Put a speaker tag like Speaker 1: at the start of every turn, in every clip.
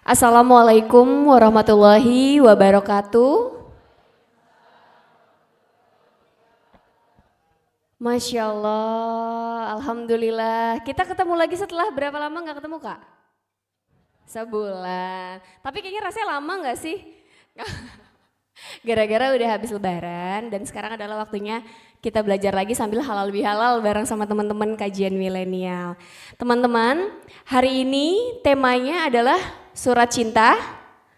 Speaker 1: Assalamualaikum warahmatullahi wabarakatuh. Masya Allah, Alhamdulillah. Kita ketemu lagi setelah berapa lama nggak ketemu Kak? Sebulan. Tapi kayaknya rasanya lama nggak sih? Gara-gara udah habis lebaran dan sekarang adalah waktunya kita belajar lagi sambil halal bihalal bareng sama teman-teman kajian milenial. Teman-teman, hari ini temanya adalah surat cinta.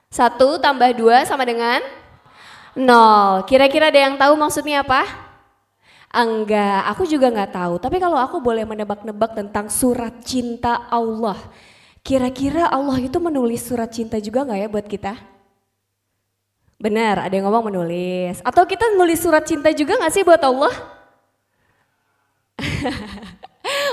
Speaker 1: 1 tambah 2 sama dengan 0. Kira-kira ada yang tahu maksudnya apa? Enggak, aku juga nggak tahu. Tapi kalau aku boleh menebak-nebak tentang surat cinta Allah, kira-kira Allah itu menulis surat cinta juga nggak ya buat kita? Benar, ada yang ngomong menulis. Atau kita nulis surat cinta juga nggak sih buat Allah?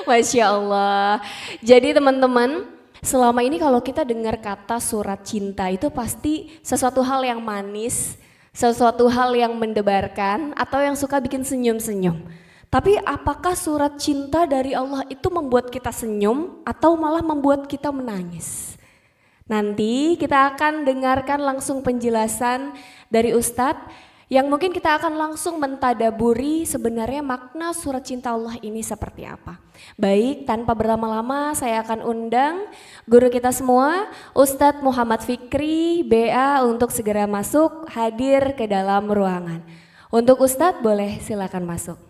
Speaker 1: Masya Allah. Jadi teman-teman, selama ini kalau kita dengar kata surat cinta itu pasti sesuatu hal yang manis, sesuatu hal yang mendebarkan atau yang suka bikin senyum-senyum. Tapi apakah surat cinta dari Allah itu membuat kita senyum atau malah membuat kita menangis? Nanti kita akan dengarkan langsung penjelasan dari Ustadz yang mungkin kita akan langsung mentadaburi sebenarnya makna surat cinta Allah ini seperti apa. Baik, tanpa berlama-lama saya akan undang guru kita semua, Ustadz Muhammad Fikri, BA untuk segera masuk hadir ke dalam ruangan. Untuk Ustadz boleh silakan masuk.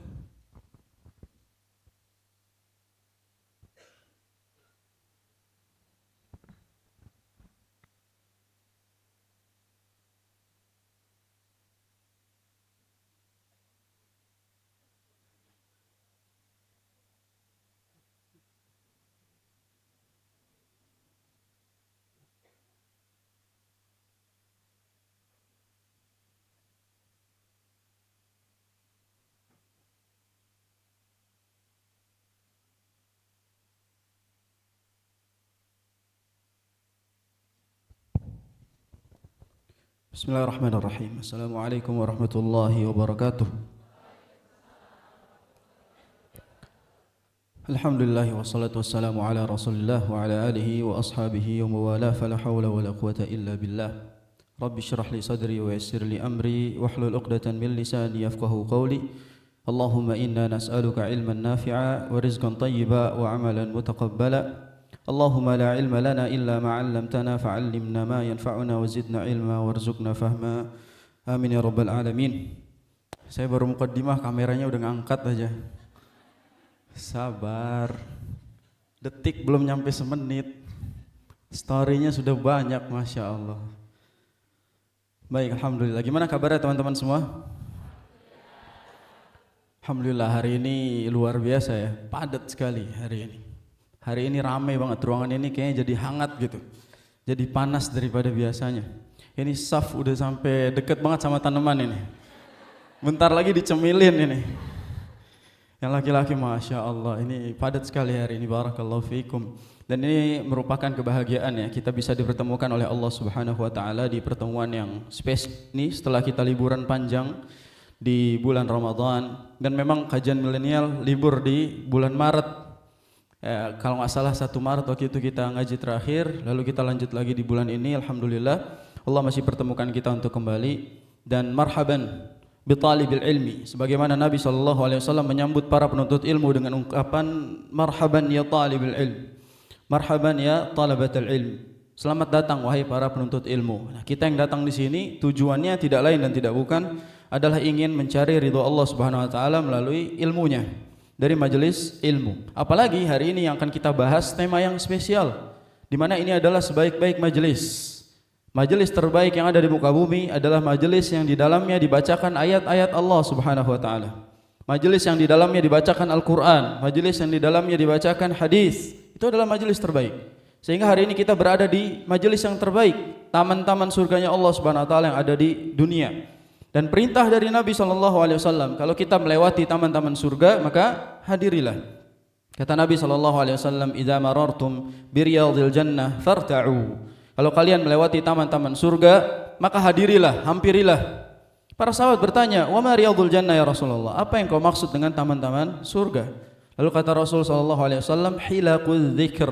Speaker 2: Bismillahirrahmanirrahim. Assalamualaikum warahmatullahi wabarakatuh. Alhamdulillah wassalatu wassalamu ala rasulillah wa ala alihi wa ashabihi wa mawala fala hawla wa la quwata illa billah. Rabbi syrah li sadri wa yassir li amri wahlul uqdatan min lisani yafqahu qawli. Allahumma inna nas'aluka ilman nafi'a wa rizqan tayyiba wa amalan mutaqabbala. Allahumma la ilma lana illa ma 'allamtana fa'allimna ma yanfa'una wa zidna ilma warzuqna fahma. Amin ya rabbal alamin. Saya baru mukaddimah, kameranya udah ngangkat aja. Sabar. Detik belum nyampe semenit. Story-nya sudah banyak, Masya Allah. Baik, alhamdulillah. Gimana kabarnya teman-teman semua? Alhamdulillah, hari ini luar biasa ya. Padat sekali hari ini. Hari ini ramai banget, ruangan ini kayaknya jadi hangat gitu. Jadi panas daripada biasanya. Ini saf udah sampai deket banget sama tanaman ini. Bentar lagi dicemilin ini. Yang laki-laki Masya Allah, ini padat sekali hari ini, barakallahu fiikum. Dan ini merupakan kebahagiaan ya, kita bisa dipertemukan oleh Allah Subhanahu wa taala di pertemuan yang spesial ini setelah kita liburan panjang di bulan Ramadan. Dan memang kajian milenial libur di bulan Maret. Kalau nggak salah 1 Maret waktu itu kita ngaji terakhir, lalu kita lanjut lagi di bulan ini. Alhamdulillah Allah masih pertemukan kita untuk kembali. Dan marhaban bitalibil ilmi, sebagaimana Nabi SAW menyambut para penuntut ilmu dengan ungkapan marhaban ya talibil ilm, marhaban ya talabatul ilm, selamat datang wahai para penuntut ilmu. Nah, kita yang datang di sini tujuannya tidak lain dan tidak bukan adalah ingin mencari ridho Allah Subhanahu wa taala melalui ilmunya dari majelis ilmu. Apalagi hari ini yang akan kita bahas tema yang spesial, di mana ini adalah sebaik-baik majelis. Majelis terbaik yang ada di muka bumi adalah majelis yang di dalamnya dibacakan ayat-ayat Allah Subhanahu wa taala. Majelis yang di dalamnya dibacakan Al-Qur'an, majelis yang di dalamnya dibacakan hadis. Itu adalah majelis terbaik. Sehingga hari ini kita berada di majelis yang terbaik, taman-taman surganya Allah Subhanahu wa taala yang ada di dunia. Dan perintah dari Nabi SAW, kalau kita melewati taman-taman surga, maka hadirilah. Kata Nabi SAW, "Idza marartum biriyadil jannah farta'u." Kalau kalian melewati taman-taman surga, maka hadirilah, hampirilah. Para sahabat bertanya, "Wa ma riyadul jannah ya Rasulullah?" Apa yang kau maksud dengan taman-taman surga? Lalu kata Rasul SAW, "Hilaqul dzikr."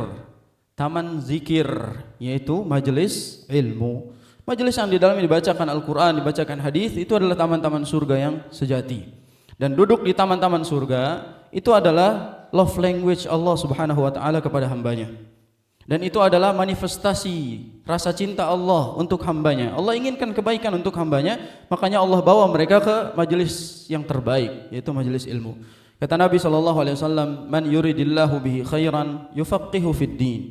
Speaker 2: taman zikir, yaitu majelis ilmu. Majelis yang di dalamnya dibacakan Al-Quran, dibacakan hadis, itu adalah taman-taman surga yang sejati. Dan duduk di taman-taman surga itu adalah love language Allah Subhanahu wa taala kepada hambanya. Dan itu adalah manifestasi rasa cinta Allah untuk hambanya. Allah inginkan kebaikan untuk hambanya, makanya Allah bawa mereka ke majelis yang terbaik, yaitu majelis ilmu. Kata Nabi SAW, man yuridillahu bihi khairan yufaqihu fid din.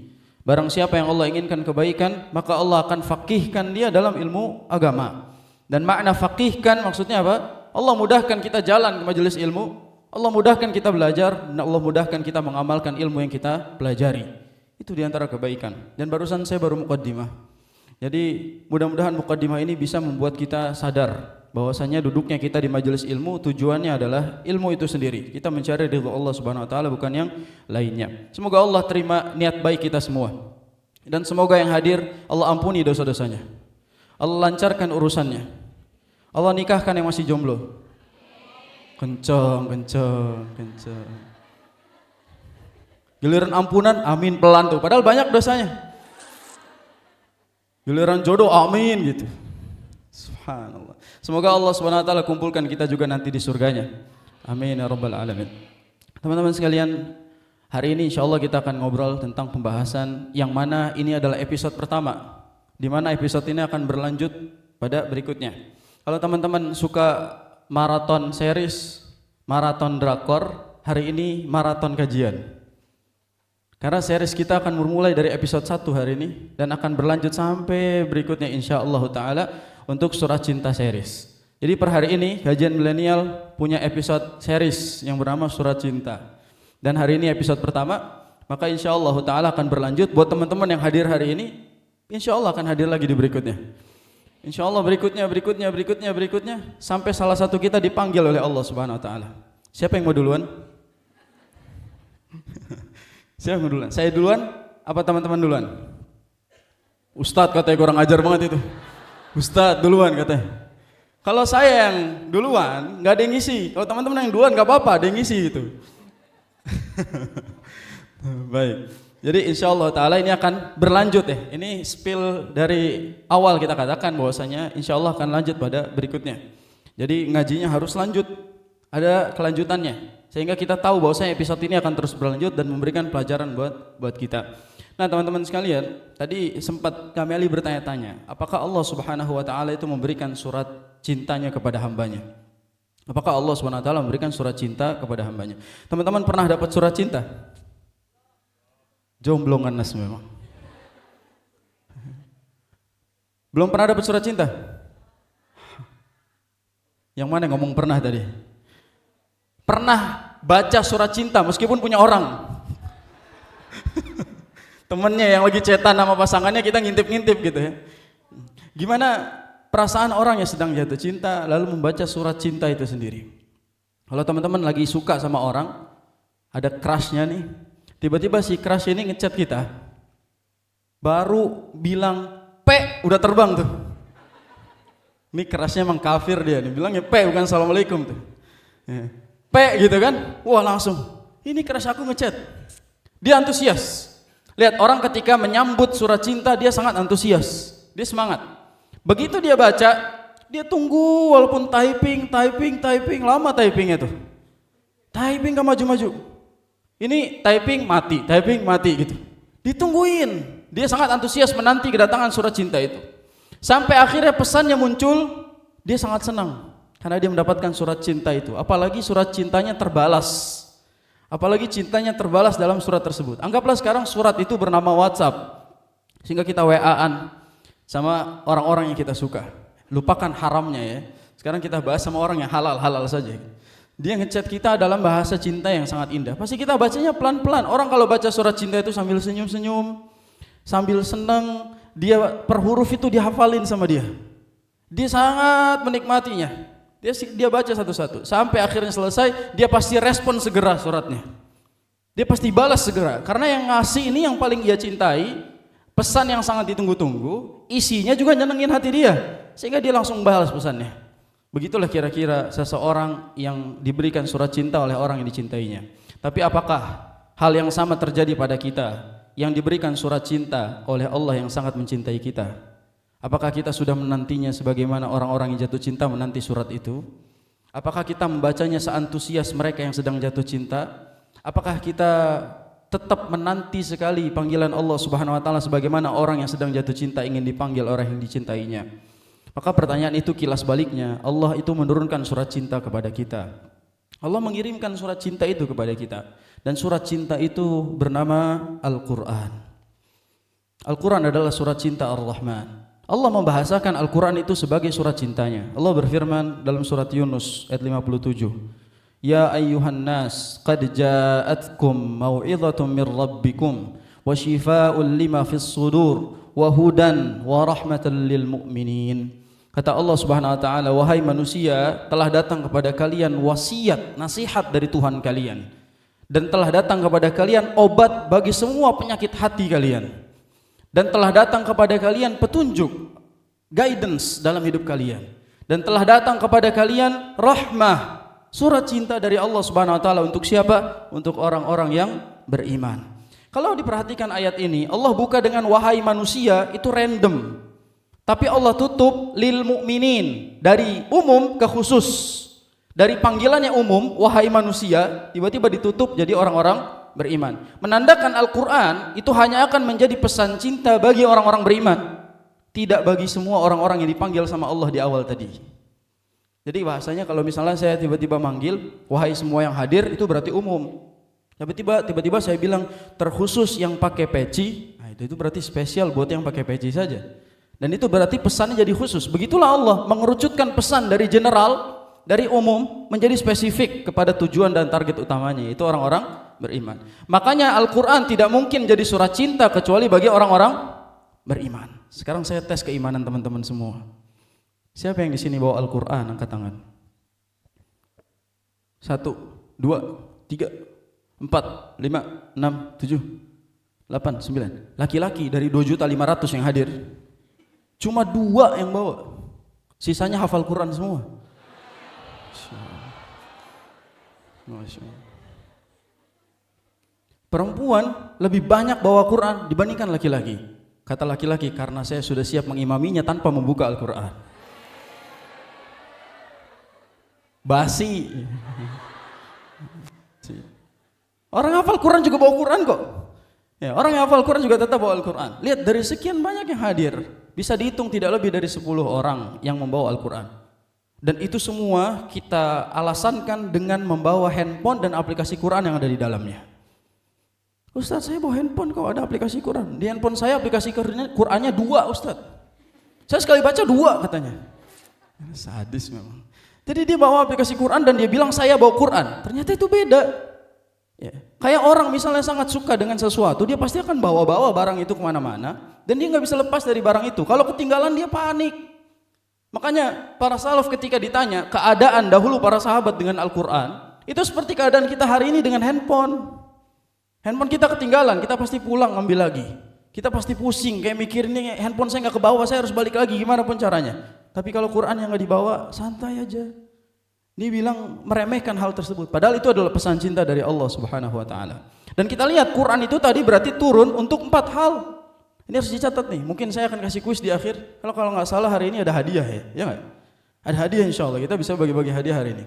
Speaker 2: Barang siapa yang Allah inginkan kebaikan, maka Allah akan faqihkan dia dalam ilmu agama. Dan makna faqihkan maksudnya apa? Allah mudahkan kita jalan ke majelis ilmu, Allah mudahkan kita belajar, dan Allah mudahkan kita mengamalkan ilmu yang kita pelajari. Itu diantara kebaikan. Dan barusan saya baru muqaddimah. Jadi mudah-mudahan muqaddimah ini bisa membuat kita sadar bahwasanya duduknya kita di majelis ilmu tujuannya adalah ilmu itu sendiri. Kita mencari ridha Allah Subhanahu wa taala, bukan yang lainnya. Semoga Allah terima niat baik kita semua. Dan semoga yang hadir Allah ampuni dosa-dosanya. Allah lancarkan urusannya. Allah nikahkan yang masih jomblo. Kencang. Giliran ampunan, amin pelan tuh. Padahal banyak dosanya. Giliran jodoh, amin gitu. Subhanallah. Semoga Allah Subhanahu wa taala kumpulkan kita juga nanti di surganya. Amin ya rabbal alamin. Teman-teman sekalian, hari ini insyaallah kita akan ngobrol tentang pembahasan yang mana ini adalah episode pertama, di mana episode ini akan berlanjut pada berikutnya. Kalau teman-teman suka maraton series, maraton drakor, hari ini maraton kajian. Karena series kita akan bermulai dari episode 1 hari ini dan akan berlanjut sampai berikutnya insyaallah taala untuk Surah Cinta series. Jadi per hari ini kajian milenial punya episode series yang bernama Surah Cinta. Dan hari ini episode pertama, maka insyaallah taala akan berlanjut buat teman-teman yang hadir hari ini, insyaallah akan hadir lagi di berikutnya. Insyaallah berikutnya sampai salah satu kita dipanggil oleh Allah Subhanahu wa taala. Siapa yang mau duluan? Siapa yang mau duluan? Saya duluan apa teman-teman duluan? Ustadz katanya kurang ajar banget itu. Ustadz duluan katanya. Kalau saya yang duluan nggak ada yang ngisi. Kalau teman-teman yang duluan nggak apa-apa, ada yang ngisi itu. Baik. Jadi insyaallah taala ini akan berlanjut ya. Ini spill dari awal kita katakan bahwasanya insyaallah akan lanjut pada berikutnya. Jadi ngajinya harus lanjut. Ada kelanjutannya sehingga kita tahu bahwasanya episode ini akan terus berlanjut dan memberikan pelajaran buat kita. Nah, teman-teman sekalian, tadi sempat kami Ali bertanya-tanya, apakah Allah Subhanahu wa taala itu memberikan surat cintanya kepada hambanya? Apakah Allah Subhanahu wa taala memberikan surat cinta kepada hambanya? Teman-teman pernah dapat surat cinta? Jomblo ngenes memang. Belum pernah dapat surat cinta? Yang mana yang ngomong pernah tadi? Pernah baca surat cinta meskipun punya orang? Temennya yang lagi chatan sama pasangannya, kita ngintip-ngintip gitu ya. Gimana perasaan orang yang sedang jatuh cinta lalu membaca surat cinta itu sendiri? Kalau teman-teman lagi suka sama orang, ada crushnya nih, tiba-tiba si crush ini ngechat kita, baru bilang P udah terbang tuh. Ini crushnya emang kafir dia nih, bilangnya P bukan assalamualaikum tuh. P gitu kan, wah langsung, ini crush aku ngechat. Dia antusias. Lihat orang ketika menyambut surat cinta dia sangat antusias, dia semangat. Begitu dia baca, dia tunggu walaupun typing, lama typingnya tuh. Typing gak maju-maju. Ini typing mati gitu. Ditungguin, dia sangat antusias menanti kedatangan surat cinta itu. Sampai akhirnya pesannya muncul, dia sangat senang karena dia mendapatkan surat cinta itu. Apalagi surat cintanya terbalas. Apalagi cintanya terbalas dalam surat tersebut. Anggaplah sekarang surat itu bernama WhatsApp, sehingga kita WA-an sama orang-orang yang kita suka. Lupakan haramnya ya. Sekarang kita bahas sama orang yang halal saja. Dia ngechat kita dalam bahasa cinta yang sangat indah. Pasti kita bacanya pelan-pelan. Orang kalau baca surat cinta itu sambil senyum-senyum, sambil senang, dia per huruf itu dihafalin sama dia. Dia sangat menikmatinya. Dia baca satu-satu sampai akhirnya selesai, dia pasti respon segera suratnya. Dia pasti balas segera karena yang ngasih ini yang paling ia cintai, pesan yang sangat ditunggu-tunggu, isinya juga nyenengin hati dia sehingga dia langsung balas pesannya. Begitulah kira-kira seseorang yang diberikan surat cinta oleh orang yang dicintainya. Tapi apakah hal yang sama terjadi pada kita yang diberikan surat cinta oleh Allah yang sangat mencintai kita? Apakah kita sudah menantinya sebagaimana orang-orang yang jatuh cinta menanti surat itu? Apakah kita membacanya seantusias mereka yang sedang jatuh cinta? Apakah kita tetap menanti sekali panggilan Allah Subhanahu wa taala sebagaimana orang yang sedang jatuh cinta ingin dipanggil orang yang dicintainya? Maka pertanyaan itu kilas baliknya, Allah itu menurunkan surat cinta kepada kita. Allah mengirimkan surat cinta itu kepada kita. Dan surat cinta itu bernama Al-Quran. Al-Quran adalah surat cinta Ar-Rahman. Allah membahasakan Al-Quran itu sebagai surat cintanya. Allah berfirman dalam surat Yunus ayat 57. Ya ayyuhan nas qad ja'atkum mau'izatun mir rabbikum wa shifaa'un lima fis sudur wa hudan wa rahmatan lil mu'minin. Kata Allah Subhanahu wa taala, wahai manusia, telah datang kepada kalian wasiat, nasihat dari Tuhan kalian, dan telah datang kepada kalian obat bagi semua penyakit hati kalian. Dan telah datang kepada kalian petunjuk, guidance dalam hidup kalian. Dan telah datang kepada kalian rahmah, surat cinta dari Allah Subhanahu wa taala untuk siapa? Untuk orang-orang yang beriman. Kalau diperhatikan ayat ini, Allah buka dengan wahai manusia, itu random. Tapi Allah tutup lil mu'minin, dari umum ke khusus. Dari panggilannya umum, wahai manusia, tiba-tiba ditutup jadi orang-orang beriman. Menandakan Al-Quran itu hanya akan menjadi pesan cinta bagi orang-orang beriman, tidak bagi semua orang-orang yang dipanggil sama Allah di awal tadi. Jadi bahasanya kalau misalnya saya tiba-tiba manggil wahai semua yang hadir, itu berarti umum. Tiba-tiba saya bilang terkhusus yang pakai peci, nah itu berarti spesial buat yang pakai peci saja. Dan itu berarti pesannya jadi khusus. Begitulah Allah mengerucutkan pesan dari general, dari umum menjadi spesifik kepada tujuan dan target utamanya, itu orang-orang beriman. Makanya Al-Quran tidak mungkin jadi surat cinta kecuali bagi orang-orang beriman. Sekarang saya tes keimanan teman-teman semua. Siapa yang di sini bawa Al-Quran? Angkat tangan. 1, 2, 3, 4, 5, 6, 7, 8, 9. Laki-laki dari 2.500.000 yang hadir, cuma 2 yang bawa. Sisanya hafal Quran semua. Masya Allah. Perempuan lebih banyak bawa Quran dibandingkan laki-laki. Kata laki-laki, karena saya sudah siap mengimaminya tanpa membuka Al-Quran. Basi. Orang hafal Quran juga bawa Quran kok. Ya, orang yang hafal Quran juga tetap bawa Al-Quran. Lihat dari sekian banyak yang hadir, bisa dihitung tidak lebih dari 10 orang yang membawa Al-Quran. Dan itu semua kita alasankan dengan membawa handphone dan aplikasi Quran yang ada di dalamnya. Ustaz, saya bawa handphone kok ada aplikasi Quran. Di handphone saya aplikasi Qurannya 2, Ustaz. Saya sekali baca 2 katanya. Sadis memang. Jadi dia bawa aplikasi Quran dan dia bilang saya bawa Quran. Ternyata itu beda. Ya. Kayak orang misalnya sangat suka dengan sesuatu, dia pasti akan bawa-bawa barang itu kemana-mana. Dan dia nggak bisa lepas dari barang itu. Kalau ketinggalan dia panik. Makanya para salaf ketika ditanya keadaan dahulu para sahabat dengan Al-Quran, itu seperti keadaan kita hari ini dengan handphone. Handphone kita ketinggalan, kita pasti pulang ambil lagi. Kita pasti pusing, kayak mikir ini handphone saya nggak ke bawah, saya harus balik lagi gimana pun caranya. Tapi kalau Quran yang nggak dibawa, santai aja. Dia bilang meremehkan hal tersebut. Padahal itu adalah pesan cinta dari Allah Subhanahu Wa Taala. Dan kita lihat Quran itu tadi berarti turun untuk 4 hal. Ini harus dicatat nih. Mungkin saya akan kasih kuis di akhir. Kalau nggak salah hari ini ada hadiah ya nggak? Ada hadiah insya Allah. Kita bisa bagi-bagi hadiah hari ini.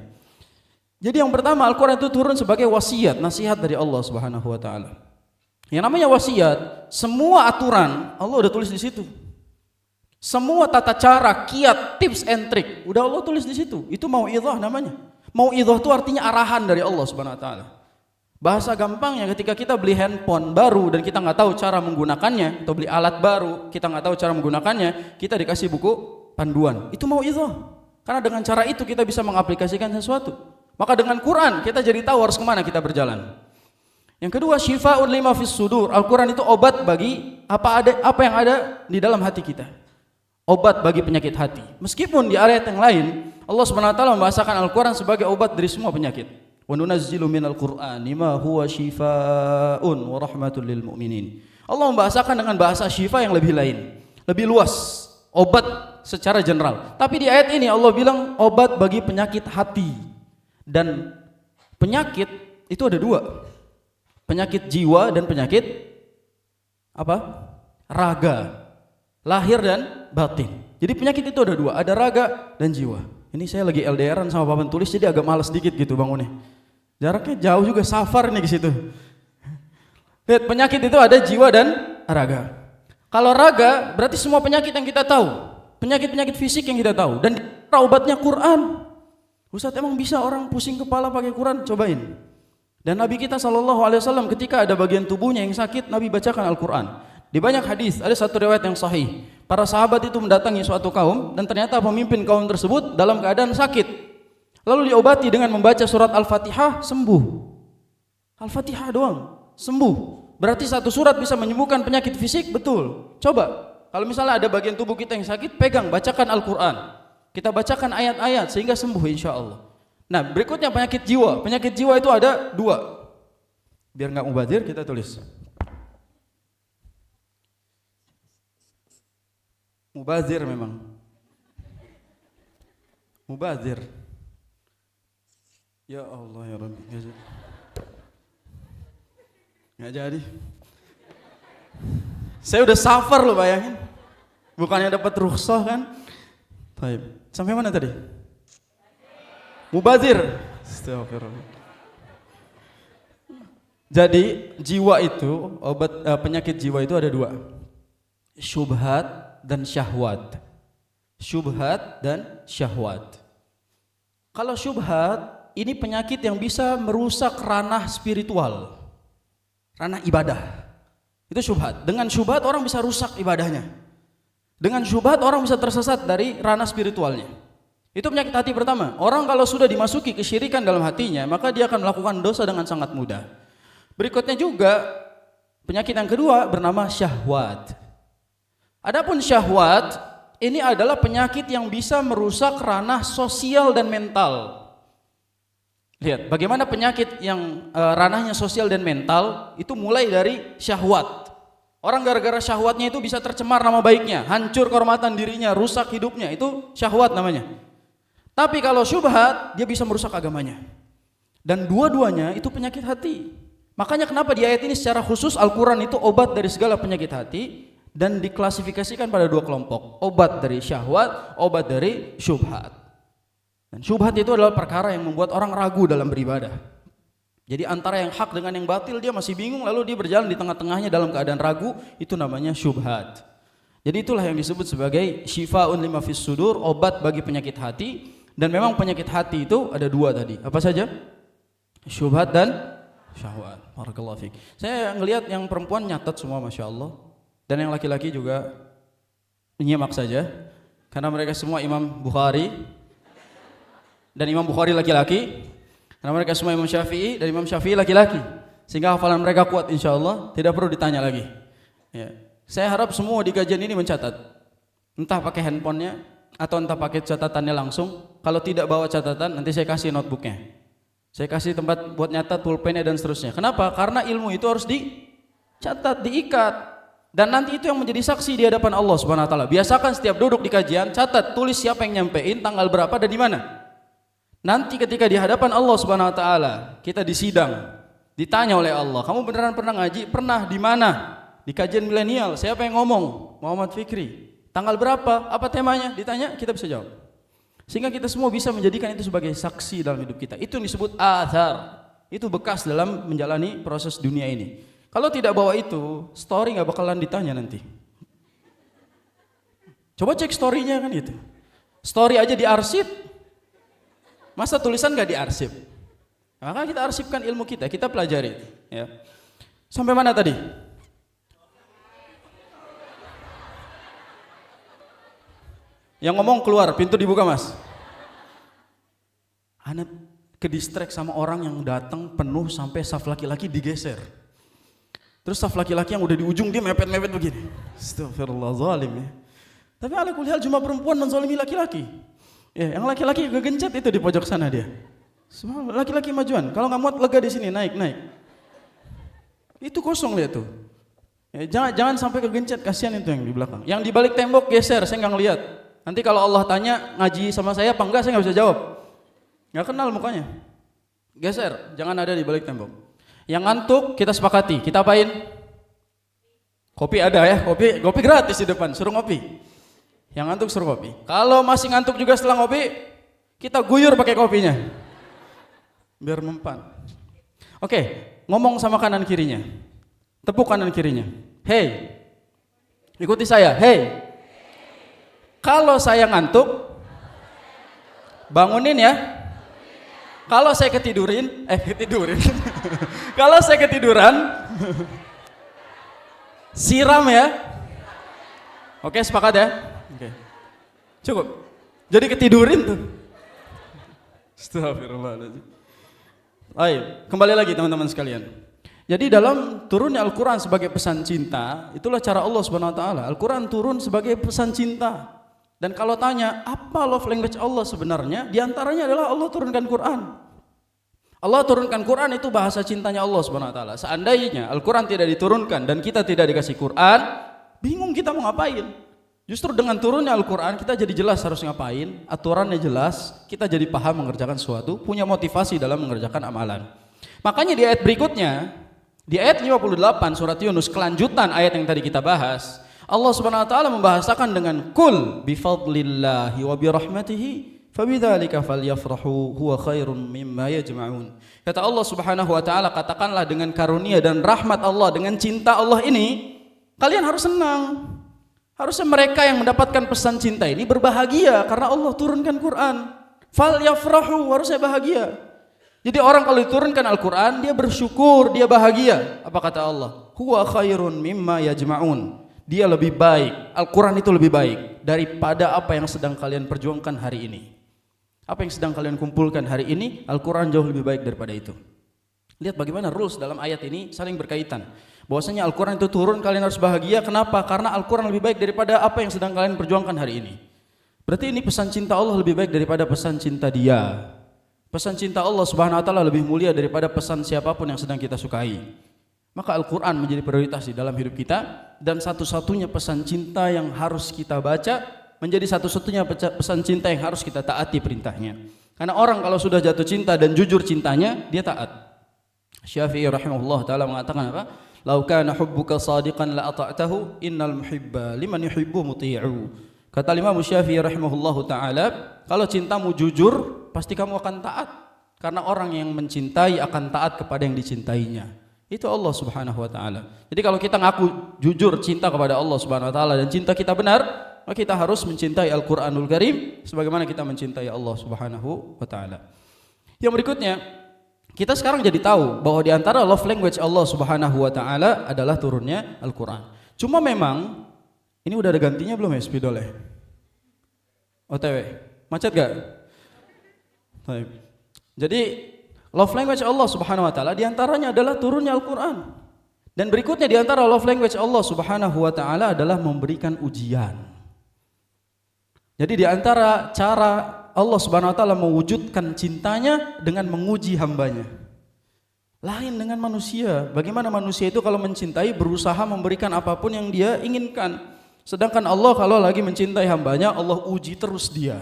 Speaker 2: Jadi yang pertama Al-Quran itu turun sebagai wasiat, nasihat dari Allah Subhanahu Wa Taala. Yang namanya wasiat, semua aturan Allah udah tulis di situ. Semua tata cara, kiat, tips and trick udah Allah tulis di situ. Itu mau'izah namanya. Mau'izah itu artinya arahan dari Allah Subhanahu Wa Taala. Bahasa gampangnya ketika kita beli handphone baru dan kita nggak tahu cara menggunakannya, atau beli alat baru kita nggak tahu cara menggunakannya, kita dikasih buku panduan. Itu mau'izah. Karena dengan cara itu kita bisa mengaplikasikan sesuatu. Maka dengan Quran kita jadi tahu harus kemana kita berjalan. Yang kedua, syifa'un lima fis sudur. Al-Quran itu obat bagi apa yang ada di dalam hati kita. Obat bagi penyakit hati. Meskipun di ayat yang lain Allah Subhanahu wa taala membahasakan Al-Quran sebagai obat dari semua penyakit. Wa nunazzilu minal Qur'ani ma huwa syifaa'un wa rahmatul lil mu'minin. Allah membahasakan dengan bahasa syifa yang lebih lain, lebih luas, obat secara general. Tapi di ayat ini Allah bilang obat bagi penyakit hati. Dan penyakit itu ada 2. Penyakit jiwa dan penyakit apa? Raga. Lahir dan batin. Jadi penyakit itu ada dua, ada raga dan jiwa. Ini saya lagi LDRan sama papan tulis jadi agak malas dikit gitu bangunnya. Jaraknya jauh juga, safar nih ke situ. Lihat, penyakit itu ada jiwa dan raga. Kalau raga berarti semua penyakit yang kita tahu, penyakit-penyakit fisik yang kita tahu, dan obatnya Quran. Ustaz, emang bisa orang pusing kepala pakai Quran? Cobain. Dan Nabi kita SAW ketika ada bagian tubuhnya yang sakit, Nabi bacakan Al-Quran. Di banyak hadis ada satu riwayat yang sahih. Para sahabat itu mendatangi suatu kaum dan ternyata pemimpin kaum tersebut dalam keadaan sakit. Lalu diobati dengan membaca surat Al-Fatihah, sembuh. Al-Fatihah doang, sembuh. Berarti satu surat bisa menyembuhkan penyakit fisik? Betul. Coba, kalau misalnya ada bagian tubuh kita yang sakit, pegang, bacakan Al-Quran. Kita bacakan ayat-ayat sehingga sembuh insya Allah. Nah, berikutnya penyakit jiwa. Penyakit jiwa itu ada dua. Biar nggak mubazir kita tulis. Mubazir memang. Mubazir. Ya Allah ya Rabbi. Nggak jadi. Saya udah safar loh, bayangin. Bukannya dapat rukhsah kan? Baik. Sampai mana tadi? Mubazir. Astagfirullah. Jadi jiwa itu, obat penyakit jiwa itu ada dua. Syubhat dan syahwat. Syubhat dan syahwat. Kalau syubhat, ini penyakit yang bisa merusak ranah spiritual, ranah ibadah. Itu syubhat. Dengan syubhat orang bisa rusak ibadahnya. Dengan syubhat orang bisa tersesat dari ranah spiritualnya. Itu penyakit hati pertama. Orang kalau sudah dimasuki kesyirikan dalam hatinya, maka dia akan melakukan dosa dengan sangat mudah. Berikutnya juga penyakit yang kedua bernama syahwat. Adapun syahwat ini adalah penyakit yang bisa merusak ranah sosial dan mental. Lihat, bagaimana penyakit yang ranahnya sosial dan mental itu mulai dari syahwat. Orang gara-gara syahwatnya itu bisa tercemar nama baiknya, hancur kehormatan dirinya, rusak hidupnya, itu syahwat namanya. Tapi kalau syubhat, dia bisa merusak agamanya. Dan dua-duanya itu penyakit hati. Makanya kenapa di ayat ini secara khusus Al-Quran itu obat dari segala penyakit hati, dan diklasifikasikan pada dua kelompok, obat dari syahwat, obat dari syubhat. Dan syubhat itu adalah perkara yang membuat orang ragu dalam beribadah. Jadi antara yang hak dengan yang batil dia masih bingung, lalu dia berjalan di tengah-tengahnya dalam keadaan ragu, itu namanya syubhat. Jadi itulah yang disebut sebagai syifaun lima fis sudur, obat bagi penyakit hati. Dan memang penyakit hati itu ada dua tadi. Apa saja? Syubhat dan syahwat. Barakallahu fiik. Saya ngelihat yang perempuan nyatat semua, masya Allah. Dan yang laki-laki juga menyimak saja, karena mereka semua Imam Bukhari, dan Imam Bukhari laki-laki, karena mereka semua Imam Syafi'i, dan Imam Syafi'i laki-laki, sehingga hafalan mereka kuat insya Allah, tidak perlu ditanya lagi ya. Saya harap semua di kajian ini mencatat, entah pakai handphonenya atau entah pakai catatannya langsung. Kalau tidak bawa catatan, nanti saya kasih notebooknya, saya kasih tempat buat nyatat, pulpennya dan seterusnya. Kenapa? Karena ilmu itu harus dicatat, diikat. Dan nanti itu yang menjadi saksi di hadapan Allah Subhanahu wa taala. Biasakan setiap duduk di kajian, catat, tulis siapa yang nyampein, tanggal berapa dan di mana. Nanti ketika di hadapan Allah Subhanahu wa taala, kita disidang, ditanya oleh Allah, "Kamu beneran pernah ngaji? Pernah di mana?" Di kajian milenial, siapa yang ngomong? Muhammad Fikri. Tanggal berapa? Apa temanya? Ditanya, kita bisa jawab. Sehingga kita semua bisa menjadikan itu sebagai saksi dalam hidup kita. Itu yang disebut athar. Itu bekas dalam menjalani proses dunia ini. Kalau tidak bawa itu, story nggak bakalan ditanya nanti. Coba cek storynya kan gitu. Story aja diarsip, masa tulisan nggak diarsip? Maka kita arsipkan ilmu kita, kita pelajari. Ya. Sampai mana tadi? Yang ngomong keluar, pintu dibuka mas. Anak ke distract sama orang yang datang penuh sampai saf laki-laki digeser. Terus saf laki-laki yang udah di ujung dia mepet-mepet begini. Astagfirullah, zalim ya. Tapi ala kulli hal cuma perempuan menzalimi laki-laki. Ya, yang laki-laki kegencet itu di pojok sana dia. Semua laki-laki majuan. Kalau nggak muat lega di sini, naik. Itu kosong lihat tuh. Ya, jangan sampai kegencet, kasihan itu yang di belakang. Yang di balik tembok geser, saya nggak ngelihat. Nanti kalau Allah tanya ngaji sama saya apa enggak, saya nggak bisa jawab. Nggak kenal mukanya. Geser, jangan ada di balik tembok. Yang ngantuk kita sepakati, kita apain? Kopi ada ya, kopi gratis di depan, suruh ngopi. Yang ngantuk suruh kopi. Kalau masih ngantuk juga setelah ngopi, kita guyur pakai kopinya. Biar mempan. Oke, ngomong sama kanan kirinya. Tepuk kanan kirinya. Hey, ikuti saya. Hey, kalau saya ngantuk, bangunin ya. Kalau saya ketiduran, kalau saya ketiduran, siram ya. Oke, sepakat ya? Oke. Cukup. Jadi ketidurin tuh. Astagfirullahaladzim. Ayo, kembali lagi teman-teman sekalian. Jadi dalam turunnya Al-Quran sebagai pesan cinta, itulah cara Allah Subhanahu Wa Taala. Al-Quran turun sebagai pesan cinta. Dan kalau tanya apa love language Allah sebenarnya, diantaranya adalah Allah turunkan Quran. Allah turunkan Quran itu bahasa cintanya Allah Subhanahu Wa Taala. Seandainya Al-Quran tidak diturunkan dan kita tidak dikasih Quran, bingung kita mau ngapain. Justru dengan turunnya Al-Quran kita jadi jelas harus ngapain, aturannya jelas, kita jadi paham mengerjakan sesuatu, punya motivasi dalam mengerjakan amalan. Makanya di ayat berikutnya, di ayat 58 surat Yunus, kelanjutan ayat yang tadi kita bahas, Allah Subhanahu wa taala membahasakan dengan kul bi fadlillahi wa bi rahmatihi fabidzalika falyafrahu huwa khairum mimma yajma'un. Kata Allah Subhanahu wa taala, katakanlah dengan karunia dan rahmat Allah, dengan cinta Allah ini kalian harus senang. Harusnya mereka yang mendapatkan pesan cinta ini berbahagia karena Allah turunkan Quran. Falyafrahu, harusnya bahagia. Jadi orang kalau diturunkan Al-Quran dia bersyukur, dia bahagia. Apa kata Allah? Huwa khairun mimma yajma'un. Dia lebih baik, Al-Quran itu lebih baik daripada apa yang sedang kalian perjuangkan hari ini. Apa yang sedang kalian kumpulkan hari ini, Al-Quran jauh lebih baik daripada itu. Lihat bagaimana rules dalam ayat ini saling berkaitan. Bahwasanya Al-Quran itu turun, kalian harus bahagia. Kenapa? Karena Al-Quran lebih baik daripada apa yang sedang kalian perjuangkan hari ini. Berarti ini pesan cinta Allah lebih baik daripada pesan cinta dia. Pesan cinta Allah Subhanahu wa taala lebih mulia daripada pesan siapapun yang sedang kita sukai. Maka Al-Quran menjadi prioritas di dalam hidup kita, dan satu-satunya pesan cinta yang harus kita baca menjadi satu-satunya pesan cinta yang harus kita taati perintahnya. Karena orang kalau sudah jatuh cinta dan jujur cintanya, dia taat. Syafi'i rahimahullah taala mengatakan apa? Lau kana hubbuka sadiqan la ata'tahu innal muhibba liman yuhibbu muti'u. Kata Imam Syafi'i rahimahullah taala, kalau cintamu jujur, pasti kamu akan taat. Karena orang yang mencintai akan taat kepada yang dicintainya. Itu Allah Subhanahu wa taala. Jadi kalau kita ngaku jujur cinta kepada Allah Subhanahu wa taala dan cinta kita benar, maka kita harus mencintai Al-Qur'anul Karim sebagaimana kita mencintai Allah Subhanahu wa taala. Yang berikutnya, kita sekarang jadi tahu bahwa di antara love language Allah Subhanahu wa taala adalah turunnya Al-Qur'an. Cuma memang ini udah ada gantinya belum ya spidol ya? OTW. Macet gak? Baik. Jadi love language Allah Subhanahu wa taala di antaranya adalah turunnya Al-Qur'an. Dan berikutnya di antara love language Allah Subhanahu wa taala adalah memberikan ujian. Jadi di antara cara Allah Subhanahu wa taala mewujudkan cintanya dengan menguji hambanya. Lain dengan manusia. Bagaimana manusia itu kalau mencintai berusaha memberikan apapun yang dia inginkan. Sedangkan Allah kalau lagi mencintai hambanya, Allah uji terus dia.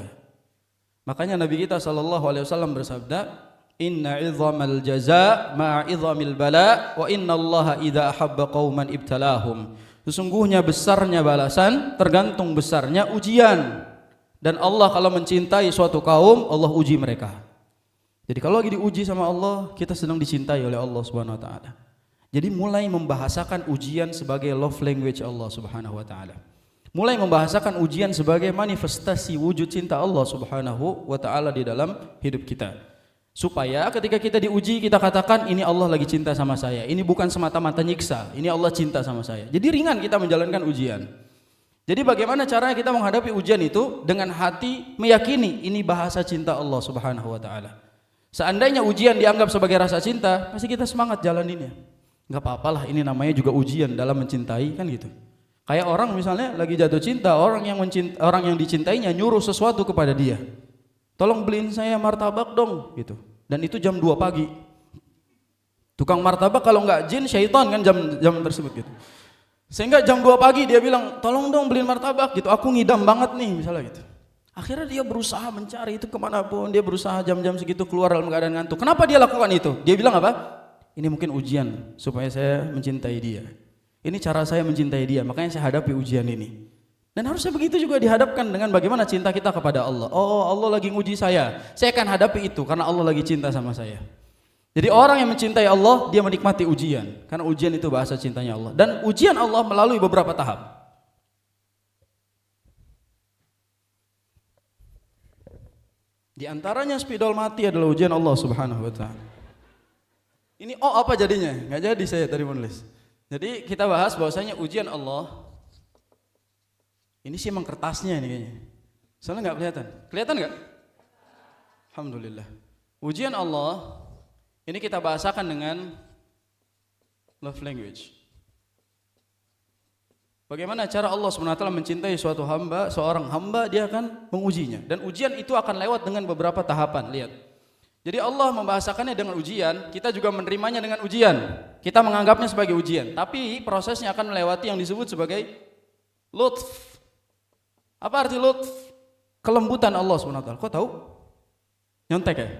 Speaker 2: Makanya Nabi kita sallallahu alaihi wasallam bersabda, "Inna 'idzamal jazaa ma'a 'idzamil bala wa innallaha idza ahabba qauman ibtalahum." Sesungguhnya besarnya balasan tergantung besarnya ujian. Dan Allah kalau mencintai suatu kaum, Allah uji mereka. Jadi kalau lagi diuji sama Allah, kita sedang dicintai oleh Allah Subhanahu wa taala. Jadi mulai membahasakan ujian sebagai love language Allah Subhanahu wa taala. Mulai membahasakan ujian sebagai manifestasi wujud cinta Allah Subhanahu wa taala di dalam hidup kita. Supaya ketika kita diuji, kita katakan ini Allah lagi cinta sama saya. Ini bukan semata-mata nyiksa, ini Allah cinta sama saya. Jadi ringan kita menjalankan ujian. Jadi bagaimana caranya kita menghadapi ujian itu? Dengan hati meyakini ini bahasa cinta Allah Subhanahu wa taala. Seandainya ujian dianggap sebagai rasa cinta, pasti kita semangat jalaninnya. Enggak apa-apalah, ini namanya juga ujian dalam mencintai, kan gitu. Kayak orang misalnya lagi jatuh cinta, orang yang dicintainya nyuruh sesuatu kepada dia. Tolong beliin saya martabak dong, gitu. Dan itu jam 2 pagi. Tukang martabak kalau enggak jin syaitan kan jam tersebut gitu. Sehingga jam 2 pagi dia bilang, tolong dong beliin martabak gitu, aku ngidam banget nih misalnya gitu. Akhirnya dia berusaha mencari itu kemanapun, dia berusaha jam-jam segitu keluar dalam keadaan ngantuk. Kenapa dia lakukan itu? Dia bilang apa? Ini mungkin ujian supaya saya mencintai dia. Ini cara saya mencintai dia, makanya saya hadapi ujian ini. Dan harusnya begitu juga dihadapkan dengan bagaimana cinta kita kepada Allah. Oh, Allah lagi nguji saya akan hadapi itu karena Allah lagi cinta sama saya. Jadi orang yang mencintai Allah, dia menikmati ujian, karena ujian itu bahasa cintanya Allah. Dan ujian Allah melalui beberapa tahap. Di antaranya spidol mati adalah ujian Allah Subhanahu wa taala. Ini apa jadinya? Nggak jadi saya tadi menulis. Jadi kita bahas bahwasanya ujian Allah. Ini sih emang kertasnya ini kayaknya. Soalnya nggak kelihatan. Kelihatan nggak? Alhamdulillah. Ujian Allah ini kita bahasakan dengan love language. Bagaimana cara Allah SWT mencintai suatu hamba, seorang hamba, dia akan mengujinya. Dan ujian itu akan lewat dengan beberapa tahapan. Lihat. Jadi Allah membahasakannya dengan ujian, kita juga menerimanya dengan ujian. Kita menganggapnya sebagai ujian, tapi prosesnya akan melewati yang disebut sebagai lutf. Apa arti lutf? Kelembutan Allah SWT. Kok tahu? Nyontek ya?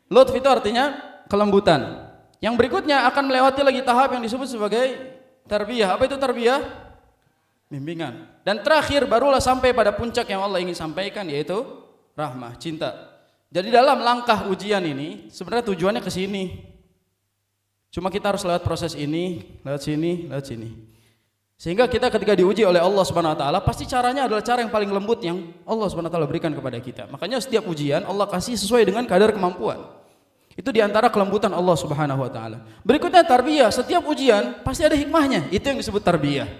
Speaker 2: Lutf itu artinya kelembutan. Yang berikutnya akan melewati lagi tahap yang disebut sebagai tarbiyah. Apa itu tarbiyah? Bimbingan. Dan terakhir barulah sampai pada puncak yang Allah ingin sampaikan, yaitu rahmah, cinta. Jadi dalam langkah ujian ini sebenarnya tujuannya ke sini. Cuma kita harus lewat proses ini, lewat sini, lewat sini. Sehingga kita ketika diuji oleh Allah Subhanahu wa taala, pasti caranya adalah cara yang paling lembut yang Allah Subhanahu wa taala berikan kepada kita. Makanya setiap ujian Allah kasih sesuai dengan kadar kemampuan. Itu diantara kelembutan Allah Subhanahu wa taala. Berikutnya tarbiyah, setiap ujian pasti ada hikmahnya. Itu yang disebut tarbiyah.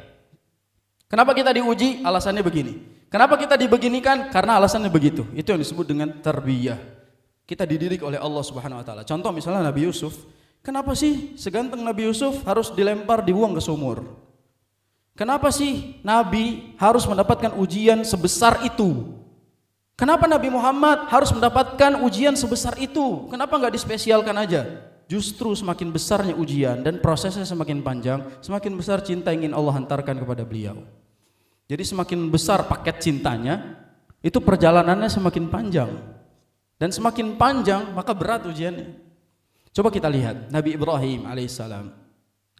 Speaker 2: Kenapa kita diuji? Alasannya begini. Kenapa kita dibeginikan? Karena alasannya begitu. Itu yang disebut dengan tarbiyah. Kita dididik oleh Allah Subhanahu wa taala. Contoh misalnya Nabi Yusuf. Kenapa sih seganteng Nabi Yusuf harus dilempar, dibuang ke sumur? Kenapa sih Nabi harus mendapatkan ujian sebesar itu? Kenapa Nabi Muhammad harus mendapatkan ujian sebesar itu? Kenapa nggak dispesialkan aja? Justru semakin besarnya ujian dan prosesnya semakin panjang, semakin besar cinta yang ingin Allah hantarkan kepada beliau. Jadi semakin besar paket cintanya, itu perjalanannya semakin panjang. Dan semakin panjang, maka berat ujiannya. Coba kita lihat, Nabi Ibrahim alaihissalam,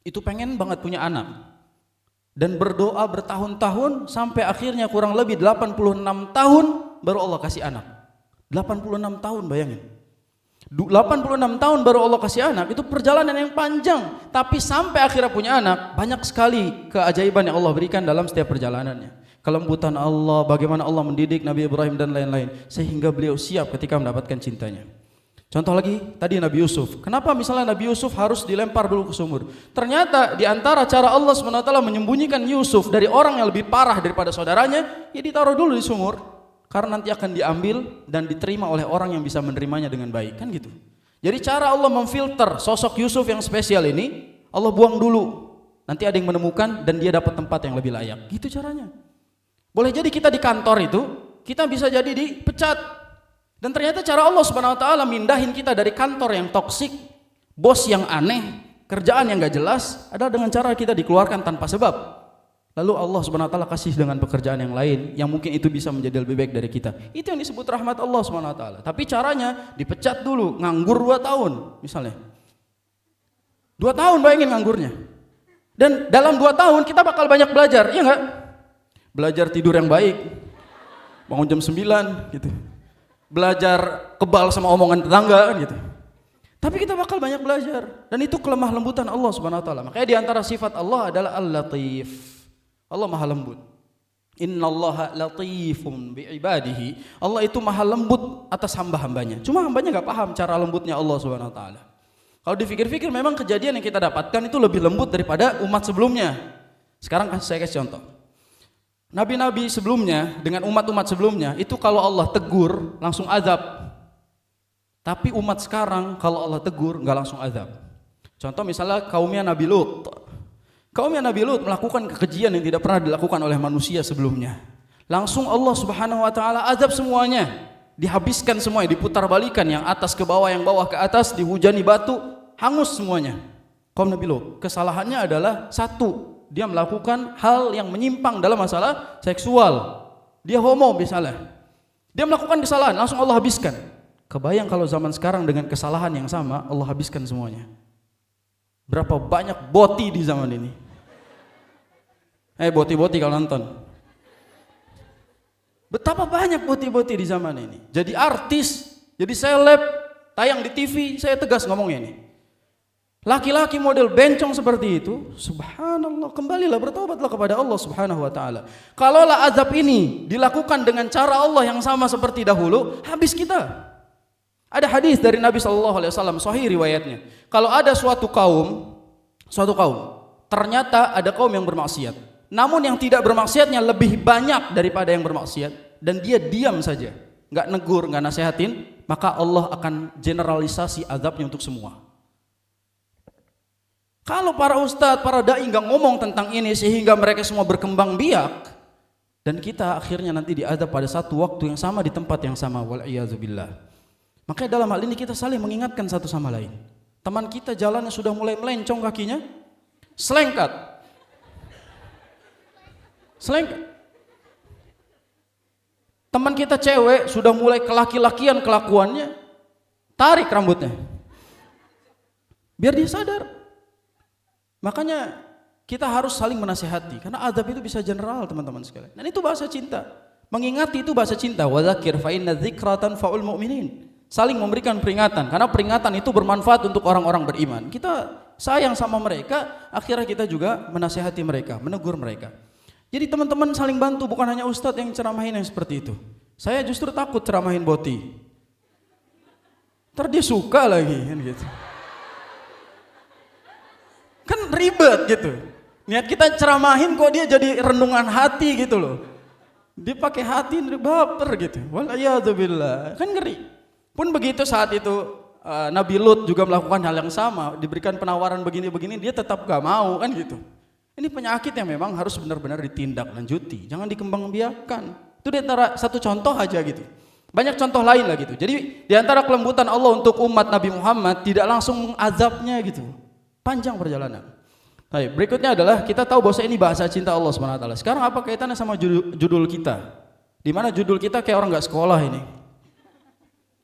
Speaker 2: itu pengen banget punya anak. Dan berdoa bertahun-tahun sampai akhirnya kurang lebih 86 tahun baru Allah kasih anak. 86 tahun bayangin. 86 tahun baru Allah kasih anak, itu perjalanan yang panjang. Tapi sampai akhirnya punya anak, banyak sekali keajaiban yang Allah berikan dalam setiap perjalanannya. Kelembutan Allah, bagaimana Allah mendidik Nabi Ibrahim dan lain-lain. Sehingga beliau siap ketika mendapatkan cintanya. Contoh lagi, tadi Nabi Yusuf. Kenapa misalnya Nabi Yusuf harus dilempar dulu ke sumur? Ternyata di antara cara Allah SWT menyembunyikan Yusuf dari orang yang lebih parah daripada saudaranya, ya ditaruh dulu di sumur. Karena nanti akan diambil dan diterima oleh orang yang bisa menerimanya dengan baik. Kan gitu. Jadi cara Allah memfilter sosok Yusuf yang spesial ini, Allah buang dulu. Nanti ada yang menemukan dan dia dapat tempat yang lebih layak. Gitu caranya. Boleh jadi kita di kantor itu, kita bisa jadi dipecat. Dan ternyata cara Allah Subhanahu wa taala mindahin kita dari kantor yang toksik, bos yang aneh, kerjaan yang gak jelas, adalah dengan cara kita dikeluarkan tanpa sebab. Lalu Allah Subhanahu wa taala kasih dengan pekerjaan yang lain yang mungkin itu bisa menjadi lebih baik dari kita. Itu yang disebut rahmat Allah Subhanahu wa taala. Tapi caranya dipecat dulu, nganggur 2 tahun misalnya. 2 tahun bayangin nganggurnya. Dan dalam 2 tahun kita bakal banyak belajar, iya enggak? Belajar tidur yang baik. Bangun jam 9 gitu. Belajar kebal sama omongan tetangga kan gitu. Tapi kita bakal banyak belajar dan itu kelemah lembutan Allah Subhanahu wa taala. Makanya di antara sifat Allah adalah Al-Latif. Allah Maha lembut. Innallaha latifun biibadihi. Allah itu Maha lembut atas hamba-hambanya. Cuma hambanya enggak paham cara lembutnya Allah Subhanahu wa taala. Kalau dipikir-pikir memang kejadian yang kita dapatkan itu lebih lembut daripada umat sebelumnya. Sekarang saya kasih contoh. Nabi-nabi sebelumnya dengan umat-umat sebelumnya itu kalau Allah tegur langsung azab. Tapi umat sekarang kalau Allah tegur enggak langsung azab. Contoh misalnya kaumnya Nabi Lut. Kaumnya Nabi Lut melakukan kekejian yang tidak pernah dilakukan oleh manusia sebelumnya. Langsung Allah Subhanahu wa taala azab semuanya. Dihabiskan semuanya, diputar-balikan yang atas ke bawah, yang bawah ke atas, dihujani batu, hangus semuanya. Kaum Nabi Lut, kesalahannya adalah satu, dia melakukan hal yang menyimpang dalam masalah seksual. Dia homo misalnya. Dia melakukan kesalahan, langsung Allah habiskan. Kebayang kalau zaman sekarang dengan kesalahan yang sama, Allah habiskan semuanya. Berapa banyak boti di zaman ini. Boti-boti kalau nonton. Betapa banyak boti-boti di zaman ini. Jadi artis, jadi seleb, tayang di TV, saya tegas ngomongnya ini. Laki-laki model bencong seperti itu, subhanallah, kembalilah bertobatlah kepada Allah Subhanahu wa taala. Kalaulah azab ini dilakukan dengan cara Allah yang sama seperti dahulu, habis kita. Ada hadis dari Nabi sallallahu alaihi wasallam, sahih riwayatnya. Kalau ada suatu kaum, ternyata ada kaum yang bermaksiat. Namun yang tidak bermaksiatnya lebih banyak daripada yang bermaksiat, dan dia diam saja, nggak negur, nggak nasehatin, maka Allah akan generalisasi azabnya untuk semua. Kalau para ustadz, para dai nggak ngomong tentang ini sehingga mereka semua berkembang biak, dan kita akhirnya nanti diazab pada satu waktu yang sama di tempat yang sama, wal'iyadzubillah. Makanya dalam hal ini kita saling mengingatkan satu sama lain. Teman kita jalannya sudah mulai melencong kakinya, selengkat. Teman kita cewek sudah mulai kelaki-lakian kelakuannya, tarik rambutnya, biar dia sadar. Makanya kita harus saling menasihati, karena azab itu bisa general teman-teman sekalian. Dan itu bahasa cinta. Mengingati itu bahasa cinta. Wa dzakir fa inna dzikra tanfa'ul mu'minin. Saling memberikan peringatan, karena peringatan itu bermanfaat untuk orang-orang beriman. Kita sayang sama mereka, akhirnya kita juga menasihati mereka, menegur mereka. Jadi teman-teman saling bantu, bukan hanya ustadz yang ceramahin yang seperti itu. Saya justru takut ceramahin boti. Ntar dia suka lagi kan gitu. Kan ribet gitu. Niat kita ceramahin kok dia jadi renungan hati gitu loh. Dia pakai hati baper gitu. Wal'iyadzubillah. Kan ngeri. Pun begitu saat itu Nabi Lut juga melakukan hal yang sama, diberikan penawaran begini-begini, dia tetap gak mau kan gitu. Ini penyakit yang memang harus benar-benar ditindaklanjuti, jangan dikembangbiakan. Itu di antara satu contoh aja gitu. Banyak contoh lain lah gitu. Jadi di antara kelembutan Allah untuk umat Nabi Muhammad tidak langsung azabnya gitu. Panjang perjalanan. Baik, berikutnya adalah kita tahu bahwa ini bahasa cinta Allah SWT. Sekarang apa kaitannya sama judul kita? Di mana judul kita kayak orang gak sekolah ini.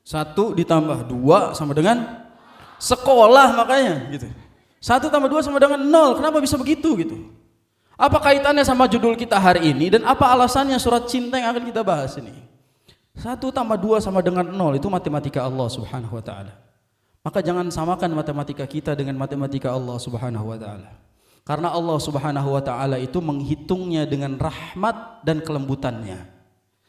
Speaker 2: 1 ditambah 2 sama dengan sekolah makanya gitu. 1 tambah 2 sama dengan 0. Kenapa bisa begitu gitu? Apa kaitannya sama judul kita hari ini dan apa alasannya surat cinta yang akan kita bahas ini? 1 tambah 2 sama dengan 0 itu matematika Allah Subhanahu wa taala. Maka jangan samakan matematika kita dengan matematika Allah Subhanahu wa taala. Karena Allah Subhanahu wa taala itu menghitungnya dengan rahmat dan kelembutannya.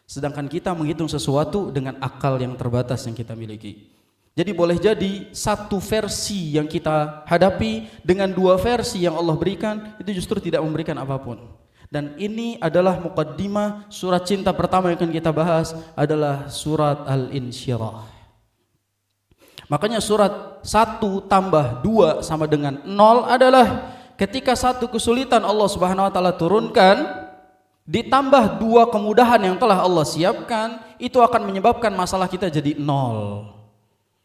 Speaker 2: Sedangkan kita menghitung sesuatu dengan akal yang terbatas yang kita miliki. Jadi boleh jadi satu versi yang kita hadapi dengan 2 versi yang Allah berikan itu justru tidak memberikan apapun. Dan ini adalah muqaddimah surat cinta pertama yang akan kita bahas adalah surat Al-Insyirah. Makanya surat 1 tambah 2 sama dengan 0 adalah ketika satu kesulitan Allah Subhanahu wa taala turunkan ditambah 2 kemudahan yang telah Allah siapkan, itu akan menyebabkan masalah kita jadi 0.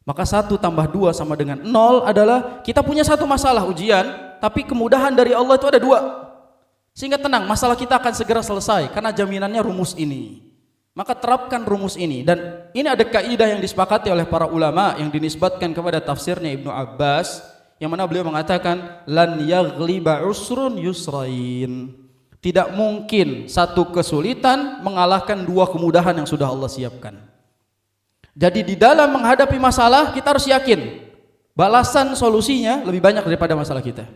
Speaker 2: Maka 1 tambah 2 sama dengan 0 adalah kita punya satu masalah ujian, tapi kemudahan dari Allah itu ada 2. Sehingga tenang, masalah kita akan segera selesai karena jaminannya rumus ini. Maka terapkan rumus ini, dan ini ada kaidah yang disepakati oleh para ulama yang dinisbatkan kepada tafsirnya Ibnu Abbas, yang mana beliau mengatakan lan yaghliba usrun yusrain. Tidak mungkin satu kesulitan mengalahkan 2 kemudahan yang sudah Allah siapkan. Jadi di dalam menghadapi masalah kita harus yakin balasan solusinya lebih banyak daripada masalah kita.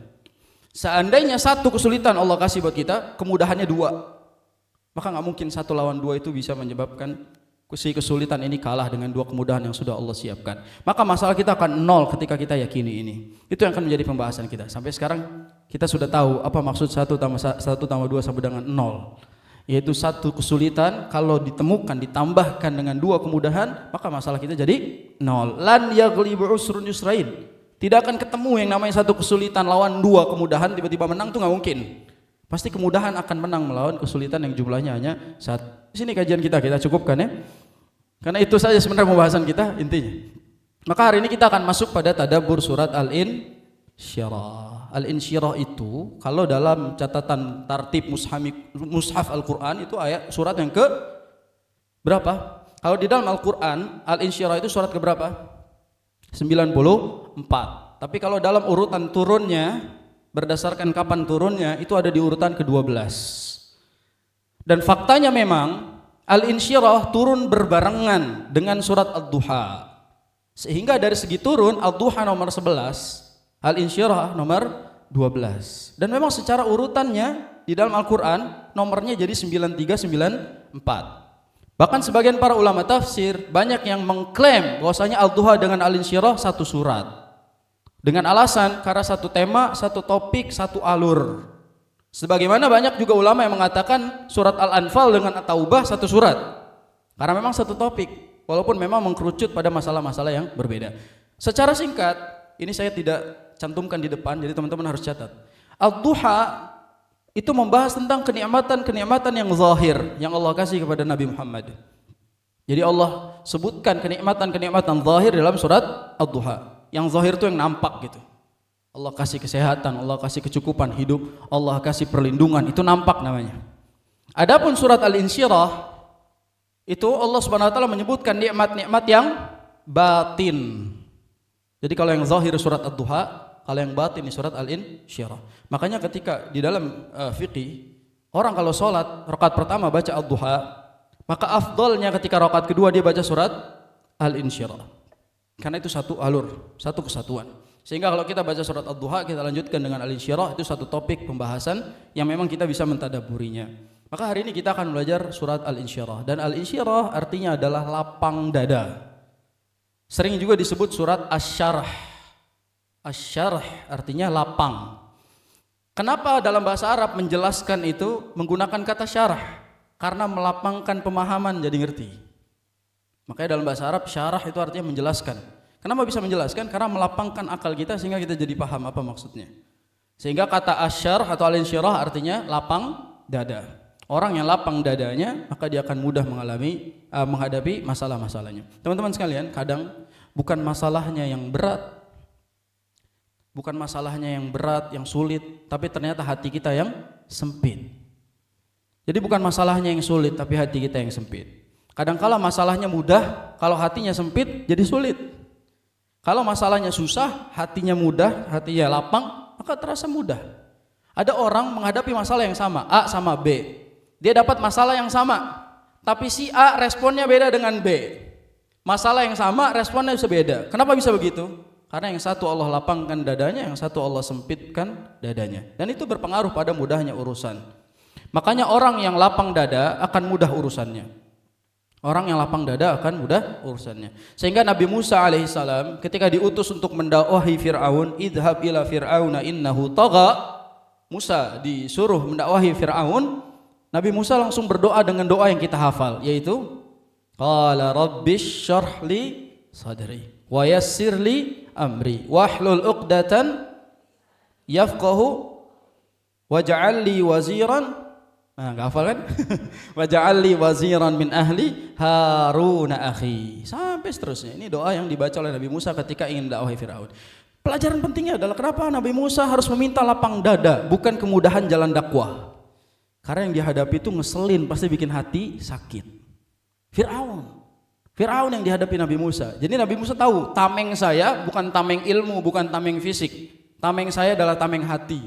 Speaker 2: Seandainya satu kesulitan Allah kasih buat kita, kemudahannya 2, maka nggak mungkin 1 lawan 2 itu bisa menyebabkan si kesulitan ini kalah dengan 2 kemudahan yang sudah Allah siapkan. Maka masalah kita akan 0 ketika kita yakini ini. Itu yang akan menjadi pembahasan kita. Sampai sekarang kita sudah tahu apa maksud 1 tambah 2 sama dengan 0. Yaitu satu kesulitan kalau ditemukan ditambahkan dengan 2 kemudahan, maka masalah kita jadi 0. Lan yaghlibu usrun yusrain. Tidak akan ketemu yang namanya satu kesulitan lawan 2 kemudahan tiba-tiba menang, itu nggak mungkin. Pasti kemudahan akan menang melawan kesulitan yang jumlahnya hanya 1. Di sini kajian kita cukupkan ya. Karena itu saja sebenarnya pembahasan kita intinya. Maka hari ini kita akan masuk pada tadabbur surat Al-Insyirah. Al-Insyirah itu kalau dalam catatan tartib mushaf Al-Qur'an itu surat yang ke berapa? Kalau di dalam Al-Qur'an Al-Insyirah itu surat ke berapa? 94. Tapi kalau dalam urutan turunnya berdasarkan kapan turunnya itu ada di urutan ke-12. Dan faktanya memang Al-Insyirah turun berbarengan dengan surat Ad-Duha. Sehingga dari segi turun Ad-Duha nomor 11, Al-Insyirah nomor 12. Dan memang secara urutannya di dalam Al-Qur'an nomornya jadi 9394. Bahkan sebagian para ulama tafsir banyak yang mengklaim bahwasanya Al-Duha dengan Al-Insyirah satu surat. Dengan alasan karena satu tema, satu topik, satu alur. Sebagaimana banyak juga ulama yang mengatakan surat Al-Anfal dengan At-Taubah satu surat. Karena memang satu topik, walaupun memang mengkerucut pada masalah-masalah yang berbeda. Secara singkat, ini saya tidak cantumkan di depan, jadi teman-teman harus catat. Al-Duha itu membahas tentang kenikmatan-kenikmatan yang zahir yang Allah kasih kepada Nabi Muhammad. Jadi Allah sebutkan kenikmatan-kenikmatan zahir dalam surat Al-Duha. Yang zahir itu yang nampak gitu. Allah kasih kesehatan, Allah kasih kecukupan hidup, Allah kasih perlindungan, itu nampak namanya. Adapun surat Al-Insyirah itu Allah Subhanahu wa taala menyebutkan nikmat-nikmat yang batin. Jadi kalau yang zahir surat Ad-Duha, kalau yang batin di surat Al-Insyirah. Makanya ketika di dalam fikih, orang kalau sholat rakaat pertama baca Ad-Duha, maka afdalnya ketika rakaat kedua dia baca surat Al-Insyirah. Karena itu satu alur, satu kesatuan. Sehingga kalau kita baca surat Ad-Duha, kita lanjutkan dengan Al-Insyirah, itu satu topik pembahasan yang memang kita bisa mentadaburinya. Maka hari ini kita akan belajar surat Al-Insyirah. Dan Al-Insyirah artinya adalah lapang dada. Sering juga disebut surat Asy-Syarh. Asy-Syarh artinya lapang. Kenapa dalam bahasa Arab menjelaskan itu menggunakan kata syarah? Karena melapangkan pemahaman jadi ngerti. Makanya dalam bahasa Arab syarah itu artinya menjelaskan. Kenapa bisa menjelaskan? Karena melapangkan akal kita sehingga kita jadi paham apa maksudnya. Sehingga kata Asy-Syarh atau Al-Insyirah artinya lapang dada. Orang yang lapang dadanya maka dia akan mudah menghadapi masalah-masalahnya. Teman-teman sekalian, kadang bukan masalahnya yang berat, bukan masalahnya yang berat, yang sulit, tapi ternyata hati kita yang sempit. Jadi bukan masalahnya yang sulit, tapi hati kita yang sempit. Kadang-kala masalahnya mudah, kalau hatinya sempit jadi sulit. Kalau masalahnya susah, hatinya mudah, hatinya lapang, maka terasa mudah. Ada orang menghadapi masalah yang sama, A sama B. Dia dapat masalah yang sama, tapi si A responnya beda dengan B. Masalah yang sama, responnya bisa beda. Kenapa bisa begitu? Karena yang satu Allah lapangkan dadanya, yang satu Allah sempitkan dadanya. Dan itu berpengaruh pada mudahnya urusan. Makanya orang yang lapang dada akan mudah urusannya. Orang yang lapang dada akan mudah urusannya. Sehingga Nabi Musa alaihissalam ketika diutus untuk mendakwahi Fir'aun, idhab ila fir'auna innahu tagha. Musa disuruh mendakwahi Fir'aun, Nabi Musa langsung berdoa dengan doa yang kita hafal, yaitu qala rabbish shrah li sadri wa yassir li amri wahlul 'uqdatan yafqahu waj'al li waziran. Nah, enggak hafal kan? Waj'al li waziran min ahli Harun akhi. Sampai seterusnya. Ini doa yang dibaca oleh Nabi Musa ketika ingin dakwahi Firaun. Pelajaran pentingnya adalah kenapa Nabi Musa harus meminta lapang dada, bukan kemudahan jalan dakwah. Karena yang dihadapi itu ngeselin, pasti bikin hati sakit. Firaun yang dihadapi Nabi Musa. Jadi Nabi Musa tahu, tameng saya bukan tameng ilmu, bukan tameng fisik. Tameng saya adalah tameng hati.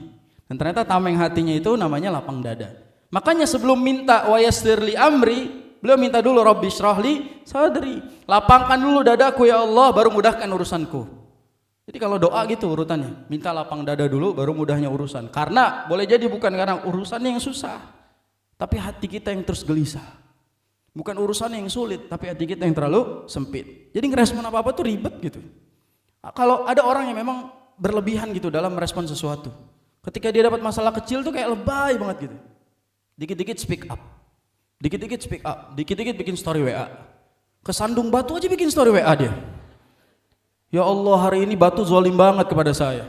Speaker 2: Dan ternyata tameng hatinya itu namanya lapang dada. Makanya sebelum minta wa yassir li amri, beliau minta dulu rabbi shrah li sadri. Lapangkan dulu dadaku ya Allah, baru mudahkan urusanku. Jadi kalau doa gitu urutannya, minta lapang dada dulu baru mudahnya urusan. Karena boleh jadi bukan karena urusannya yang susah, tapi hati kita yang terus gelisah. Bukan urusannya yang sulit, tapi hati kita yang terlalu sempit. Jadi ngerespon apa-apa tuh ribet gitu. Kalau ada orang yang memang berlebihan gitu dalam merespon sesuatu, ketika dia dapat masalah kecil tuh kayak lebay banget gitu. Dikit-dikit speak up, dikit-dikit speak up, dikit-dikit bikin story WA. Kesandung batu aja bikin story WA dia. Ya Allah, hari ini batu zalim banget kepada saya.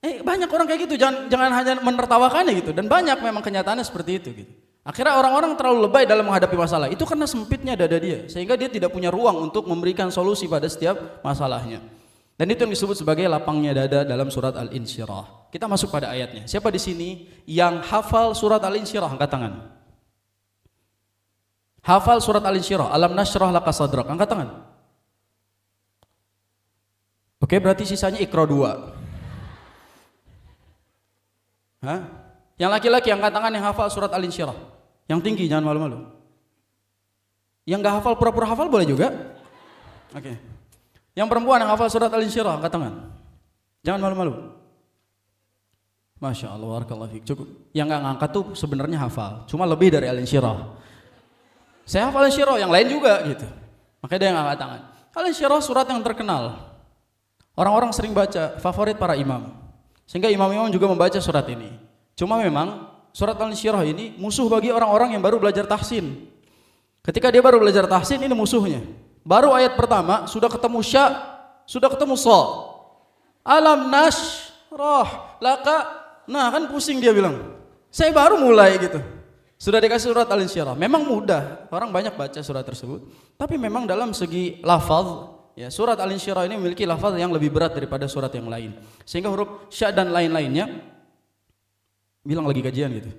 Speaker 2: Banyak orang kayak gitu, jangan hanya menertawakannya gitu. Dan banyak memang kenyataannya seperti itu gitu. Akhirnya orang-orang terlalu lebay dalam menghadapi masalah. Itu karena sempitnya dada dia, sehingga dia tidak punya ruang untuk memberikan solusi pada setiap masalahnya. Dan itu yang disebut sebagai lapangnya dada dalam surat Al-Insyirah. Kita masuk pada ayatnya. Siapa di sini yang hafal surat Al-Insyirah? Angkat tangan. Hafal surat Al-Insyirah. Alam nashrah laka sadrak. Angkat tangan. Oke, berarti sisanya Iqra 2. Hah? Yang laki-laki angkat tangan yang hafal surat Al-Insyirah. Yang tinggi, jangan malu-malu. Yang gak hafal pura-pura hafal boleh juga. Oke. Yang perempuan yang hafal surat Al-Insyirah angkat tangan. Jangan malu-malu. Masya Allah, barakallahu fiik. Cukup. Yang gak ngangkat tuh sebenarnya hafal, cuma lebih dari Al-Insyirah. Saya hafal Al-Insyirah, yang lain juga gitu. Makanya dia yang angkat tangan. Al-Insyirah surat yang terkenal. Orang-orang sering baca, favorit para imam. Sehingga imam-imam juga membaca surat ini. Cuma memang surat Al-Insyirah ini musuh bagi orang-orang yang baru belajar tahsin. Ketika dia baru belajar tahsin, ini musuhnya. Baru ayat pertama sudah ketemu sya, sudah ketemu sa. Alam nashrah laka. Nah, kan pusing dia bilang. Saya baru mulai gitu. Sudah dikasih surat Al-Insyirah. Memang mudah, orang banyak baca surat tersebut. Tapi memang dalam segi lafaz, ya, surat Al-Insyirah ini memiliki lafaz yang lebih berat daripada surat yang lain. Sehingga huruf sya dan lain-lainnya bilang lagi kajian gitu.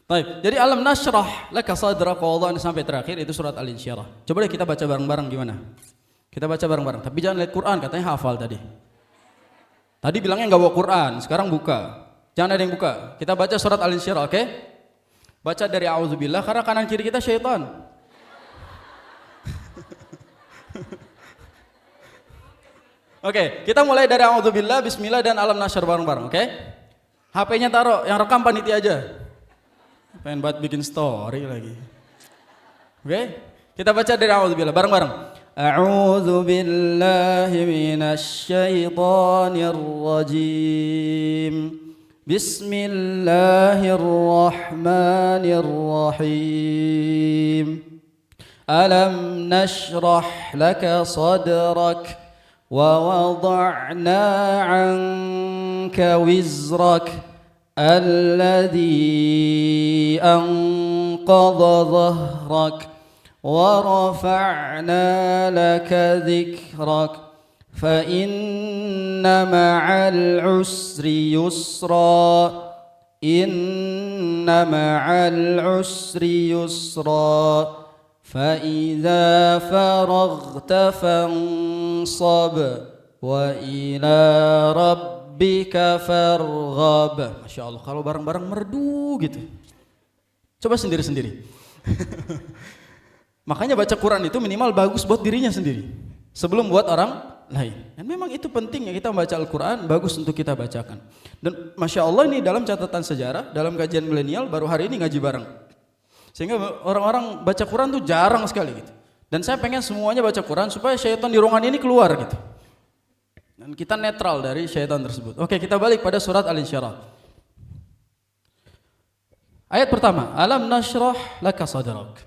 Speaker 2: Baik, jadi alam nashrah laka sadraka wa wada'na sampai terakhir itu surat Al-Insyirah. Coba deh kita baca bareng-bareng gimana? Kita baca bareng-bareng, tapi jangan lihat Quran, katanya hafal tadi. Tadi bilangnya enggak bawa Quran, sekarang buka. Jangan ada yang buka. Kita baca surat Al-Insyirah, oke? Baca dari auzubillah karena kanan kiri kita syaitan. Oke, kita mulai dari auzubillah, bismillah dan alam nasyr bareng-bareng, oke? HP-nya taruh, yang rekam panitia aja. Pengen buat bikin story lagi. Oke? Kita baca dari auzubillah bareng-bareng. A'udzubillahi minasyaitonir rajim. Bismillahirrahmanirrahim. Alam nashrah laka sadrak ووضعنا عنك وزرك الذي أنقض ظهرك ورفعنا لك ذكرك فإن مع العسر يسرا إن مع العسر يسرا فإذا فرغت فانصب وإلى ربك فارغب. Masya Allah, kalau bareng-bareng merdu gitu. Coba sendiri-sendiri. Makanya baca Quran itu minimal bagus buat dirinya sendiri sebelum buat orang lain. Dan memang itu pentingnya kita membaca Al-Quran, bagus untuk kita bacakan. Dan Masya Allah ini dalam catatan sejarah, dalam kajian milenial baru hari ini ngaji bareng. Sehingga orang-orang baca Quran tuh jarang sekali gitu. Dan saya pengen semuanya baca Quran supaya syaitan di ruangan ini keluar gitu. Dan kita netral dari syaitan tersebut. Oke, kita balik pada surat Al-Insyirah. Ayat pertama, alam nashrah laka sadrak.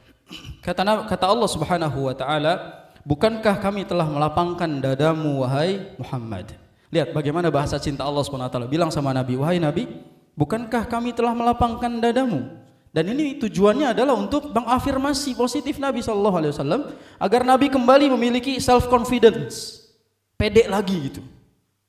Speaker 2: Kata Allah Subhanahu wa taala, bukankah kami telah melapangkan dadamu wahai Muhammad? Lihat bagaimana bahasa cinta Allah Subhanahu wa taala bilang sama Nabi, wahai Nabi, bukankah kami telah melapangkan dadamu? Dan ini tujuannya adalah untuk mengafirmasi positif Nabi SAW agar Nabi kembali memiliki self confidence, pede lagi gitu.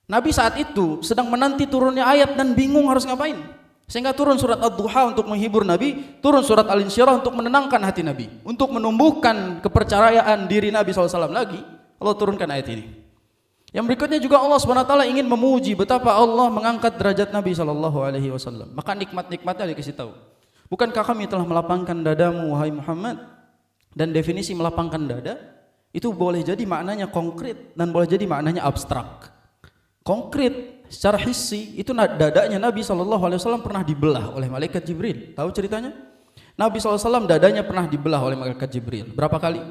Speaker 2: Nabi saat itu sedang menanti turunnya ayat dan bingung harus ngapain, sehingga turun surat Ad-Duha untuk menghibur Nabi, turun surat Al-Insyirah untuk menenangkan hati Nabi, untuk menumbuhkan kepercayaan diri Nabi SAW lagi. Allah turunkan ayat ini. Yang berikutnya juga Allah SWT ingin memuji betapa Allah mengangkat derajat Nabi SAW. Maka nikmat-nikmatnya dikasih tahu. Bukankah kami telah melapangkan dadamu wahai Muhammad? Dan definisi melapangkan dada itu boleh jadi maknanya konkret dan boleh jadi maknanya abstrak. Konkret secara hissi itu dadanya Nabi SAW pernah dibelah oleh malaikat Jibril. Tahu ceritanya? Nabi SAW dadanya pernah dibelah oleh malaikat Jibril. Berapa kali?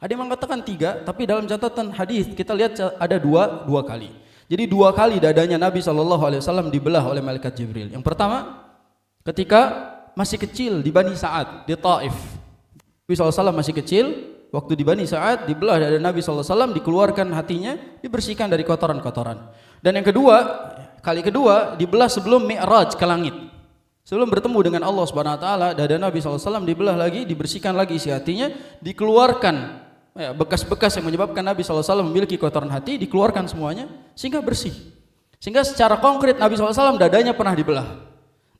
Speaker 2: Ada yang mengatakan 3, tapi dalam catatan hadis kita lihat ada dua kali. Jadi 2 kali dadanya Nabi SAW dibelah oleh malaikat Jibril. Yang pertama ketika masih kecil di Bani Sa'ad di Taif. Nabi SAW masih kecil, waktu di Bani Sa'ad dibelah dada Nabi SAW, dikeluarkan hatinya, dibersihkan dari kotoran-kotoran. Dan yang kedua, kali kedua dibelah sebelum Mi'raj ke langit. Sebelum bertemu dengan Allah Subhanahu wa taala, dada Nabi SAW dibelah lagi, dibersihkan lagi isi hatinya, dikeluarkan bekas-bekas yang menyebabkan Nabi SAW memiliki kotoran hati, dikeluarkan semuanya sehingga bersih. Sehingga secara konkret Nabi SAW dadanya pernah dibelah.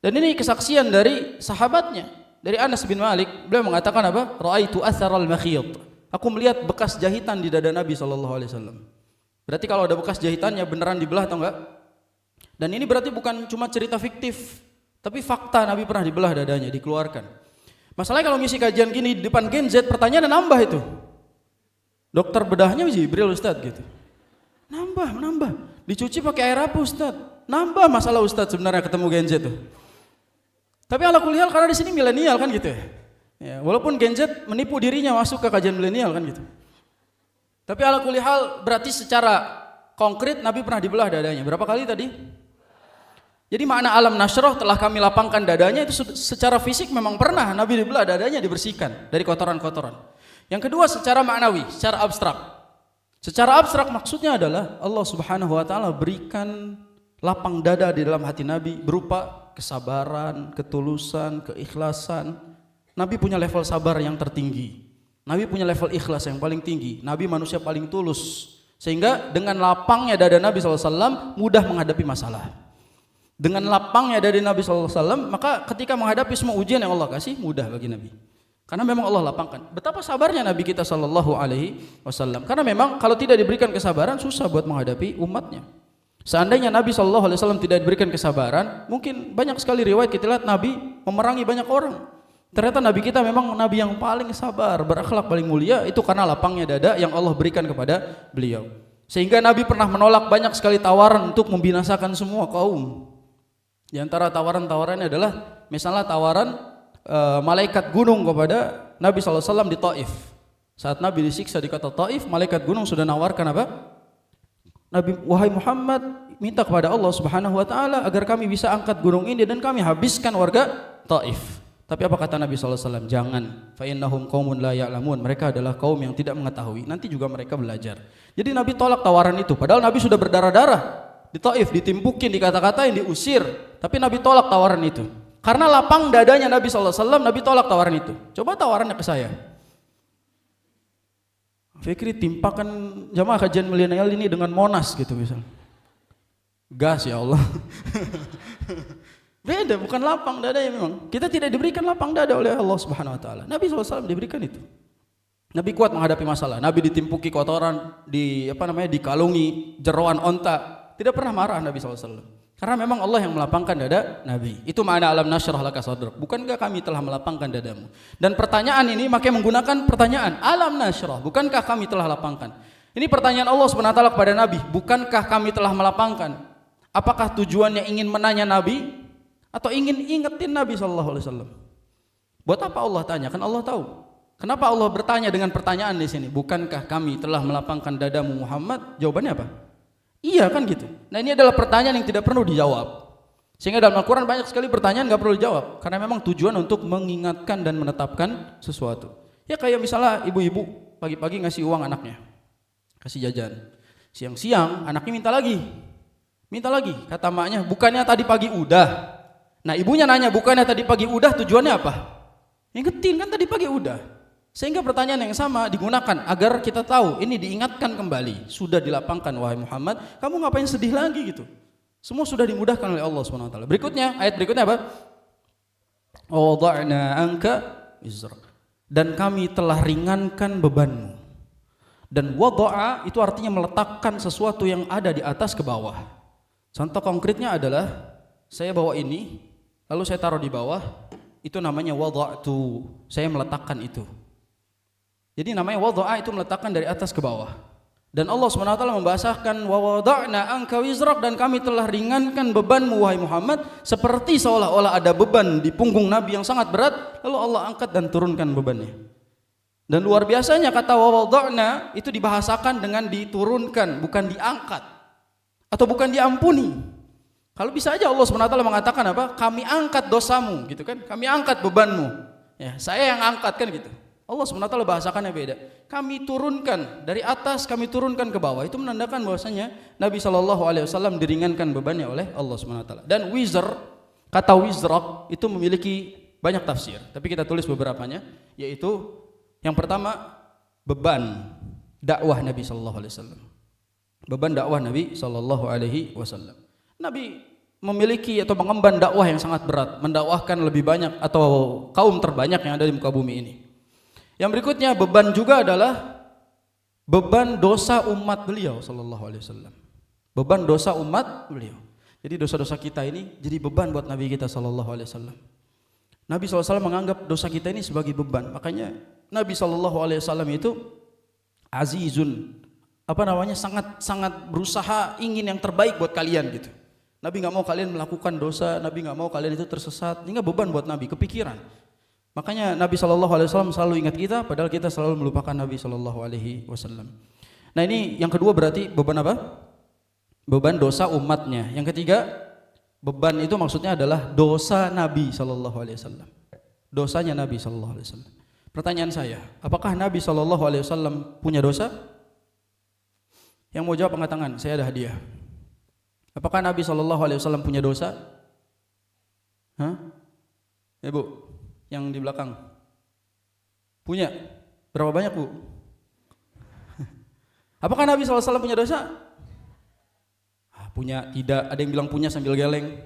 Speaker 2: Dan ini kesaksian dari sahabatnya, dari Anas bin Malik. Beliau mengatakan apa? Ra'aitu atharal makhiyat. Aku melihat bekas jahitan di dada Nabi SAW. Berarti kalau ada bekas jahitannya beneran dibelah atau enggak? Dan ini berarti bukan cuma cerita fiktif, tapi fakta Nabi pernah dibelah dadanya, dikeluarkan. Masalahnya kalau ngisi kajian gini di depan Gen Z, pertanyaan nambah itu. Dokter bedahnya Jibril Ustadz gitu. Nambah. Dicuci pakai air apa Ustadz? Nambah masalah Ustadz sebenarnya ketemu Gen Z tuh. Tapi ala kulli hal karena di sini milenial kan gitu ya. Ya, walaupun Gen Z menipu dirinya masuk ke kajian milenial kan gitu. Tapi ala kulli hal berarti secara konkret Nabi pernah dibelah dadanya. Berapa kali tadi? Jadi makna alam nasroh telah kami lapangkan dadanya itu secara fisik memang pernah Nabi dibelah dadanya, dibersihkan dari kotoran-kotoran. Yang kedua secara maknawi, secara abstrak. Secara abstrak maksudnya adalah Allah Subhanahu wa taala berikan lapang dada di dalam hati Nabi berupa kesabaran, ketulusan, keikhlasan. Nabi punya level sabar yang tertinggi. Nabi punya level ikhlas yang paling tinggi. Nabi manusia paling tulus. Sehingga dengan lapangnya dada Nabi SAW mudah menghadapi masalah. Dengan lapangnya dada Nabi SAW, maka ketika menghadapi semua ujian yang Allah kasih mudah bagi Nabi. Karena memang Allah lapangkan. Betapa sabarnya Nabi kita SAW. Karena memang kalau tidak diberikan kesabaran susah buat menghadapi umatnya. Seandainya Nabi SAW tidak diberikan kesabaran, mungkin banyak sekali riwayat kita lihat Nabi memerangi banyak orang. Ternyata Nabi kita memang Nabi yang paling sabar, berakhlak paling mulia, itu karena lapangnya dada yang Allah berikan kepada beliau. Sehingga Nabi pernah menolak banyak sekali tawaran untuk membinasakan semua kaum. Di antara tawaran-tawarannya adalah misalnya tawaran malaikat gunung kepada Nabi SAW di Taif. Saat Nabi disiksa di kota Taif, malaikat gunung sudah nawarkan apa? Nabi, wahai Muhammad, minta kepada Allah Subhanahu wa taala agar kami bisa angkat gunung ini dan kami habiskan warga Taif. Tapi apa kata Nabi SAW? Jangan, fa innahum qaumun la ya'lamun. Mereka adalah kaum yang tidak mengetahui. Nanti juga mereka belajar. Jadi Nabi tolak tawaran itu. Padahal Nabi sudah berdarah-darah di Taif, ditimpukin, dikata-katain, diusir. Tapi Nabi tolak tawaran itu. Karena lapang dadanya Nabi SAW, Nabi tolak tawaran itu. Coba tawarannya ke saya. Fikri timpakan jamaah kajian milenial ini dengan Monas gitu misalnya. Gas ya Allah. Beda, bukan lapang dada ya memang. Kita tidak diberikan lapang dada oleh Allah Subhanahu wa taala. Nabi SAW diberikan itu. Nabi kuat menghadapi masalah. Nabi ditimpuki kotoran, dikalungi jeroan onta. Tidak pernah marah Nabi SAW. Karena memang Allah yang melapangkan dada Nabi. Itu makna alam nasyrah laka sadrak. Bukankah kami telah melapangkan dadamu? Dan pertanyaan ini makanya menggunakan pertanyaan alam nasyrah. Bukankah kami telah lapangkan? Ini pertanyaan Allah SWT kepada Nabi. Bukankah kami telah melapangkan? Apakah tujuannya ingin menanya Nabi atau ingin ingetin Nabi SAW? Buat apa Allah tanya? Kan Allah tahu. Kenapa Allah bertanya dengan pertanyaan di sini? Bukankah kami telah melapangkan dadamu Muhammad? Jawabannya apa? Iya kan gitu. Nah ini adalah pertanyaan yang tidak perlu dijawab. Sehingga dalam Al-Quran banyak sekali pertanyaan gak perlu dijawab. Karena memang tujuan untuk mengingatkan dan menetapkan sesuatu. Ya kayak misalnya ibu-ibu pagi-pagi ngasih uang anaknya. Kasih jajan. Siang-siang anaknya minta lagi. Minta lagi. Kata maknya bukannya tadi pagi udah. Nah ibunya nanya bukannya tadi pagi udah tujuannya apa? Ingetin kan tadi pagi udah. Sehingga pertanyaan yang sama digunakan agar kita tahu ini diingatkan kembali. Sudah dilapangkan wahai Muhammad, kamu ngapain sedih lagi gitu? Semua sudah dimudahkan oleh Allah SWT. Berikutnya, ayat berikutnya apa? Wada'na anka wizrak. Dan kami telah ringankan bebanmu. Dan wada'a itu artinya meletakkan sesuatu yang ada di atas ke bawah. Contoh konkretnya adalah saya bawa ini, lalu saya taruh di bawah, itu namanya wada'tu. Saya meletakkan itu. Jadi namanya wada'a itu meletakkan dari atas ke bawah. Dan Allah SWT membahasakan wa wada'na anka wizrak, dan kami telah ringankan bebanmu wahai Muhammad, seperti seolah-olah ada beban di punggung Nabi yang sangat berat, lalu Allah angkat dan turunkan bebannya. Dan luar biasanya kata wa wada'na itu dibahasakan dengan diturunkan, bukan diangkat atau bukan diampuni. Kalau bisa aja Allah SWT mengatakan apa? Kami angkat dosamu gitu kan, kami angkat bebanmu. Ya, saya yang angkat kan gitu. Allah SWT bahasakannya beda. Kami turunkan dari atas, kami turunkan ke bawah. Itu menandakan bahwasanya Nabi SAW diringankan bebannya oleh Allah SWT. Dan wizr, kata wizrak itu memiliki banyak tafsir. Tapi kita tulis beberapanya, yaitu yang pertama beban dakwah Nabi SAW. Beban dakwah Nabi SAW. Nabi memiliki atau mengemban dakwah yang sangat berat, mendakwahkan lebih banyak atau kaum terbanyak yang ada di muka bumi ini. Yang berikutnya beban juga adalah beban dosa umat beliau sallallahu alaihi wasallam. Beban dosa umat beliau. Jadi dosa-dosa kita ini jadi beban buat Nabi kita sallallahu alaihi wasallam. Nabi sallallahu alaihi wasallam menganggap dosa kita ini sebagai beban. Makanya Nabi sallallahu alaihi wasallam itu azizun, sangat berusaha ingin yang terbaik buat kalian gitu. Nabi nggak mau kalian melakukan dosa, Nabi nggak mau kalian itu tersesat. Ini beban buat Nabi, kepikiran. Makanya Nabi SAW selalu ingat kita, padahal kita selalu melupakan Nabi SAW. Nah ini yang kedua berarti beban apa? Beban dosa umatnya. Yang ketiga, beban itu maksudnya adalah dosa Nabi SAW. Dosanya Nabi SAW. Pertanyaan saya, apakah Nabi SAW punya dosa? Yang mau jawab angkat tangan, saya ada hadiah. Apakah Nabi SAW punya dosa? Hah? Ya Bu, yang di belakang. Punya? Berapa banyak Bu? Apakah Nabi SAW punya dosa? Punya, tidak. Ada yang bilang punya sambil geleng.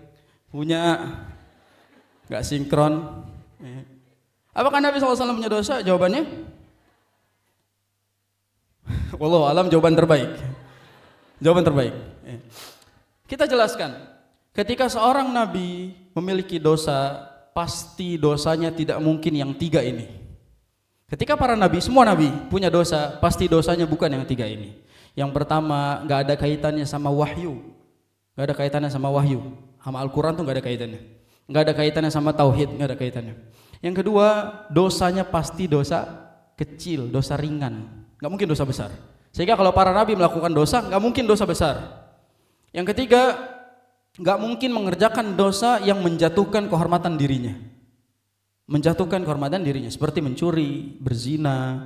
Speaker 2: Punya. Gak sinkron. Apakah Nabi SAW punya dosa? Jawabannya? Wallahu alam, jawaban terbaik. Jawaban terbaik. Kita jelaskan, ketika seorang nabi memiliki dosa, pasti dosanya tidak mungkin yang tiga ini. Ketika para nabi, semua nabi punya dosa, pasti dosanya bukan yang tiga ini. Yang pertama, gak ada kaitannya sama wahyu. Gak ada kaitannya sama wahyu. Sama Al-Quran tuh gak ada kaitannya. Gak ada kaitannya sama tauhid, gak ada kaitannya. Yang kedua, dosanya pasti dosa kecil, dosa ringan. Gak mungkin dosa besar. Sehingga kalau para nabi melakukan dosa, gak mungkin dosa besar. Yang ketiga, gak mungkin mengerjakan dosa yang menjatuhkan kehormatan dirinya. Menjatuhkan kehormatan dirinya, seperti mencuri, berzina,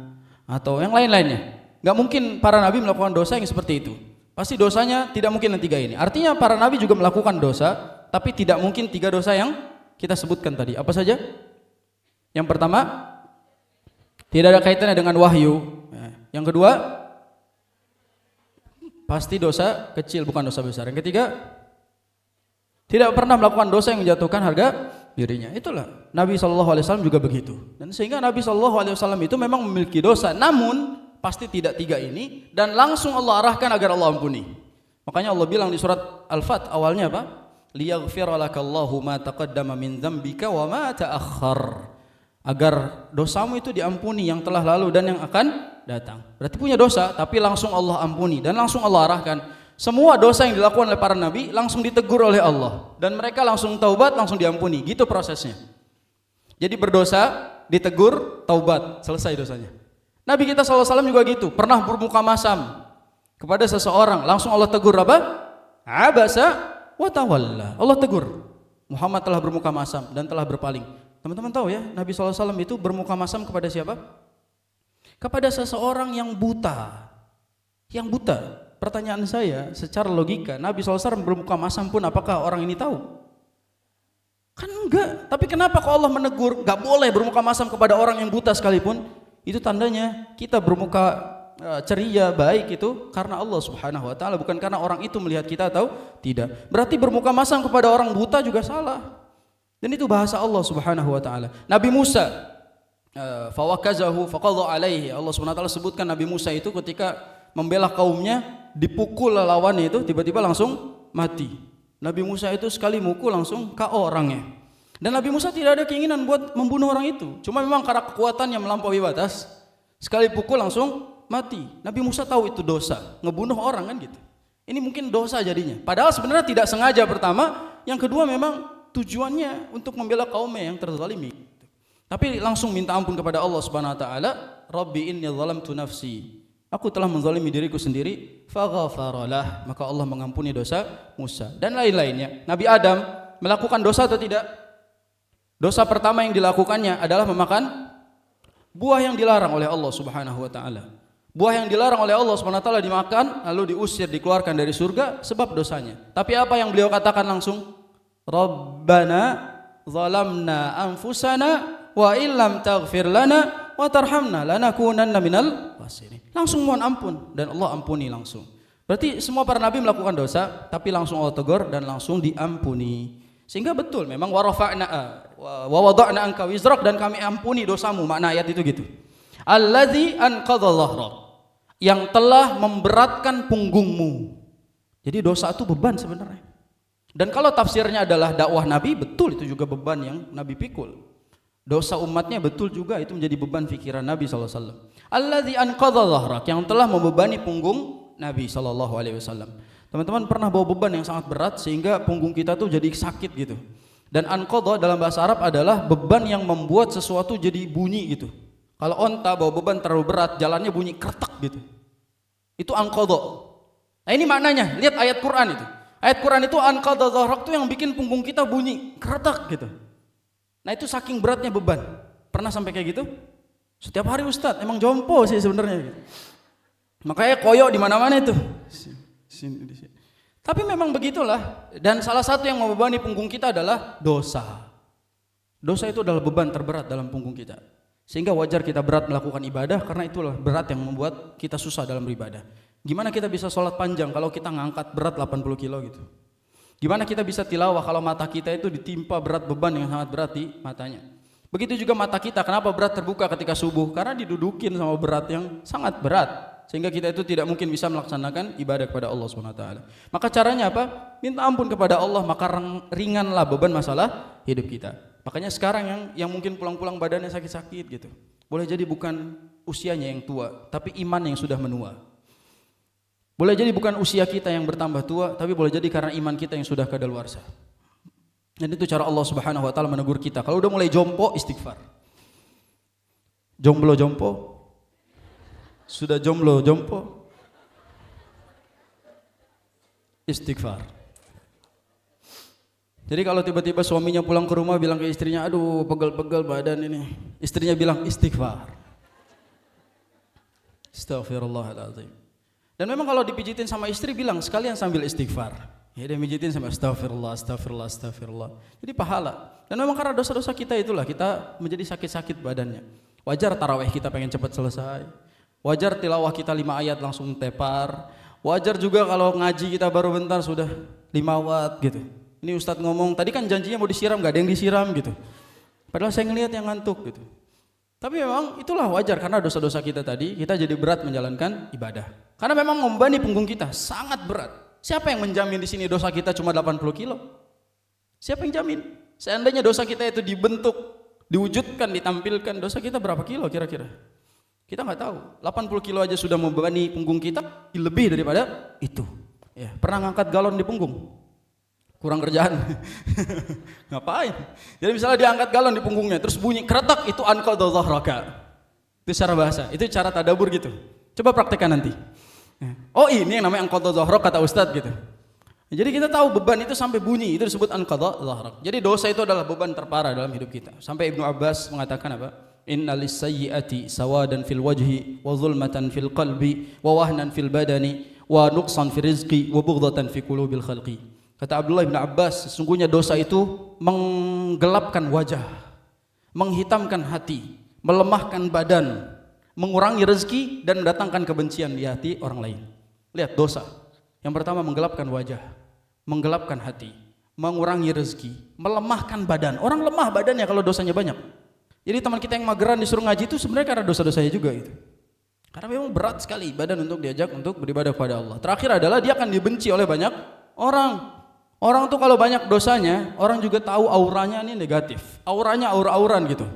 Speaker 2: atau yang lain-lainnya. Gak mungkin para nabi melakukan dosa yang seperti itu. Pasti dosanya tidak mungkin yang tiga ini. Artinya para nabi juga melakukan dosa, tapi tidak mungkin tiga dosa yang kita sebutkan tadi. Apa saja? Yang pertama, tidak ada kaitannya dengan wahyu. Yang kedua, pasti dosa kecil, bukan dosa besar. Yang ketiga, tidak pernah melakukan dosa yang menjatuhkan harga dirinya. Itulah Nabi SAW juga begitu. Dan sehingga Nabi SAW itu memang memiliki dosa, namun pasti tidak tiga ini, dan langsung Allah arahkan agar Allah ampuni. Makanya Allah bilang di surat Al-Fat awalnya apa? Liyaghfira lakallahu ma taqaddama min dzambika wa ma ta'akhkhar. Agar dosamu itu diampuni yang telah lalu dan yang akan datang. Berarti punya dosa, tapi langsung Allah ampuni dan langsung Allah arahkan. Semua dosa yang dilakukan oleh para nabi langsung ditegur oleh Allah dan mereka langsung taubat, langsung diampuni. Gitu prosesnya. Jadi berdosa, ditegur, taubat, selesai dosanya. Nabi kita SAW juga gitu, pernah bermuka masam kepada seseorang, langsung Allah tegur apa? Abasa wa tawalla. Allah tegur, Muhammad telah bermuka masam dan telah berpaling. Teman-teman tahu ya, Nabi SAW itu bermuka masam kepada siapa? Kepada seseorang yang buta. Yang buta. Pertanyaan saya, secara logika, Nabi SAW bermuka masam pun apakah orang ini tahu? Kan enggak. Tapi kenapa kok Allah menegur, gak boleh bermuka masam kepada orang yang buta sekalipun? Itu tandanya kita bermuka ceria, baik itu karena Allah Subhanahu wa taala, bukan karena orang itu melihat kita atau tidak. Berarti bermuka masam kepada orang buta juga salah. Dan itu bahasa Allah Subhanahu wa taala. Nabi Musa fawakazahu faqadha alaihi. Allah Subhanahu wa taala sebutkan Nabi Musa itu ketika membela kaumnya, dipukul lawannya itu tiba-tiba langsung mati. Nabi Musa itu sekali mukul langsung KO orangnya. Dan Nabi Musa tidak ada keinginan buat membunuh orang itu. Cuma memang karena kekuatannya melampaui batas, sekali pukul langsung mati. Nabi Musa tahu itu dosa, ngebunuh orang kan gitu. Ini mungkin dosa jadinya. Padahal sebenarnya tidak sengaja pertama, yang kedua memang tujuannya untuk membela kaumnya yang terzalimi. Tapi langsung minta ampun kepada Allah Subhanahu wa taala, Rabbi inni zalamtu nafsi. Aku telah menzalimi diriku sendiri, faghafaralah, maka Allah mengampuni dosa Musa dan lain-lainnya. Nabi Adam melakukan dosa atau tidak? Dosa pertama yang dilakukannya adalah memakan buah yang dilarang oleh Allah Subhanahu wa taala. Buah yang dilarang oleh Allah Subhanahu wa taala dimakan, lalu diusir, dikeluarkan dari surga sebab dosanya. Tapi apa yang beliau katakan langsung? Rabbana zalamna anfusana wa illam taghfir lana wa tarhamna lanakunanna minal khasirin. Langsung mohon ampun dan Allah ampuni langsung. Berarti semua para nabi melakukan dosa, tapi langsung Allah tegur dan langsung diampuni. Sehingga betul memang wa wada'na anka wizrak, dan kami ampuni dosamu. Makna ayat itu gitu. Allazi anqadha dhahrak. yang telah memberatkan punggungmu. Jadi dosa itu beban sebenarnya. Dan kalau tafsirnya adalah dakwah Nabi, betul itu juga beban yang Nabi pikul. Dosa umatnya betul juga itu menjadi beban fikiran Nabi SAW. Alladzi anqadha dhahrak, yang telah membebani punggung Nabi SAW. Teman-teman pernah bawa beban yang sangat berat sehingga punggung kita tuh jadi sakit gitu. Dan anqadha dalam bahasa Arab adalah beban yang membuat sesuatu jadi bunyi gitu. Kalau onta bawa beban terlalu berat, jalannya bunyi kretek gitu. Itu anqadha. Nah ini maknanya, lihat ayat Quran itu. Ayat Quran itu anqadha dhahrak itu yang bikin punggung kita bunyi kretek gitu. Nah itu saking beratnya beban. Pernah sampai kayak gitu? Setiap hari Ustadz, emang jompo sih sebenarnya. Makanya koyok di mana-mana itu. Sini. Tapi memang begitulah. Dan salah satu yang membebani punggung kita adalah dosa. Dosa itu adalah beban terberat dalam punggung kita. Sehingga wajar kita berat melakukan ibadah karena itulah berat yang membuat kita susah dalam beribadah. Gimana kita bisa sholat panjang kalau kita ngangkat berat 80 kilo gitu? Gimana kita bisa tilawah kalau mata kita itu ditimpa berat beban yang sangat berat di matanya? Begitu juga mata kita, kenapa berat terbuka ketika subuh? Karena didudukin sama berat yang sangat berat. Sehingga kita itu tidak mungkin bisa melaksanakan ibadah kepada Allah SWT. Maka caranya apa? Minta ampun kepada Allah, maka ringanlah beban masalah hidup kita. Makanya sekarang yang mungkin pulang-pulang badannya sakit-sakit gitu. Boleh jadi bukan usianya yang tua, tapi iman yang sudah menua. Boleh jadi bukan usia kita yang bertambah tua, tapi boleh jadi karena iman kita yang sudah kadaluarsa. Dan itu cara Allah Subhanahu wa taala menegur kita. Kalau udah mulai jompo, istighfar. Jomblo jompo. Sudah jomblo jompo. Istighfar. Jadi kalau tiba-tiba suaminya pulang ke rumah bilang ke istrinya, aduh pegel-pegel badan ini. Istrinya bilang istighfar. Astaghfirullahaladzim. Dan memang kalau dipijitin sama istri bilang sekalian sambil istighfar. Ya dia mijitin sama astagfirullah. Jadi pahala. Dan memang karena dosa-dosa kita itulah kita menjadi sakit-sakit badannya. Wajar tarawih kita pengen cepat selesai. Wajar tilawah kita 5 ayat langsung tepar. Wajar juga kalau ngaji kita baru bentar sudah 5 watt gitu. Ini Ustadz ngomong, tadi kan janjinya mau disiram, gak ada yang disiram gitu. Padahal saya ngelihat yang ngantuk gitu. Tapi memang itulah wajar karena dosa-dosa kita tadi, kita jadi berat menjalankan ibadah. Karena memang membebani punggung kita sangat berat. Siapa yang menjamin di sini dosa kita cuma 80 kilo? Siapa yang jamin? Seandainya dosa kita itu dibentuk, diwujudkan, ditampilkan, dosa kita berapa kilo kira-kira? Kita nggak tahu. 80 kilo aja sudah membebani punggung kita, lebih daripada itu. Ya, pernah ngangkat galon di punggung? Kurang kerjaan. Ngapain? Jadi misalnya diangkat galon di punggungnya, terus bunyi kretek, itu anqadha dhahraka. Itu cara bahasa, itu cara tadabur gitu. Coba praktekkan nanti. Oh ini yang namanya anqadha dhahrak kata Ustadz gitu. Jadi kita tahu beban itu sampai bunyi, itu disebut anqadha dhahrak. Jadi dosa itu adalah beban terparah dalam hidup kita. Sampai Ibnu Abbas mengatakan apa? Innalis sayyiati sawadan fil wajhi wa zulmatan fil qalbi wa wahnan fil badani wa nuqsan fil rizqi wa bughdatan fi qulubil khalqi. Kata Abdullah bin Abbas, sesungguhnya dosa itu menggelapkan wajah, menghitamkan hati, melemahkan badan, mengurangi rezeki dan mendatangkan kebencian di hati orang lain. Lihat dosa. Yang pertama menggelapkan wajah, menggelapkan hati, mengurangi rezeki, melemahkan badan. Orang lemah badannya kalau dosanya banyak. Jadi teman kita yang mageran disuruh ngaji itu sebenarnya karena dosa-dosanya juga itu. Karena memang berat sekali badan untuk diajak untuk beribadah kepada Allah. Terakhir adalah dia akan dibenci oleh banyak orang. Orang tuh kalau banyak dosanya, orang juga tahu auranya ini negatif. Auranya aura-auran gitu.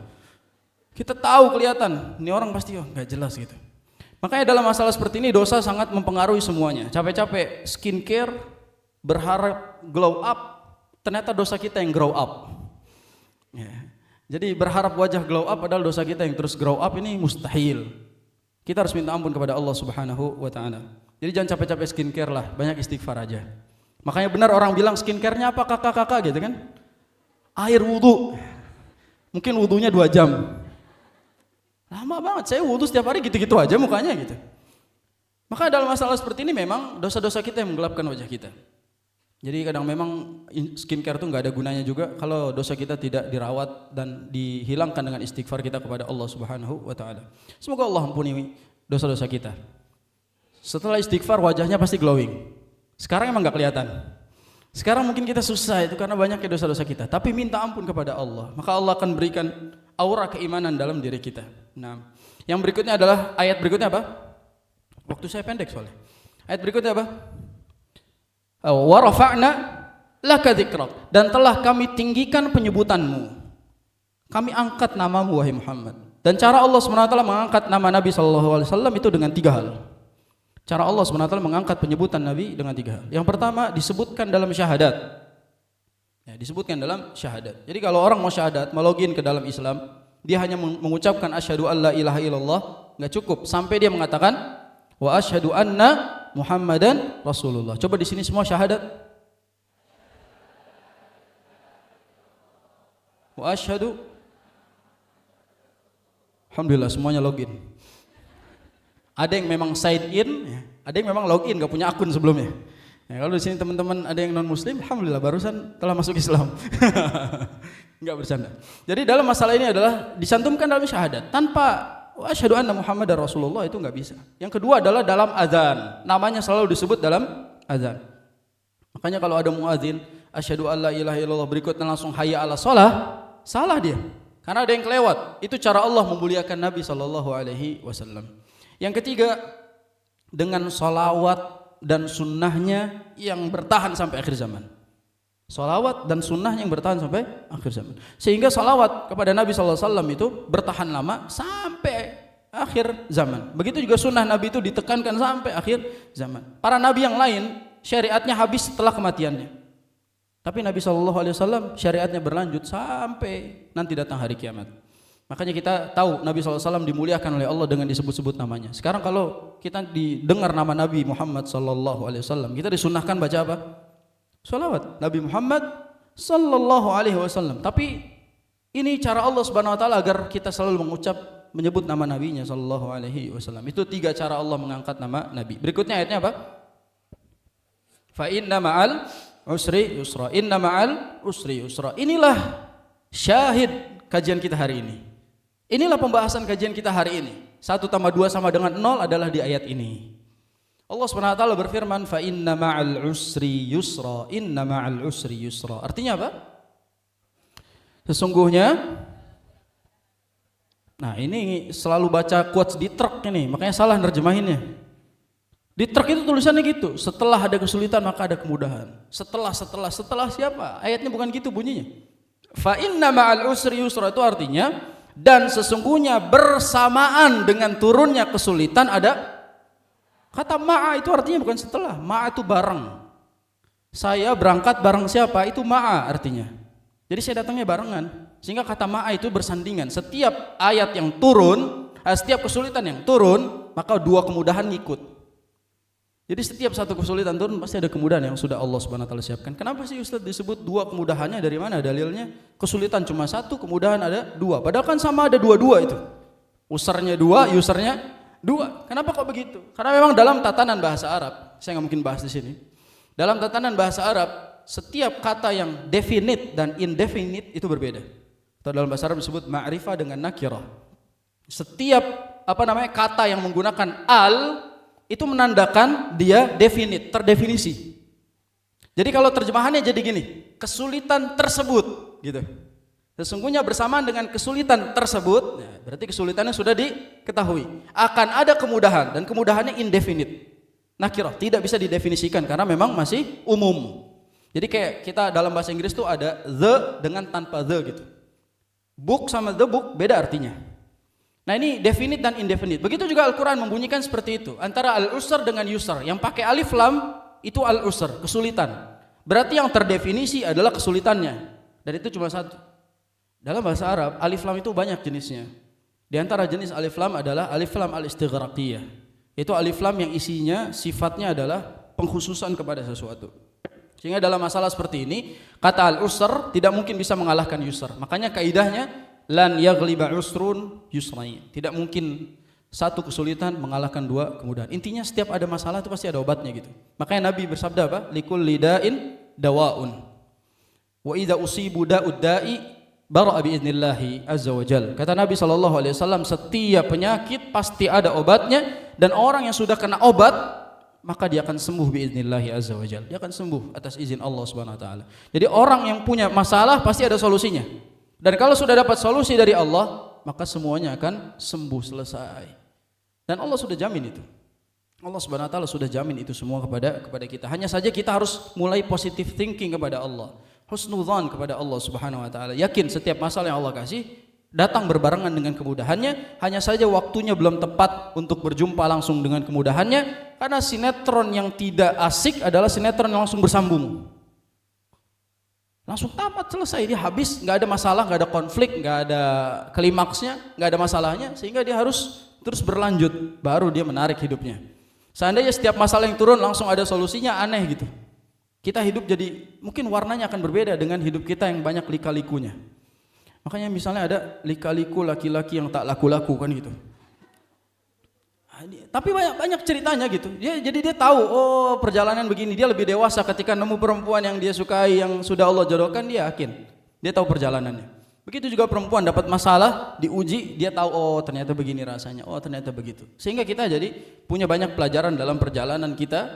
Speaker 2: Kita tahu kelihatan, ini orang pasti nggak jelas gitu. Makanya dalam masalah seperti ini dosa sangat mempengaruhi semuanya. Capek-capek skincare, berharap glow up, ternyata dosa kita yang grow up. Ya. Jadi berharap wajah glow up padahal dosa kita yang terus grow up ini mustahil. Kita harus minta ampun kepada Allah Subhanahu wa taala. Jadi jangan capek-capek skincare lah, banyak istighfar aja. Makanya benar orang bilang skincare-nya apa kakak-kakak gitu kan? Air wudu. Mungkin wudunya 2 jam. Lama banget, saya wudu setiap hari gitu-gitu aja mukanya gitu. Maka dalam masalah seperti ini memang dosa-dosa kita yang menggelapkan wajah kita. Jadi kadang memang skincare itu nggak ada gunanya juga kalau dosa kita tidak dirawat dan dihilangkan dengan istighfar kita kepada Allah Subhanahu wa taala. Semoga Allah ampuni dosa-dosa kita. Setelah istighfar wajahnya pasti glowing. Sekarang emang nggak kelihatan. Sekarang mungkin kita susah itu karena banyaknya dosa-dosa kita. Tapi minta ampun kepada Allah, maka Allah akan berikan aura keimanan dalam diri kita. Nah, yang berikutnya adalah ayat berikutnya apa?
Speaker 3: Waktu saya pendek soalnya. Ayat berikutnya apa? Wa rafa'na laka dzikrak, dan telah kami tinggikan penyebutanmu. Kami angkat namamu wahai Muhammad. Dan cara Allah SWT mengangkat nama Nabi SAW itu dengan 3 hal. Cara Allah SWT mengangkat penyebutan Nabi dengan 3 hal. Yang pertama disebutkan dalam syahadat. Ya, disebutkan dalam syahadat. Jadi kalau orang mau syahadat, mau login ke dalam Islam, dia hanya mengucapkan asyhadu alla ilaha illallah, enggak cukup sampai dia mengatakan wa asyhadu anna Muhammadan Rasulullah. Coba di sini semua syahadat. Wa asyhadu. Alhamdulillah semuanya login. Ada yang memang sign in, ada yang memang login, gak punya akun sebelumnya. Ya, kalau di sini teman-teman ada yang non muslim, alhamdulillah barusan telah masuk Islam. Enggak bercanda. Jadi dalam masalah ini adalah disantumkan dalam syahadat. Tanpa asyhadu anna Muhammadar Rasulullah itu enggak bisa. Yang kedua adalah dalam azan. Namanya selalu disebut dalam azan. Makanya kalau ada muadzin asyhadu alla ilaha illallah berikutnya langsung hayya 'alas shalah, salah dia. Karena ada yang kelewat. Itu cara Allah memuliakan Nabi sallallahu alaihi wasallam. Yang ketiga, dengan salawat dan sunnahnya yang bertahan sampai akhir zaman. Salawat dan sunnah yang bertahan sampai akhir zaman. Sehingga salawat kepada Nabi sallallahu alaihi wasallam itu bertahan lama sampai akhir zaman. Begitu juga sunnah Nabi itu ditekankan sampai akhir zaman. Para nabi yang lain syariatnya habis setelah kematiannya. Tapi Nabi SAW syariatnya berlanjut sampai nanti datang hari kiamat. Makanya kita tahu Nabi SAW dimuliakan oleh Allah dengan disebut-sebut namanya. Sekarang kalau kita didengar nama Nabi Muhammad SAW, kita disunahkan baca apa? Salawat Nabi Muhammad SAW. Tapi ini cara Allah Subhanahu Wa Taala agar kita selalu menyebut nama Nabinya SAW. Itu 3 cara Allah mengangkat nama Nabi. Berikutnya ayatnya apa? Fa inna ma'al usri yusra, inna ma'al usri yusra. Inilah syahid kajian kita hari ini. Inilah pembahasan kajian kita hari ini. 1 tambah 2 sama dengan 0 adalah di ayat ini. Allah SWT berfirman fa inna ma'al usri yusra, inna ma'al usri yusra. Artinya apa? Sesungguhnya, nah ini selalu baca quotes di truk ini, makanya salah nerjemahinnya. Di truk itu tulisannya gitu, setelah ada kesulitan maka ada kemudahan. Setelah siapa? Ayatnya bukan gitu bunyinya. Fa inna ma'al usri yusra itu artinya dan sesungguhnya bersamaan dengan turunnya kesulitan ada. Kata ma'a itu artinya bukan setelah, ma'a itu bareng. Saya berangkat bareng siapa? Itu ma'a artinya. Jadi saya datangnya barengan. Sehingga kata ma'a itu bersandingan. Setiap ayat yang turun, setiap kesulitan yang turun, maka 2 kemudahan ngikut. Jadi setiap satu kesulitan turun pasti ada kemudahan yang sudah Allah Subhanahu wa taala siapkan. Kenapa sih Ustaz disebut 2 kemudahannya? Dari mana dalilnya? Kesulitan cuma 1, kemudahan ada 2. Padahal kan sama ada 2 itu. Usarnya 2, usernya 2. Kenapa kok begitu? Karena memang dalam tatanan bahasa Arab, saya nggak mungkin bahas di sini. Dalam tatanan bahasa Arab, setiap kata yang definite dan indefinite itu berbeda. Atau dalam bahasa Arab disebut ma'rifah dengan nakirah. Setiap kata yang menggunakan al itu menandakan dia definite, terdefinisi. Jadi kalau terjemahannya jadi gini, kesulitan tersebut gitu. Sesungguhnya bersamaan dengan kesulitan tersebut, ya, berarti kesulitannya sudah diketahui. Akan ada kemudahan dan kemudahannya indefinite. Nakirah, tidak bisa didefinisikan karena memang masih umum. Jadi kayak kita dalam bahasa Inggris tuh ada the dengan tanpa the gitu. Book sama the book beda artinya. Nah ini definite dan indefinite. Begitu juga Al-Quran membunyikan seperti itu. Antara al-usr dengan yusr. Yang pakai alif lam itu al-usr, kesulitan. Berarti yang terdefinisi adalah kesulitannya. Dan itu cuma 1. Dalam bahasa Arab, alif lam itu banyak jenisnya. Di antara jenis alif lam adalah alif lam al-istighraqiyah. Itu alif lam yang isinya sifatnya adalah pengkhususan kepada sesuatu. Sehingga dalam masalah seperti ini, kata al-usr tidak mungkin bisa mengalahkan yusr. Makanya kaidahnya lan yaghliba usrun yusrain. Tidak mungkin 1 kesulitan mengalahkan 2 kemudahan. Intinya setiap ada masalah itu pasti ada obatnya gitu. Makanya Nabi bersabda apa? Likulli da'in dawaun. Wa idza usibu da'ud da'i bara'a bi idznillah azza wajal. Kata Nabi sallallahu alaihi wasallam, setiap penyakit pasti ada obatnya dan orang yang sudah kena obat maka dia akan sembuh bi idznillah azza wajal. Dia akan sembuh atas izin Allah Subhanahu wa taala. Jadi orang yang punya masalah pasti ada solusinya. Dan kalau sudah dapat solusi dari Allah, maka semuanya akan sembuh selesai. Dan Allah sudah jamin itu. Allah Subhanahu wa taala sudah jamin itu semua kepada kita. Hanya saja kita harus mulai positive thinking kepada Allah. Husnudzan kepada Allah Subhanahu wa taala. Yakin setiap masalah yang Allah kasih datang berbarengan dengan kemudahannya, hanya saja waktunya belum tepat untuk berjumpa langsung dengan kemudahannya, karena sinetron yang tidak asik adalah sinetron yang langsung bersambung. Langsung tamat, selesai, dia habis, nggak ada masalah, nggak ada konflik, nggak ada klimaksnya, nggak ada masalahnya, sehingga dia harus terus berlanjut, baru dia menarik hidupnya. Seandainya setiap masalah yang turun langsung ada solusinya, aneh gitu. Kita hidup jadi, mungkin warnanya akan berbeda dengan hidup kita yang banyak lika-likunya. Makanya misalnya ada lika-liku laki-laki yang tak laku-laku kan gitu. Tapi banyak ceritanya gitu. Jadi dia tahu, oh perjalanan begini. Dia lebih dewasa ketika nemu perempuan yang dia sukai, yang sudah Allah jodohkan, dia yakin. Dia tahu perjalanannya. Begitu juga perempuan dapat masalah, diuji, dia tahu, oh ternyata begini rasanya, oh ternyata begitu. Sehingga kita jadi punya banyak pelajaran dalam perjalanan kita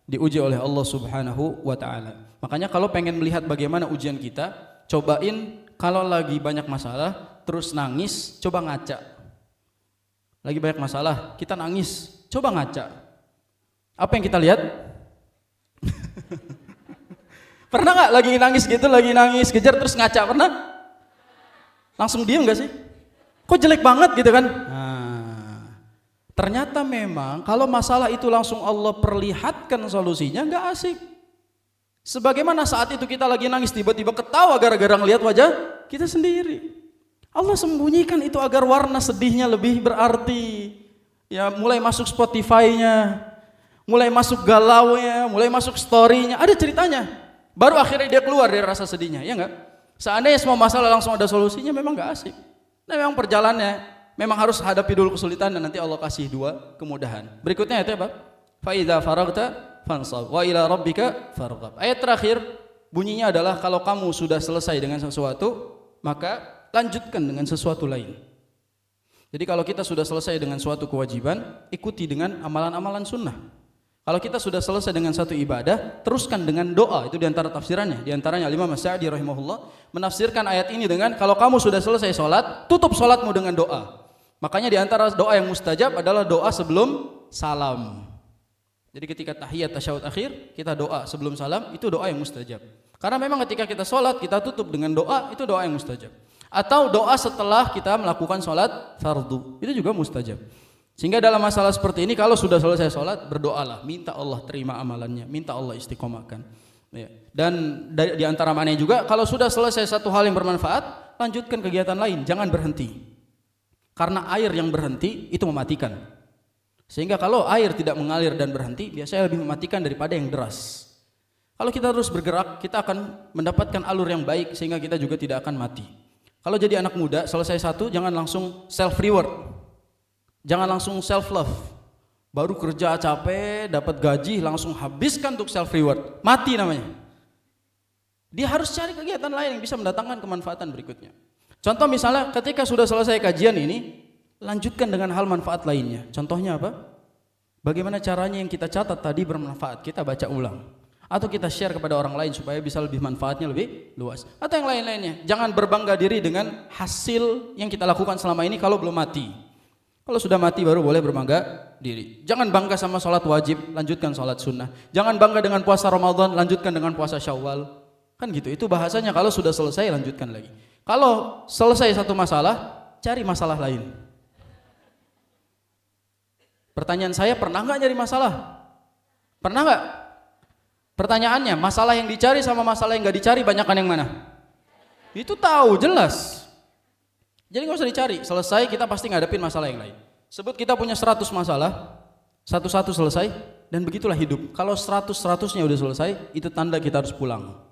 Speaker 3: diuji oleh Allah Subhanahu wa taala. Makanya kalau pengen melihat bagaimana ujian kita, cobain kalau lagi banyak masalah terus nangis, coba ngaca. Lagi banyak masalah, kita nangis, coba ngaca. Apa yang kita lihat? Pernah nggak lagi nangis gitu, lagi nangis kejar terus ngaca, pernah? Langsung diem gak sih? Kok jelek banget gitu kan? Nah, ternyata memang kalau masalah itu langsung Allah perlihatkan solusinya gak asik. Sebagaimana saat itu kita lagi nangis tiba-tiba ketawa gara-gara ngelihat wajah kita sendiri. Allah sembunyikan itu agar warna sedihnya lebih berarti. Ya, mulai masuk Spotify-nya, mulai masuk galaunya, mulai masuk story-nya, ada ceritanya. Baru akhirnya dia keluar dari rasa sedihnya, ya enggak? Seandainya semua masalah langsung ada solusinya, memang gak asik. Nah, memang perjalanannya memang harus hadapi dulu kesulitan dan nanti Allah kasih dua kemudahan. Berikutnya itu apa? Fa idza faragta fansab wa ila rabbika farghab. Ayat terakhir bunyinya adalah kalau kamu sudah selesai dengan sesuatu, maka lanjutkan dengan sesuatu lain. Jadi kalau kita sudah selesai dengan suatu kewajiban, ikuti dengan amalan-amalan sunnah. Kalau kita sudah selesai dengan satu ibadah, teruskan dengan doa. Itu diantara tafsirannya. Diantaranya Imam As-Sa'di rahimahullah menafsirkan ayat ini dengan kalau kamu sudah selesai sholat, tutup sholatmu dengan doa. Makanya diantara doa yang mustajab adalah doa sebelum salam. Jadi ketika tahiyat tasyahud akhir, kita doa sebelum salam, itu doa yang mustajab. Karena memang ketika kita sholat, kita tutup dengan doa, itu doa yang mustajab. Atau doa setelah kita melakukan sholat fardu, itu juga mustajab. Sehingga dalam masalah seperti ini kalau sudah selesai sholat berdoalah, minta Allah terima amalannya, minta Allah istiqomahkan. Ya. Dan di antara maknanya juga kalau sudah selesai satu hal yang bermanfaat, lanjutkan kegiatan lain, jangan berhenti. Karena air yang berhenti itu mematikan. Sehingga kalau air tidak mengalir dan berhenti, biasanya lebih mematikan daripada yang deras. Kalau kita terus bergerak, kita akan mendapatkan alur yang baik sehingga kita juga tidak akan mati. Kalau jadi anak muda, selesai satu jangan langsung self reward. Jangan langsung self love. Baru kerja capek, dapat gaji, langsung habiskan untuk self reward. Mati namanya. Dia harus cari kegiatan lain yang bisa mendatangkan kemanfaatan berikutnya. Contoh misalnya ketika sudah selesai kajian ini, lanjutkan dengan hal manfaat lainnya. Contohnya apa? Bagaimana caranya yang kita catat tadi bermanfaat, kita baca ulang. Atau kita share kepada orang lain supaya bisa lebih manfaatnya lebih luas. Atau yang lain-lainnya. Jangan berbangga diri dengan hasil yang kita lakukan selama ini kalau belum mati. Kalau sudah mati baru boleh berbangga diri. Jangan bangga sama sholat wajib, lanjutkan sholat sunnah. Jangan bangga dengan puasa Ramadan, lanjutkan dengan puasa Syawal. Kan gitu, itu bahasanya kalau sudah selesai lanjutkan lagi. Kalau selesai satu masalah, cari masalah lain. Pertanyaan saya, pernah nggak nyari masalah? Pernah nggak? Pertanyaannya, masalah yang dicari sama masalah yang nggak dicari banyakan yang mana? Itu tahu, jelas. Jadi nggak usah dicari, selesai kita pasti ngadepin masalah yang lain. Sebut kita punya 100 masalah, satu-satu selesai, dan begitulah hidup. Kalau 100-100-nya udah selesai, itu tanda kita harus pulang.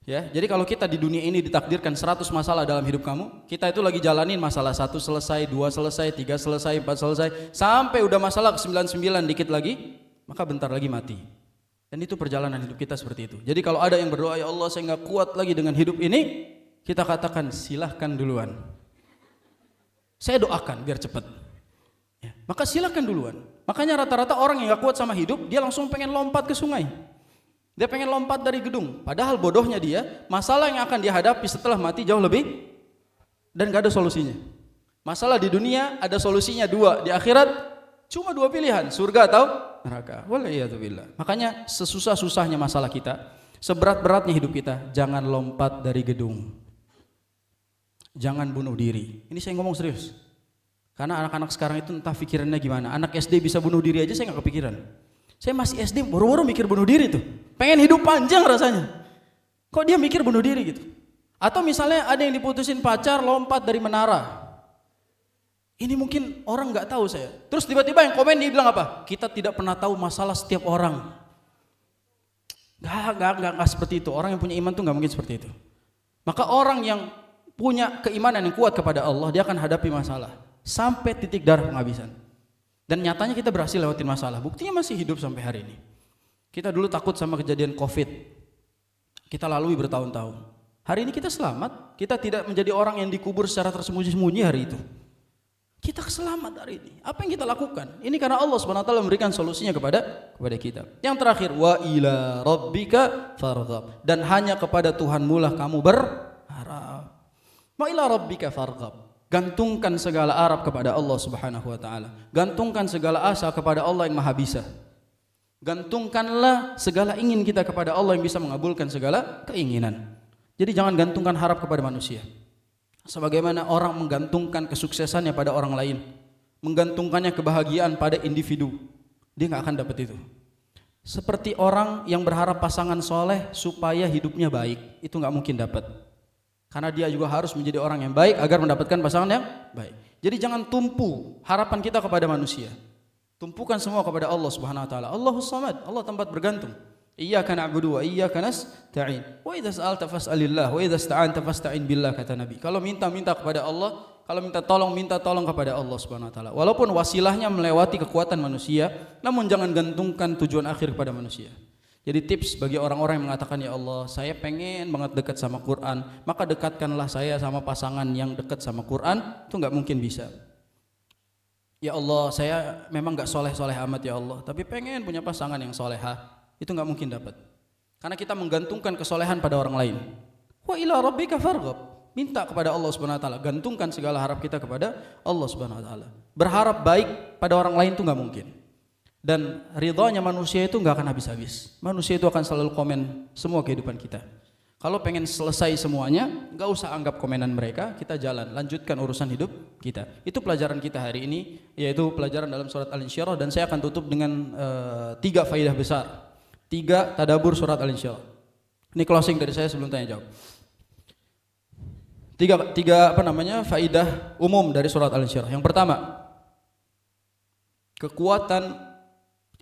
Speaker 3: Ya, jadi kalau kita di dunia ini ditakdirkan 100 masalah dalam hidup kamu, kita itu lagi jalanin masalah 1 selesai, 2 selesai, 3 selesai, 4 selesai, sampai udah masalah ke 99 dikit lagi, maka bentar lagi mati. Dan itu perjalanan hidup kita seperti itu. Jadi kalau ada yang berdoa, ya Allah saya nggak kuat lagi dengan hidup ini, kita katakan silahkan duluan. Saya doakan biar cepat. Ya, maka silahkan duluan. Makanya rata-rata orang yang gak kuat sama hidup, dia langsung pengen lompat ke sungai. Dia pengen lompat dari gedung. Padahal bodohnya dia, masalah yang akan dia hadapi setelah mati jauh lebih dan gak ada solusinya. Masalah di dunia ada solusinya 2, di akhirat Cuma dua pilihan, surga atau neraka. Waliyadzubillah. Makanya sesusah-susahnya masalah kita, seberat-beratnya hidup kita, jangan lompat dari gedung. Jangan bunuh diri. Ini saya ngomong serius. Karena anak-anak sekarang itu entah pikirannya gimana. Anak SD bisa bunuh diri aja saya nggak kepikiran. Saya masih SD boro-boro mikir bunuh diri tuh. Pengen hidup panjang rasanya. Kok dia mikir bunuh diri gitu? Atau misalnya ada yang diputusin pacar lompat dari menara. Ini mungkin orang nggak tahu saya. Terus tiba-tiba yang komen dia bilang apa? Kita tidak pernah tahu masalah setiap orang. Nggak seperti itu. Orang yang punya iman tuh nggak mungkin seperti itu. Maka orang yang punya keimanan yang kuat kepada Allah, dia akan hadapi masalah sampai titik darah penghabisan. Dan nyatanya kita berhasil lewatin masalah. Buktinya masih hidup sampai hari ini. Kita dulu takut sama kejadian COVID. Kita lalui bertahun-tahun. Hari ini kita selamat. Kita tidak menjadi orang yang dikubur secara tersembunyi-sembunyi hari itu. Kita selamat hari ini. Apa yang kita lakukan? Ini karena Allah SWT memberikan solusinya kepada kita. Yang terakhir, wa ila rabbika farghab. Dan hanya kepada Tuhanmu lah kamu berharap. Wa ila rabbika farghab. Gantungkan segala harap kepada Allah Subhanahu wa taala. Gantungkan segala asa kepada Allah yang Maha Bisa. Gantungkanlah segala ingin kita kepada Allah yang bisa mengabulkan segala keinginan. Jadi jangan gantungkan harap kepada manusia. Sebagaimana orang menggantungkan kesuksesannya pada orang lain, menggantungkannya kebahagiaan pada individu, dia nggak akan dapat itu. Seperti orang yang berharap pasangan soleh supaya hidupnya baik, itu nggak mungkin dapat. Karena dia juga harus menjadi orang yang baik agar mendapatkan pasangan yang baik. Jadi jangan tumpu harapan kita kepada manusia. Tumpukan semua kepada Allah Subhanahu wa taala. Allahus Samad, Allah tempat bergantung. Iyyaka na'budu wa iyyaka nasta'in. Wa idza sa'alta fas'alillah wa idza ista'anta fasta'in billah, kata Nabi. Kalau minta kepada Allah, kalau minta tolong kepada Allah Subhanahu wa taala. Walaupun wasilahnya melewati kekuatan manusia, namun jangan gantungkan tujuan akhir kepada manusia. Jadi tips bagi orang-orang yang mengatakan, ya Allah, saya pengen banget dekat sama Quran, maka dekatkanlah saya sama pasangan yang dekat sama Quran. Itu nggak mungkin bisa. Ya Allah, saya memang nggak soleh-soleh amat ya Allah, tapi pengen punya pasangan yang solehah. Itu nggak mungkin dapat. Karena kita menggantungkan kesolehan pada orang lain. Wa ila rabbika farghab. Minta kepada Allah Subhanahu wa taala, gantungkan segala harap kita kepada Allah Subhanahu wa taala. Berharap baik pada orang lain itu nggak mungkin. Dan ridhonya manusia itu nggak akan habis-habis. Manusia itu akan selalu komen semua kehidupan kita. Kalau pengen selesai semuanya, nggak usah anggap komenan mereka, kita jalan, lanjutkan urusan hidup kita. Itu pelajaran kita hari ini, yaitu pelajaran dalam surat Al-Insyirah. Dan saya akan tutup dengan 3 faidah besar, 3 tadabbur surat Al-Insyirah. Ini closing dari saya sebelum tanya jawab. Tiga faidah umum dari surat Al-Insyirah. Yang pertama, kekuatan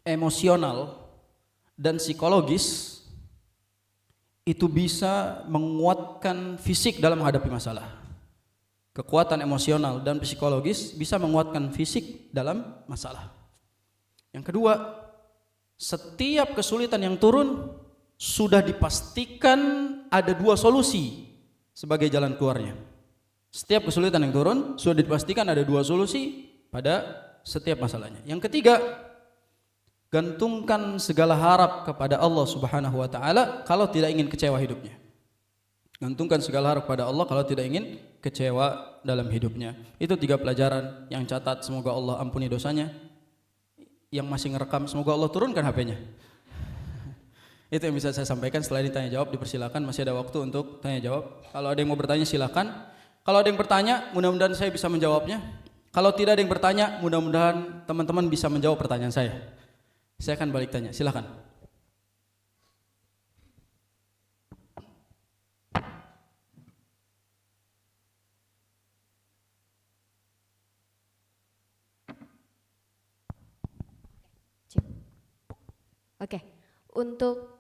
Speaker 3: emosional dan psikologis itu bisa menguatkan fisik dalam menghadapi masalah. Kekuatan emosional dan psikologis bisa menguatkan fisik dalam masalah. Yang kedua, setiap kesulitan yang turun sudah dipastikan ada 2 solusi sebagai jalan keluarnya. Setiap kesulitan yang turun sudah dipastikan ada 2 solusi pada setiap masalahnya. Yang ketiga, gantungkan segala harap kepada Allah Subhanahu wa taala kalau tidak ingin kecewa hidupnya. Gantungkan segala harap kepada Allah kalau tidak ingin kecewa dalam hidupnya. Itu 3 pelajaran yang catat, semoga Allah ampuni dosanya. Yang masih ngerekam, semoga Allah turunkan HP-nya. Itu yang bisa saya sampaikan. Setelah ini tanya jawab, dipersilakan, masih ada waktu untuk tanya jawab. Kalau ada yang mau bertanya silakan. Kalau ada yang bertanya, mudah-mudahan saya bisa menjawabnya. Kalau tidak ada yang bertanya, mudah-mudahan teman-teman bisa menjawab pertanyaan saya. Saya akan balik tanya, silakan.
Speaker 1: Oke, untuk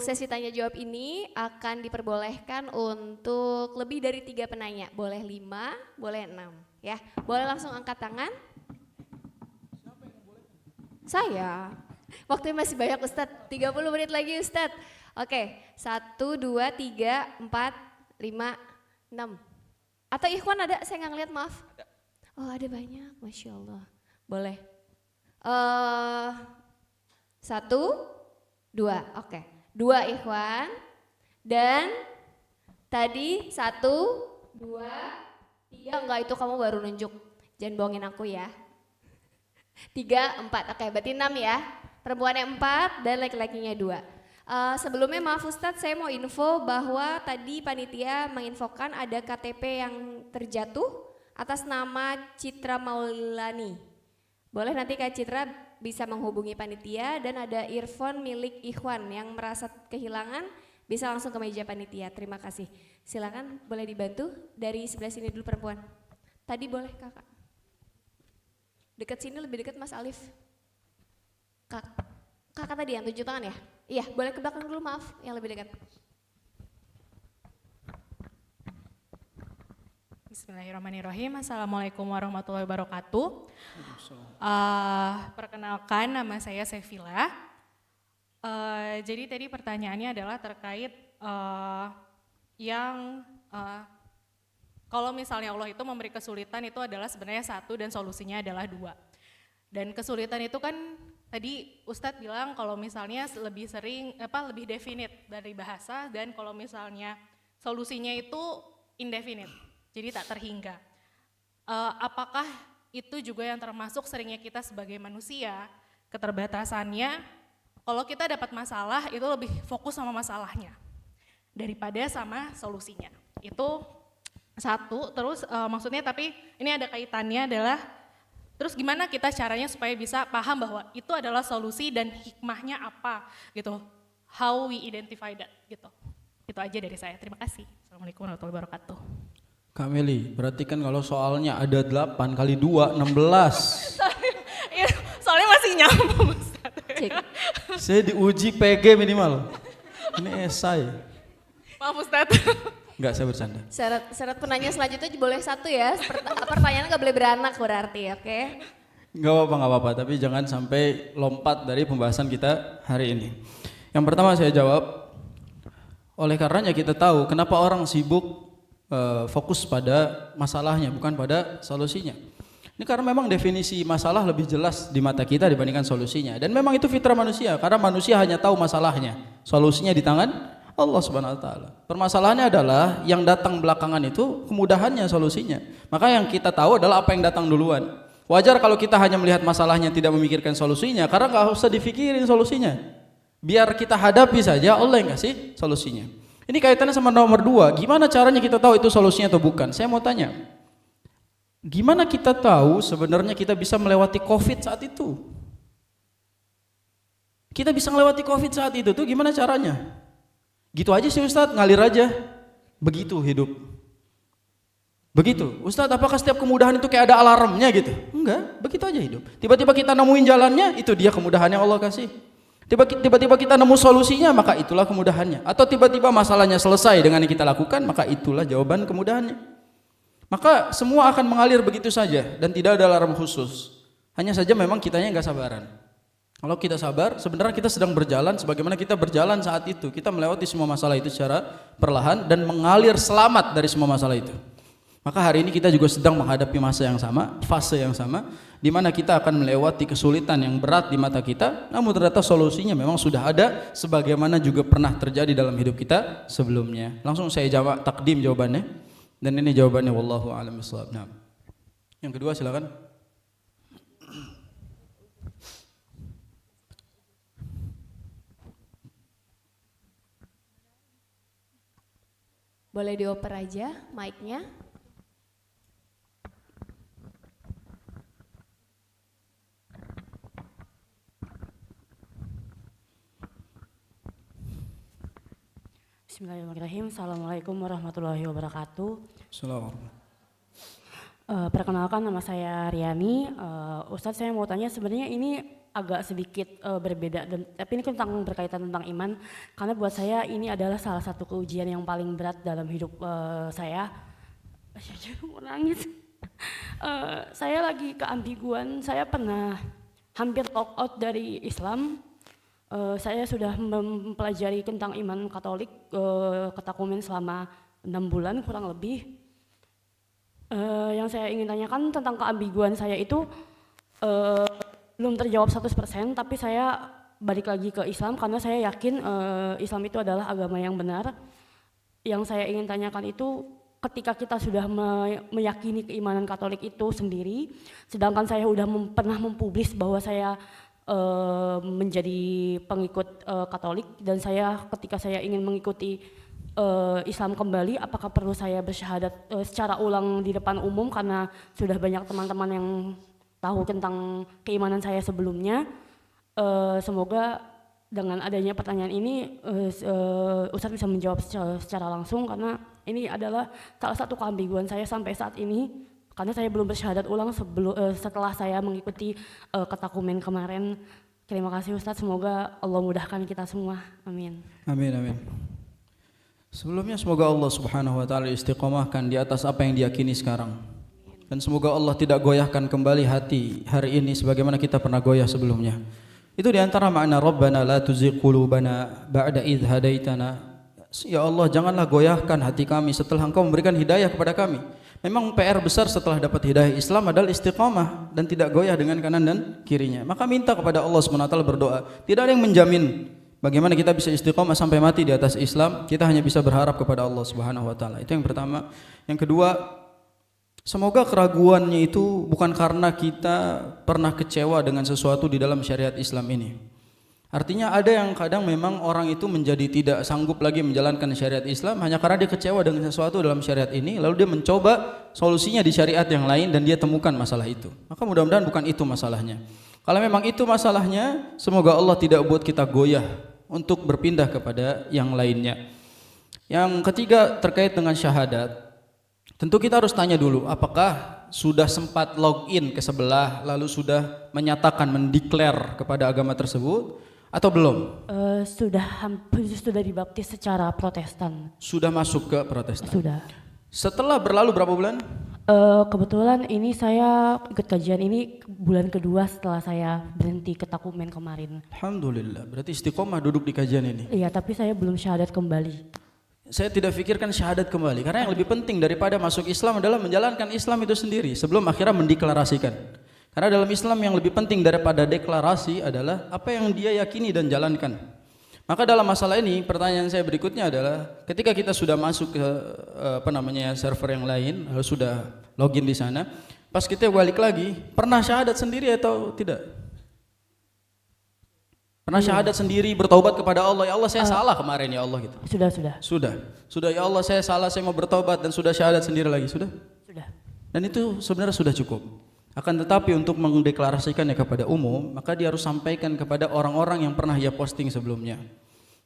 Speaker 1: sesi tanya jawab ini akan diperbolehkan untuk lebih dari 3 penanya. Boleh 5, boleh 6 ya. Boleh langsung angkat tangan. Saya. Waktunya masih banyak Ustadz, 30 menit lagi Ustadz. Oke, 1, 2, 3, 4, 5, 6. Atau Ikhwan ada? Saya nggak ngeliat, maaf. Oh ada banyak, Masya Allah. Boleh. 1, 2, oke. 2 Ikhwan. Dan tadi 1, 2, 3, enggak, itu kamu baru nunjuk. Jangan bohongin aku ya. 3, 4, oke berarti 6 ya. Perempuannya 4 dan laki-lakinya 2. Sebelumnya maaf Ustadz, saya mau info bahwa tadi panitia menginfokan ada KTP yang terjatuh atas nama Citra Maulani. Boleh nanti Kak Citra bisa menghubungi panitia, dan ada earphone milik Ikhwan yang merasa kehilangan bisa langsung ke meja panitia. Terima kasih. Silakan boleh dibantu dari sebelah sini dulu perempuan. Tadi boleh kakak. Dekat sini lebih dekat Mas Alif. Kakak tadi yang tunjuk tangan ya? Iya, boleh ke belakang dulu maaf, yang lebih dekat.
Speaker 4: Bismillahirrahmanirrahim. Assalamualaikum warahmatullahi wabarakatuh. Perkenalkan, nama saya Sevilla. Jadi tadi pertanyaannya adalah terkait kalau misalnya Allah itu memberi kesulitan itu adalah sebenarnya 1 dan solusinya adalah 2. Dan kesulitan itu kan tadi Ustadz bilang kalau misalnya lebih definite dari bahasa, dan kalau misalnya solusinya itu indefinite, jadi tak terhingga. Apakah itu juga yang termasuk seringnya kita sebagai manusia, keterbatasannya, kalau kita dapat masalah itu lebih fokus sama masalahnya daripada sama solusinya. Itu 1, terus maksudnya tapi ini ada kaitannya adalah terus gimana kita caranya supaya bisa paham bahwa itu adalah solusi dan hikmahnya apa gitu. How we identify that gitu. Itu aja dari saya. Terima kasih. Assalamualaikum warahmatullahi wabarakatuh.
Speaker 3: Kak Meli, berarti kan kalau soalnya ada 8 kali 2, 16.
Speaker 4: Soalnya masih nyambung Ustaz.
Speaker 1: Cek.
Speaker 3: Saya diuji PG minimal. Ini esai.
Speaker 4: Maaf Ustaz.
Speaker 3: Enggak, saya bercanda.
Speaker 1: Syarat penanya selanjutnya boleh 1 ya. Pertanyaan gak boleh beranak berarti, oke?
Speaker 3: Enggak apa-apa, tapi jangan sampai lompat dari pembahasan kita hari ini. Yang pertama saya jawab, oleh karenanya kita tahu kenapa orang sibuk fokus pada masalahnya bukan pada solusinya. Ini karena memang definisi masalah lebih jelas di mata kita dibandingkan solusinya. Dan memang itu fitrah manusia, karena manusia hanya tahu masalahnya. Solusinya di tangan Allah Subhanahu wa taala. Permasalahannya adalah yang datang belakangan itu kemudahannya solusinya. Maka yang kita tahu adalah apa yang datang duluan. Wajar kalau kita hanya melihat masalahnya tidak memikirkan solusinya, karena enggak usah dipikirin solusinya. Biar kita hadapi saja, Allah yang kasih solusinya. Ini kaitannya sama nomor 2, gimana caranya kita tahu itu solusinya atau bukan? Saya mau tanya, gimana kita tahu sebenarnya kita bisa melewati COVID saat itu? Kita bisa melewati COVID saat itu tuh gimana caranya? Gitu aja sih Ustadz, ngalir aja. Begitu hidup. Begitu. Ustadz, apakah setiap kemudahan itu kayak ada alarmnya gitu? Enggak, begitu aja hidup. Tiba-tiba kita nemuin jalannya, itu dia kemudahannya Allah kasih. Tiba-tiba kita nemu solusinya, maka itulah kemudahannya. Atau tiba-tiba masalahnya selesai dengan yang kita lakukan, maka itulah jawaban kemudahannya. Maka semua akan mengalir begitu saja dan tidak ada alarm khusus. Hanya saja memang kitanya enggak sabaran. Kalau kita sabar, sebenarnya kita sedang berjalan sebagaimana kita berjalan saat itu. Kita melewati semua masalah itu secara perlahan dan mengalir selamat dari semua masalah itu. Maka hari ini kita juga sedang menghadapi masa yang sama, fase yang sama, di mana kita akan melewati kesulitan yang berat di mata kita, namun ternyata solusinya memang sudah ada sebagaimana juga pernah terjadi dalam hidup kita sebelumnya. Langsung saya jawab takdim jawabannya, dan ini jawabannya wallahu a'lam bishawab. Nah, yang kedua silakan.
Speaker 1: Boleh dioper aja mic-nya.
Speaker 5: Bismillahirrahmanirrahim. Assalamualaikum warahmatullahi wabarakatuh.
Speaker 3: Assalamualaikum.
Speaker 5: Perkenalkan, nama saya Riani. Ustadz, saya mau tanya, sebenarnya ini agak sedikit berbeda, tapi ini tentang berkaitan tentang iman. Karena buat saya ini adalah salah satu keujian yang paling berat dalam hidup saya. Mau nangis. Saya lagi keambiguan. Saya pernah hampir talk out dari Islam. Saya sudah mempelajari tentang iman Katolik, ketakumen selama 6 bulan kurang lebih. Yang saya ingin tanyakan tentang keambiguan saya itu belum terjawab 100%, tapi saya balik lagi ke Islam karena saya yakin Islam itu adalah agama yang benar. Yang saya ingin tanyakan itu ketika kita sudah meyakini keimanan Katolik itu sendiri, sedangkan saya udah pernah mempublis bahwa saya menjadi pengikut Katolik, dan ketika saya ingin mengikuti Islam kembali, apakah perlu saya bersyahadat secara ulang di depan umum karena sudah banyak teman-teman yang tahu tentang keimanan saya sebelumnya. Semoga dengan adanya pertanyaan ini Ustadz bisa menjawab secara langsung, karena ini adalah salah satu keambiguan saya sampai saat ini, karena saya belum bersyahadat ulang setelah saya mengikuti ketakumen kemarin. Terima kasih Ustadz, semoga Allah mudahkan kita semua. Amin.
Speaker 3: Amin, amin. Sebelumnya semoga Allah Subhanahu wa taala istiqomahkan di atas apa yang diyakini sekarang. Dan semoga Allah tidak goyahkan kembali hati hari ini sebagaimana kita pernah goyah sebelumnya. Itu di antara makna Rabbana la tuzigh qulubana ba'da idh hadaitana. Ya Allah, janganlah goyahkan hati kami setelah Engkau memberikan hidayah kepada kami. Memang PR besar setelah dapat hidayah Islam adalah istiqamah dan tidak goyah dengan kanan dan kirinya. Maka minta kepada Allah Subhanahu wa taala, berdoa. Tidak ada yang menjamin bagaimana kita bisa istiqamah sampai mati di atas Islam. Kita hanya bisa berharap kepada Allah Subhanahu wa taala. Itu yang pertama. Yang kedua, semoga keraguannya itu bukan karena kita pernah kecewa dengan sesuatu di dalam syariat Islam ini. Artinya ada yang kadang memang orang itu menjadi tidak sanggup lagi menjalankan syariat Islam hanya karena dia kecewa dengan sesuatu dalam syariat ini, lalu dia mencoba solusinya di syariat yang lain dan dia temukan masalah itu. Maka mudah-mudahan bukan itu masalahnya. Kalau memang itu masalahnya, semoga Allah tidak buat kita goyah untuk berpindah kepada yang lainnya. Yang ketiga terkait dengan syahadat, tentu kita harus tanya dulu, apakah sudah sempat login ke sebelah lalu sudah menyatakan, mendeklar kepada agama tersebut atau belum?
Speaker 5: Sudah dibaptis secara Protestan.
Speaker 3: Sudah masuk ke Protestan?
Speaker 5: Sudah.
Speaker 3: Setelah berlalu berapa bulan?
Speaker 5: Kebetulan ini saya ikut kajian ini bulan kedua setelah saya berhenti ketakumen kemarin.
Speaker 3: Alhamdulillah, berarti istiqomah duduk di kajian ini.
Speaker 5: Iya, tapi saya belum syahadat kembali.
Speaker 3: Saya tidak pikirkan syahadat kembali, karena yang lebih penting daripada masuk Islam adalah menjalankan Islam itu sendiri sebelum akhirnya mendeklarasikan. Karena dalam Islam yang lebih penting daripada deklarasi adalah apa yang dia yakini dan jalankan. Maka dalam masalah ini pertanyaan saya berikutnya adalah, ketika kita sudah masuk ke server yang lain, lalu sudah login di sana, pas kita balik lagi, pernah syahadat sendiri atau tidak? Pernah syahadat sendiri, bertaubat kepada Allah, ya Allah saya salah kemarin ya Allah gitu. Sudah ya Allah saya salah, saya mau bertaubat, dan sudah syahadat sendiri lagi, sudah. Dan itu sebenarnya sudah cukup. Akan tetapi untuk mendeklarasikannya kepada umum, maka dia harus sampaikan kepada orang-orang yang pernah ia posting sebelumnya.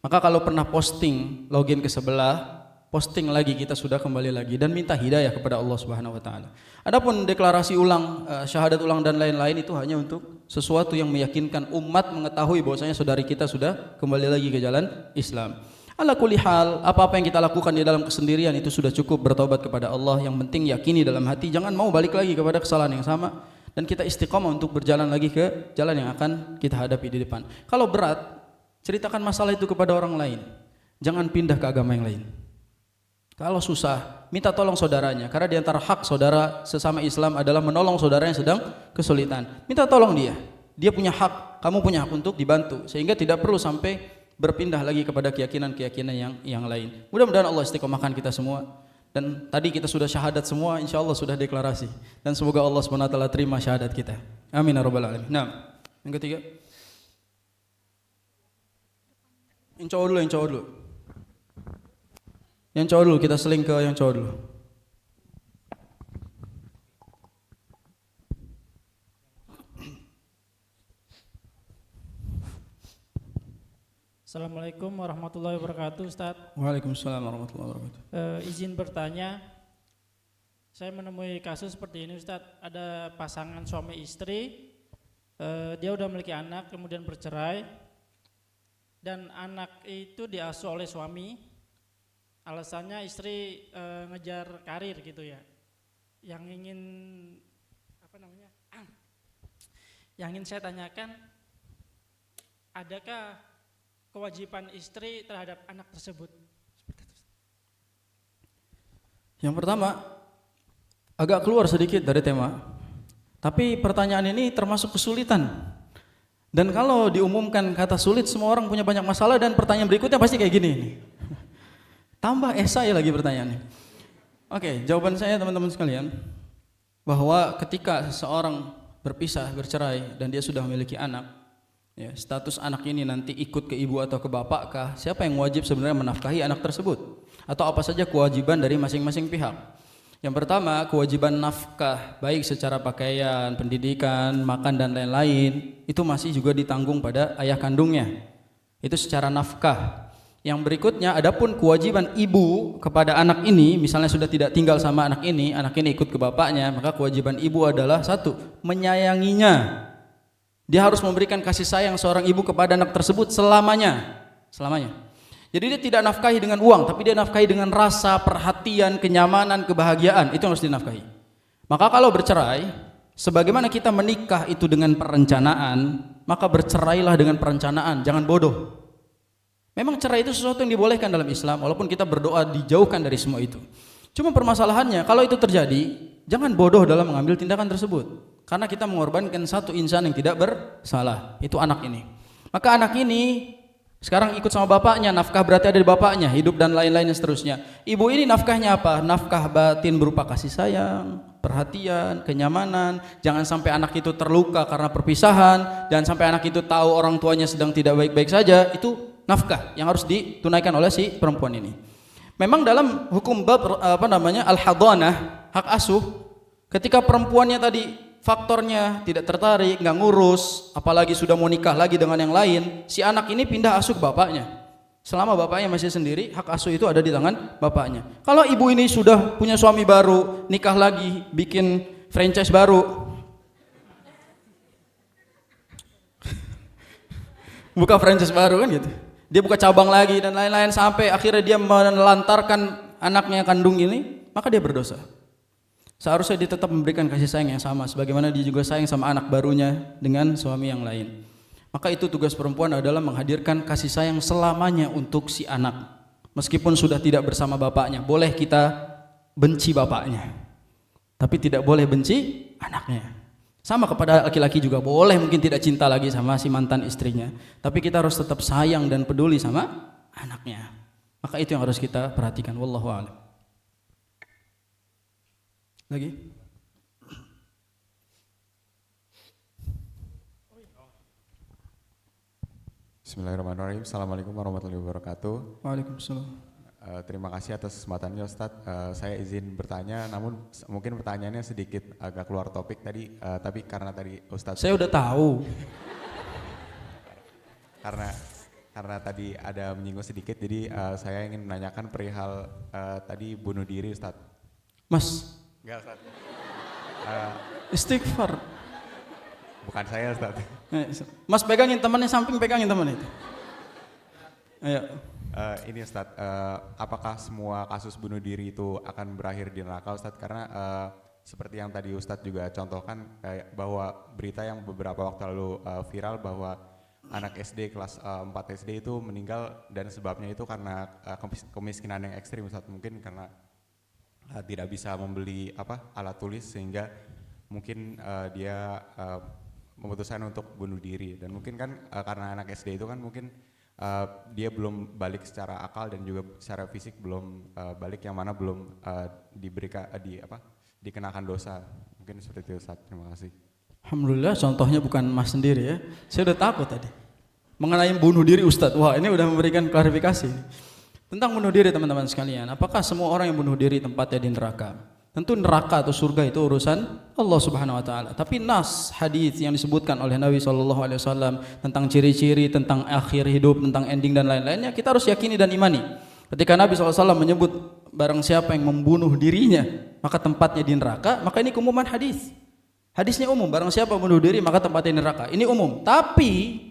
Speaker 3: Maka kalau pernah posting login ke sebelah, posting lagi, kita sudah kembali lagi dan minta hidayah kepada Allah Subhanahu wa taala. Adapun deklarasi ulang, syahadat ulang dan lain-lain itu hanya untuk sesuatu yang meyakinkan umat mengetahui bahwasanya saudari kita sudah kembali lagi ke jalan Islam. Ala kulli hal, apa-apa yang kita lakukan di dalam kesendirian itu sudah cukup, bertobat kepada Allah. Yang penting yakini dalam hati, jangan mau balik lagi kepada kesalahan yang sama, dan kita istiqomah untuk berjalan lagi ke jalan yang akan kita hadapi di depan. Kalau berat, ceritakan masalah itu kepada orang lain. Jangan pindah ke agama yang lain. Kalau susah, minta tolong saudaranya, karena di antara hak saudara sesama Islam adalah menolong saudara yang sedang kesulitan. Minta tolong dia. Dia punya hak, kamu punya hak untuk dibantu, sehingga tidak perlu sampai berpindah lagi kepada keyakinan-keyakinan yang lain. Mudah-mudahan Allah istiqomahkan kita semua. Dan tadi kita sudah syahadat semua, insya Allah sudah deklarasi. Dan semoga Allah SWT terima syahadat kita. Amin ya rabbal alamin. Nah, yang ketiga. Yang cowok dulu. Yang cowok dulu, kita seling ke yang cowok dulu.
Speaker 6: Assalamualaikum warahmatullahi wabarakatuh, Ustaz.
Speaker 3: Waalaikumsalam warahmatullahi wabarakatuh.
Speaker 6: Izin bertanya, saya menemui kasus seperti ini, Ustaz. Ada pasangan suami istri, dia udah memiliki anak, kemudian bercerai, dan anak itu diasuh oleh suami. Alasannya istri ngejar karir gitu ya. Yang ingin saya tanyakan, adakah kewajiban istri terhadap anak tersebut?
Speaker 3: Yang pertama, agak keluar sedikit dari tema, tapi pertanyaan ini termasuk kesulitan. Dan kalau diumumkan kata sulit, semua orang punya banyak masalah, dan pertanyaan berikutnya pasti kayak gini. Tambah esai lagi pertanyaannya. Oke, jawaban saya teman-teman sekalian, bahwa ketika seseorang berpisah, bercerai, dan dia sudah memiliki anak, ya, status anak ini nanti ikut ke ibu atau ke bapak kah? Siapa yang wajib sebenarnya menafkahi anak tersebut? Atau apa saja kewajiban dari masing-masing pihak? Yang pertama, kewajiban nafkah, baik secara pakaian, pendidikan, makan, dan lain-lain, itu masih juga ditanggung pada ayah kandungnya. Itu secara nafkah. Yang berikutnya, adapun kewajiban ibu kepada anak ini, misalnya sudah tidak tinggal sama anak ini ikut ke bapaknya, maka kewajiban ibu adalah satu, menyayanginya. Dia harus memberikan kasih sayang seorang ibu kepada anak tersebut selamanya. Jadi dia tidak nafkahi dengan uang, tapi dia nafkahi dengan rasa, perhatian, kenyamanan, kebahagiaan. Itu yang harus dinafkahi. Maka kalau bercerai, sebagaimana kita menikah itu dengan perencanaan, maka bercerailah dengan perencanaan, jangan bodoh. Memang cerai itu sesuatu yang dibolehkan dalam Islam, walaupun kita berdoa dijauhkan dari semua itu. Cuma permasalahannya, kalau itu terjadi, jangan bodoh dalam mengambil tindakan tersebut. Karena kita mengorbankan satu insan yang tidak bersalah, itu anak ini. Maka anak ini sekarang ikut sama bapaknya, nafkah berarti ada di bapaknya, hidup dan lain-lain dan seterusnya. Ibu ini nafkahnya apa? Nafkah batin berupa kasih sayang, perhatian, kenyamanan. Jangan sampai anak itu terluka karena perpisahan, jangan sampai anak itu tahu orang tuanya sedang tidak baik-baik saja. Itu nafkah yang harus ditunaikan oleh si perempuan ini. Memang dalam hukum bab al-hadhanah, hak asuh, ketika perempuannya tadi faktornya tidak tertarik, nggak ngurus, apalagi sudah mau nikah lagi dengan yang lain, si anak ini pindah asuh ke bapaknya. Selama bapaknya masih sendiri, hak asuh itu ada di tangan bapaknya. Kalau ibu ini sudah punya suami baru, nikah lagi, bikin franchise baru, buka franchise baru kan gitu, dia buka cabang lagi dan lain-lain, sampai akhirnya dia menelantarkan anaknya kandung ini, maka dia berdosa. Seharusnya dia tetap memberikan kasih sayang yang sama, sebagaimana dia juga sayang sama anak barunya dengan suami yang lain. Maka itu tugas perempuan adalah menghadirkan kasih sayang selamanya untuk si anak. Meskipun sudah tidak bersama bapaknya, boleh kita benci bapaknya, tapi tidak boleh benci anaknya. Sama kepada laki-laki juga, boleh mungkin tidak cinta lagi sama si mantan istrinya, tapi kita harus tetap sayang dan peduli sama anaknya. Maka itu yang harus kita perhatikan. Wallahu a'lam. Lagi?
Speaker 7: Bismillahirrahmanirrahim. Assalamualaikum warahmatullahi wabarakatuh.
Speaker 3: Waalaikumsalam.
Speaker 7: Terima kasih atas kesempatannya Ustadz. Saya izin bertanya, namun mungkin pertanyaannya sedikit agak keluar topik tadi, tapi karena tadi Ustadz.
Speaker 3: Saya udah tahu.
Speaker 7: Karena tadi ada menyinggung sedikit, jadi saya ingin menanyakan perihal tadi bunuh diri Ustadz.
Speaker 3: Mas.
Speaker 7: Enggak Ustadz.
Speaker 3: Istighfar.
Speaker 7: Bukan saya Ustadz.
Speaker 3: Mas pegangin temannya, samping pegangin teman itu. Ayo.
Speaker 7: Ini Ustadz, apakah semua kasus bunuh diri itu akan berakhir di neraka Ustadz? Karena seperti yang tadi Ustadz juga contohkan, bahwa berita yang beberapa waktu lalu viral bahwa anak SD kelas 4 SD itu meninggal dan sebabnya itu karena kemiskinan yang ekstrim Ustadz. Mungkin karena tidak bisa membeli alat tulis sehingga mungkin dia memutuskan untuk bunuh diri. Dan mungkin kan karena anak SD itu kan mungkin dia belum balik secara akal dan juga secara fisik belum balik, yang mana belum dikenakan dosa. Mungkin seperti itu Ustaz. Terima kasih.
Speaker 3: Alhamdulillah contohnya bukan Mas sendiri ya. Saya udah takut tadi mengenai bunuh diri Ustadz. Wah, ini udah memberikan klarifikasi tentang bunuh diri teman-teman sekalian. Apakah semua orang yang bunuh diri tempatnya di neraka? Tentu neraka atau surga itu urusan Allah Subhanahu wa taala. Tapi nas hadis yang disebutkan oleh Nabi SAW tentang ciri-ciri, tentang akhir hidup, tentang ending dan lain-lainnya, kita harus yakini dan imani. Ketika Nabi SAW menyebut barang siapa yang membunuh dirinya maka tempatnya di neraka, maka ini keumuman hadis. Hadisnya umum, barang siapa membunuh diri maka tempatnya di neraka. Ini umum. Tapi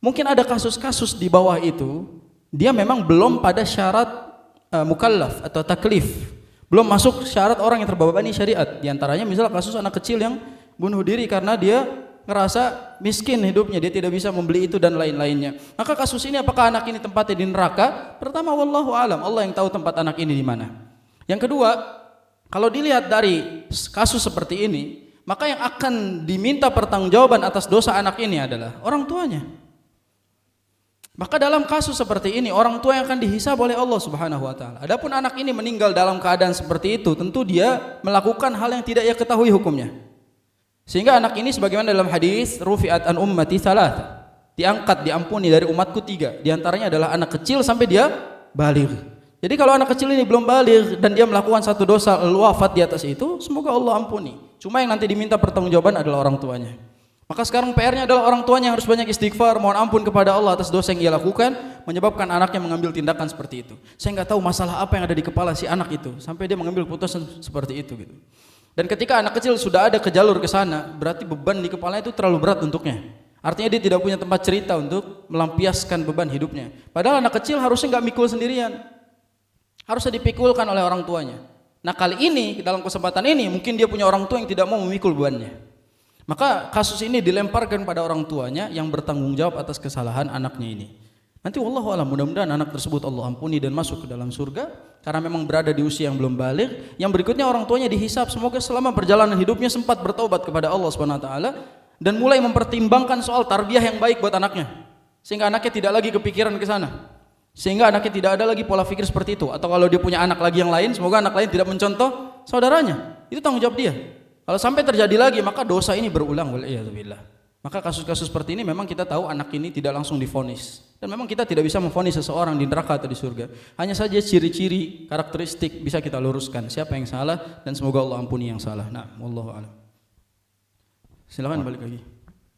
Speaker 3: mungkin ada kasus-kasus di bawah itu, dia memang belum pada syarat mukallaf atau taklif. Belum masuk syarat orang yang terbebani syariat. Di antaranya misalnya kasus anak kecil yang bunuh diri karena dia ngerasa miskin hidupnya, dia tidak bisa membeli itu dan lain-lainnya. Maka kasus ini apakah anak ini tempatnya di neraka? Pertama, wallahu alam, Allah yang tahu tempat anak ini di mana. Yang kedua, kalau dilihat dari kasus seperti ini, maka yang akan diminta pertanggungjawaban atas dosa anak ini adalah orang tuanya. Maka dalam kasus seperti ini orang tua yang akan dihisab oleh Allah Subhanahu wa taala. Adapun anak ini meninggal dalam keadaan seperti itu, tentu dia melakukan hal yang tidak ia ketahui hukumnya. Sehingga anak ini sebagaimana dalam hadis rufi'at an ummati thalatha, diangkat diampuni dari umatku 3. Di antaranya adalah anak kecil sampai dia baligh. Jadi kalau anak kecil ini belum baligh dan dia melakukan satu dosa lalu wafat di atas itu, semoga Allah ampuni. Cuma yang nanti diminta pertanggungjawaban adalah orang tuanya. Maka sekarang PR-nya adalah orang tuanya harus banyak istighfar, mohon ampun kepada Allah atas dosa yang ia lakukan, menyebabkan anaknya mengambil tindakan seperti itu. Saya nggak tahu masalah apa yang ada di kepala si anak itu, sampai dia mengambil keputusan seperti itu gitu. Dan ketika anak kecil sudah ada ke jalur ke sana, berarti beban di kepala itu terlalu berat untuknya. Artinya dia tidak punya tempat cerita untuk melampiaskan beban hidupnya. Padahal anak kecil harusnya nggak mikul sendirian, harusnya dipikulkan oleh orang tuanya. Nah kali ini, dalam kesempatan ini, mungkin dia punya orang tua yang tidak mau memikul bebannya. Maka kasus ini dilemparkan pada orang tuanya yang bertanggung jawab atas kesalahan anaknya ini. Nanti wallahu a'lam, mudah-mudahan anak tersebut Allah ampuni dan masuk ke dalam surga karena memang berada di usia yang belum baligh. Yang berikutnya orang tuanya dihisab, semoga selama perjalanan hidupnya sempat bertaubat kepada Allah Subhanahu wa taala dan mulai mempertimbangkan soal tarbiyah yang baik buat anaknya. Sehingga anaknya tidak lagi kepikiran ke sana. Sehingga anaknya tidak ada lagi pola pikir seperti itu. Atau kalau dia punya anak lagi yang lain, semoga anak lain tidak mencontoh saudaranya. Itu tanggung jawab dia. Kalau sampai terjadi lagi maka dosa ini berulang, waliyadzubillah. Maka kasus-kasus seperti ini memang kita tahu anak ini tidak langsung divonis. Dan memang kita tidak bisa memvonis seseorang di neraka atau di surga. Hanya saja ciri-ciri, karakteristik bisa kita luruskan. Siapa yang salah dan semoga Allah ampuni yang salah. Nah, wallahu a'lam. Silakan balik lagi.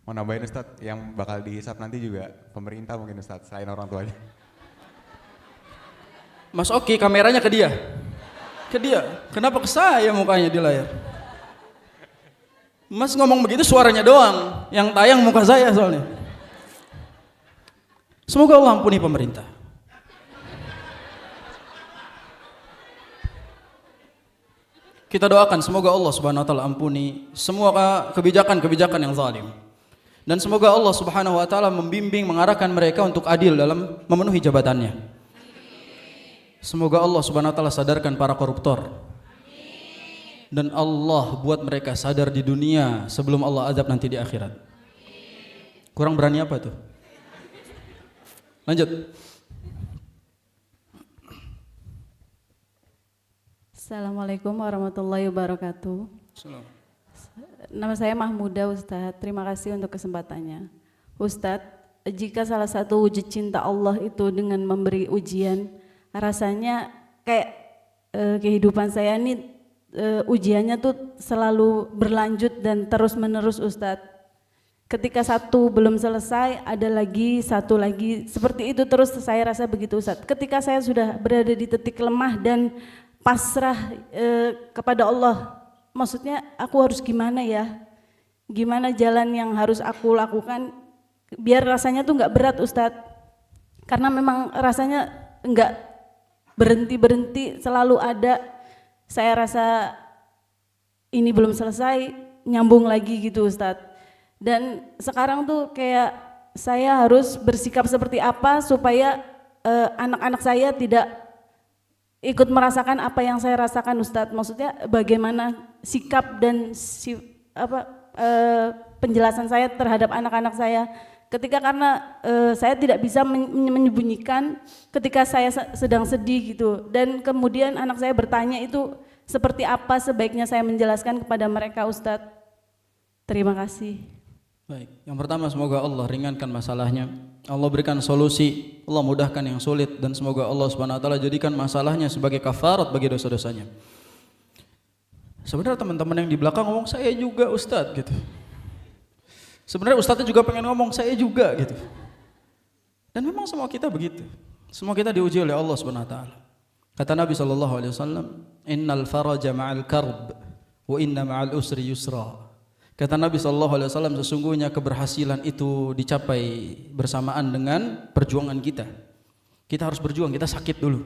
Speaker 7: Mau nambahin Ustadz, yang bakal dihisap nanti juga pemerintah mungkin Ustadz, selain orang tuanya.
Speaker 3: Mas Oki kameranya ke dia. Ke dia. Kenapa ke saya mukanya di layar? Mas ngomong begitu suaranya doang, yang tayang muka saya soalnya. Semoga Allah ampuni pemerintah. Kita doakan semoga Allah Subhanahu wa taala ampuni semua kebijakan-kebijakan yang zalim. Dan semoga Allah Subhanahu wa taala membimbing, mengarahkan mereka untuk adil dalam memenuhi jabatannya. Semoga Allah Subhanahu wa taala sadarkan para koruptor. Dan Allah buat mereka sadar di dunia sebelum Allah azab nanti di akhirat. Kurang berani apa tuh? Lanjut.
Speaker 8: Assalamualaikum warahmatullahi wabarakatuh.
Speaker 3: Salam.
Speaker 8: Nama saya Mahmuda Ustadz, terima kasih untuk kesempatannya. Ustadz, jika salah satu wujud cinta Allah itu dengan memberi ujian, rasanya kayak kehidupan saya ini ujiannya tuh selalu berlanjut dan terus menerus Ustadz. Ketika satu belum selesai, ada lagi, satu lagi, seperti itu terus saya rasa begitu Ustadz. Ketika saya sudah berada di titik lemah dan pasrah kepada Allah, maksudnya aku harus gimana ya? Gimana jalan yang harus aku lakukan biar rasanya tuh nggak berat Ustadz. Karena memang rasanya nggak berhenti-berhenti, selalu ada. Saya rasa ini belum selesai, nyambung lagi gitu Ustadz. Dan sekarang tuh kayak saya harus bersikap seperti apa supaya anak-anak saya tidak ikut merasakan apa yang saya rasakan Ustadz. Maksudnya bagaimana sikap dan penjelasan saya terhadap anak-anak saya. Ketika karena saya tidak bisa menyembunyikan ketika saya sedang sedih gitu, dan kemudian anak saya bertanya itu seperti apa sebaiknya saya menjelaskan kepada mereka Ustadz. Terima kasih.
Speaker 3: Baik, yang pertama semoga Allah ringankan masalahnya, Allah berikan solusi, Allah mudahkan yang sulit, dan semoga Allah Subhanahu wa taala jadikan masalahnya sebagai kafarat bagi dosa-dosanya. Sebenarnya teman-teman yang di belakang ngomong saya juga Ustadz gitu. Sebenarnya Ustadznya juga pengen ngomong saya juga gitu. Dan memang semua kita begitu. Semua kita diuji oleh Allah Subhanahu wa taala. Kata Nabi sallallahu alaihi wasallam, "Innal faraja ma'al karb wa inna ma'al usri yusra." Kata Nabi sallallahu alaihi wasallam, sesungguhnya keberhasilan itu dicapai bersamaan dengan perjuangan kita. Kita harus berjuang, kita sakit dulu.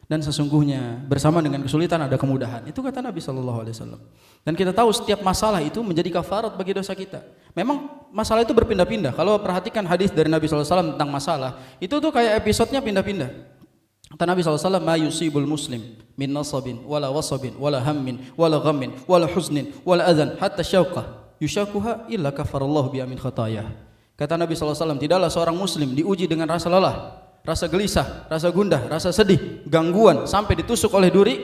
Speaker 3: Dan sesungguhnya bersama dengan kesulitan ada kemudahan. Itu kata Nabi sallallahu alaihi wasallam. Dan kita tahu setiap masalah itu menjadi kafarat bagi dosa kita. Memang masalah itu berpindah-pindah. Kalau perhatikan hadis dari Nabi sallallahu alaihi wasallam tentang masalah, itu tuh kayak episodenya pindah-pindah. Kata Nabi sallallahu alaihi wasallam, "Ma yusibul muslim min nasabin wala wasabin wala hammin wala ghammin wala huznin wala adhan hatta syauqah yushakuha illa kafarallahu biha min khatayah." Kata Nabi SAW, tidaklah seorang muslim diuji dengan rasa lelah, rasa gelisah, rasa gundah, rasa sedih, gangguan, sampai ditusuk oleh duri,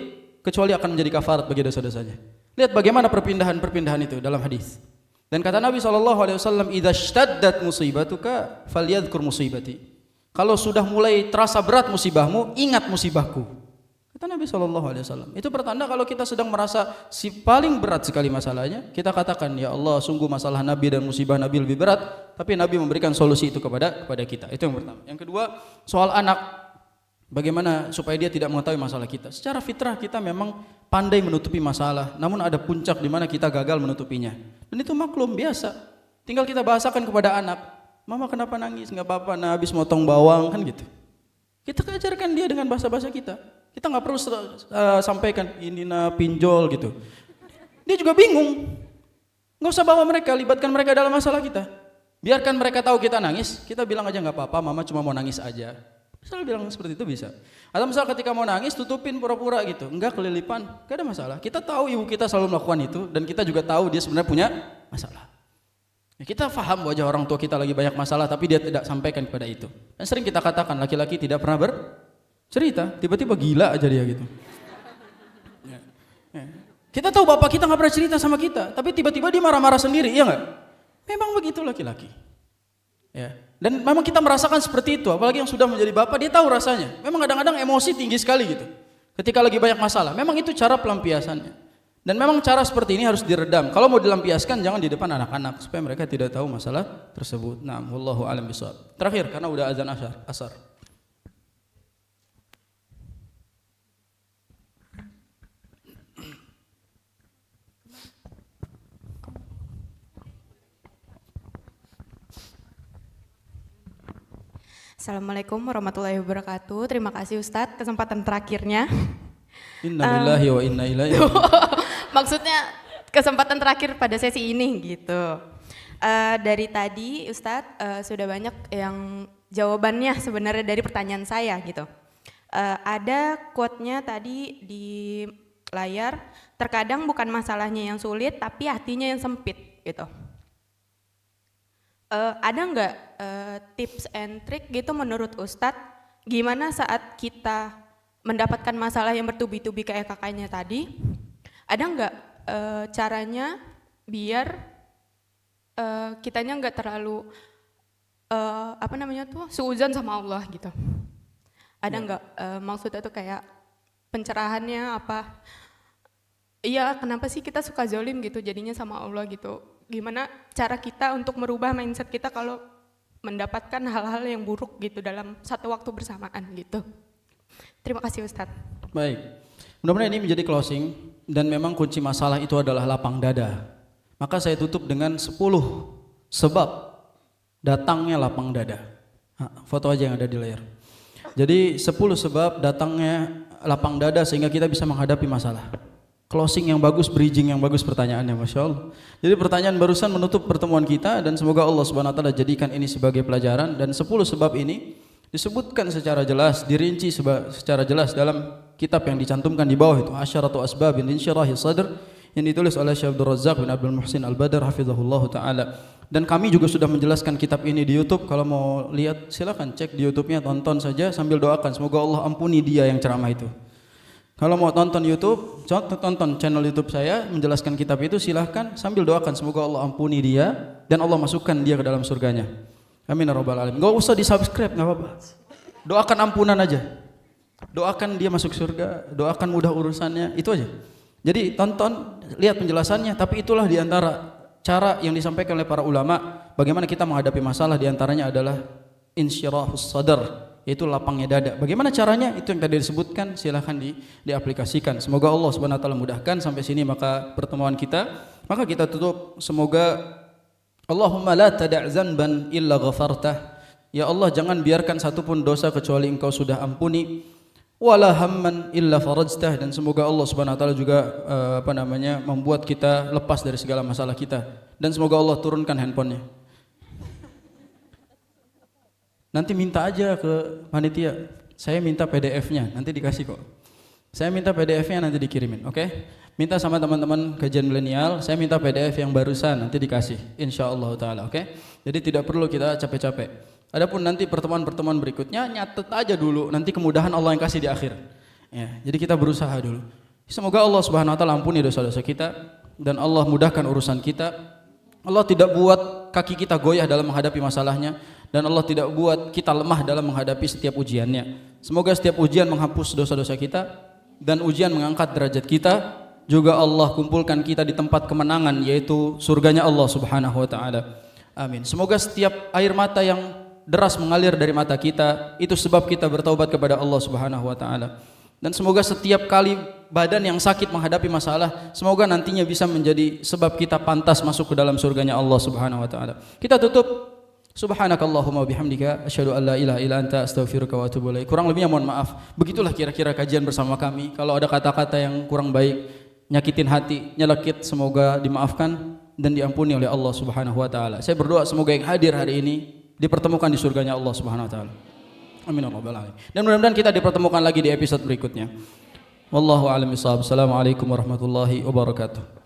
Speaker 3: kecuali akan menjadi kafarat bagi dosa-dosanya. Lihat bagaimana perpindahan-perpindahan itu dalam hadis. Dan kata Nabi SAW, idza shtaddat musibatuka falyadhkur musibati. Kalau sudah mulai terasa berat musibahmu, ingat musibahku. Kata Nabi SAW. Itu pertanda kalau kita sedang merasa si paling berat sekali masalahnya, kita katakan, ya Allah, sungguh masalah Nabi dan musibah Nabi lebih berat, tapi Nabi memberikan solusi itu kepada kita. Itu yang pertama. Yang kedua, soal anak. Bagaimana supaya dia tidak mengetahui masalah kita. Secara fitrah kita memang pandai menutupi masalah, namun ada puncak di mana kita gagal menutupinya. Dan itu maklum biasa. Tinggal kita bahasakan kepada anak, mama kenapa nangis? Nggak apa-apa, nah habis motong bawang, kan gitu. Kita ajarkan dia dengan bahasa-bahasa kita. Kita nggak perlu sampaikan ini pinjol gitu. Dia juga bingung. Nggak usah bawa mereka, libatkan mereka dalam masalah kita. Biarkan mereka tahu kita nangis, kita bilang aja nggak apa-apa, mama cuma mau nangis aja. Misal bilang seperti itu bisa. Atau misal ketika mau nangis tutupin pura-pura gitu, enggak kelilipan, gak ada masalah. Kita tahu ibu kita selalu melakukan itu dan kita juga tahu dia sebenarnya punya masalah. Ya, kita paham wajah orang tua kita lagi banyak masalah tapi dia tidak sampaikan kepada itu. Dan sering kita katakan laki-laki tidak pernah bercerita, tiba-tiba gila aja dia gitu. Ya. Kita tahu bapak kita nggak pernah cerita sama kita, tapi tiba-tiba dia marah-marah sendiri, iya nggak? Memang begitu laki-laki. Ya. Dan memang kita merasakan seperti itu, apalagi yang sudah menjadi bapak, dia tahu rasanya. Memang kadang-kadang emosi tinggi sekali gitu. Ketika lagi banyak masalah, memang itu cara pelampiasannya. Dan memang cara seperti ini harus diredam. Kalau mau dilampiaskan jangan di depan anak-anak supaya mereka tidak tahu masalah tersebut. Nah, wallahu a'lam bishawab. Terakhir karena udah azan asar.
Speaker 9: Assalamualaikum warahmatullahi wabarakatuh. Terima kasih Ustadz kesempatan terakhirnya.
Speaker 3: Innalillahi wa inna ilaihi.
Speaker 9: Maksudnya kesempatan terakhir pada sesi ini gitu. Dari tadi Ustadz sudah banyak yang jawabannya sebenarnya dari pertanyaan saya gitu. Ada quote-nya tadi di layar, terkadang bukan masalahnya yang sulit tapi hatinya yang sempit gitu. Ada nggak tips and trick gitu menurut Ustadz gimana saat kita mendapatkan masalah yang bertubi-tubi kayak kakaknya tadi, ada nggak caranya biar kitanya nggak terlalu suudzon sama Allah gitu? Ada nggak maksudnya tuh kayak pencerahannya apa? Iya, kenapa sih kita suka zolim gitu jadinya sama Allah gitu? Gimana cara kita untuk merubah mindset kita kalau mendapatkan hal-hal yang buruk gitu dalam satu waktu bersamaan gitu. Terima kasih Ustadz.
Speaker 3: Baik, mudah-mudahan ini menjadi closing dan memang kunci masalah itu adalah lapang dada. Maka saya tutup dengan 10 sebab datangnya lapang dada. Foto aja yang ada di layar. Jadi 10 sebab datangnya lapang dada sehingga kita bisa menghadapi masalah. Closing yang bagus, bridging yang bagus pertanyaannya, Masya Allah. Jadi pertanyaan barusan menutup pertemuan kita dan semoga Allah Subhanahu Wa Taala jadikan ini sebagai pelajaran. Dan 10 sebab ini disebutkan secara jelas, dirinci secara jelas dalam kitab yang dicantumkan di bawah itu, Asyaratu Asbabin Insyirahi Sadr, yang ditulis oleh Syekh Abdul Razzaq bin Abdul Muhsin Al-Badr hafizahullah ta'ala. Dan kami juga sudah menjelaskan kitab ini di YouTube. Kalau mau lihat silakan cek di YouTube-nya, tonton saja sambil doakan semoga Allah ampuni dia yang ceramah itu. Kalau mau tonton YouTube, tonton channel YouTube saya menjelaskan kitab itu, silahkan sambil doakan semoga Allah ampuni dia dan Allah masukkan dia ke dalam surganya. Amin ya rabbal alamin. Gak usah di-subscribe, gak apa-apa. Doakan ampunan aja. Doakan dia masuk surga, doakan mudah urusannya, itu aja. Jadi tonton, lihat penjelasannya, tapi itulah diantara cara yang disampaikan oleh para ulama bagaimana kita menghadapi masalah, diantaranya adalah insyirahus sadar, yaitu lapangnya dada. Bagaimana caranya? Itu yang tadi disebutkan, silahkan diaplikasikan. Semoga Allah Subhanahu Wa Taala mudahkan. Sampai sini maka pertemuan kita. Maka kita tutup, semoga Allahumma la tada' zanban illa ghafartah. Ya Allah, jangan biarkan satupun dosa kecuali Engkau sudah ampuni. Wala hamman illa farajtah. Dan semoga Allah Subhanahu Wa Taala juga membuat kita lepas dari segala masalah kita. Dan semoga Allah turunkan handphonenya. Nanti minta aja ke panitia, saya minta PDF-nya, nanti dikasih kok. Saya minta PDF-nya nanti dikirimin, oke? Minta sama teman-teman kajian milenial, saya minta PDF yang barusan nanti dikasih, insyaallah taala, oke? Jadi tidak perlu kita capek-capek. Adapun nanti pertemuan-pertemuan berikutnya nyatet aja dulu, nanti kemudahan Allah yang kasih di akhir. Ya, jadi kita berusaha dulu. Semoga Allah Subhanahu wa taala ampuni dosa-dosa kita dan Allah mudahkan urusan kita. Allah tidak buat kaki kita goyah dalam menghadapi masalahnya dan Allah tidak buat kita lemah dalam menghadapi setiap ujiannya. Semoga setiap ujian menghapus dosa-dosa kita dan ujian mengangkat derajat kita. Juga Allah kumpulkan kita di tempat kemenangan, yaitu surganya Allah Subhanahu wa taala. Amin. Semoga setiap air mata yang deras mengalir dari mata kita itu sebab kita bertaubat kepada Allah Subhanahu wa taala. Dan semoga setiap kali badan yang sakit menghadapi masalah, semoga nantinya bisa menjadi sebab kita pantas masuk ke dalam surganya Allah Subhanahu wa taala. Kita tutup. Subhanakallahumma bihamdika asyhadu an la ilaha illa anta astaghfiruka wa atubu ilaik. Kurang lebihnya mohon maaf. Begitulah kira-kira kajian bersama kami. Kalau ada kata-kata yang kurang baik, nyakitin hati, nyelekit, semoga dimaafkan dan diampuni oleh Allah Subhanahu wa taala. Saya berdoa semoga yang hadir hari ini dipertemukan di surganya Allah Subhanahu wa taala. Amin ya rabbal alamin. Dan mudah-mudahan kita dipertemukan lagi di episode berikutnya. Wallahu a'lam bishawab. Assalamualaikum warahmatullahi wabarakatuh.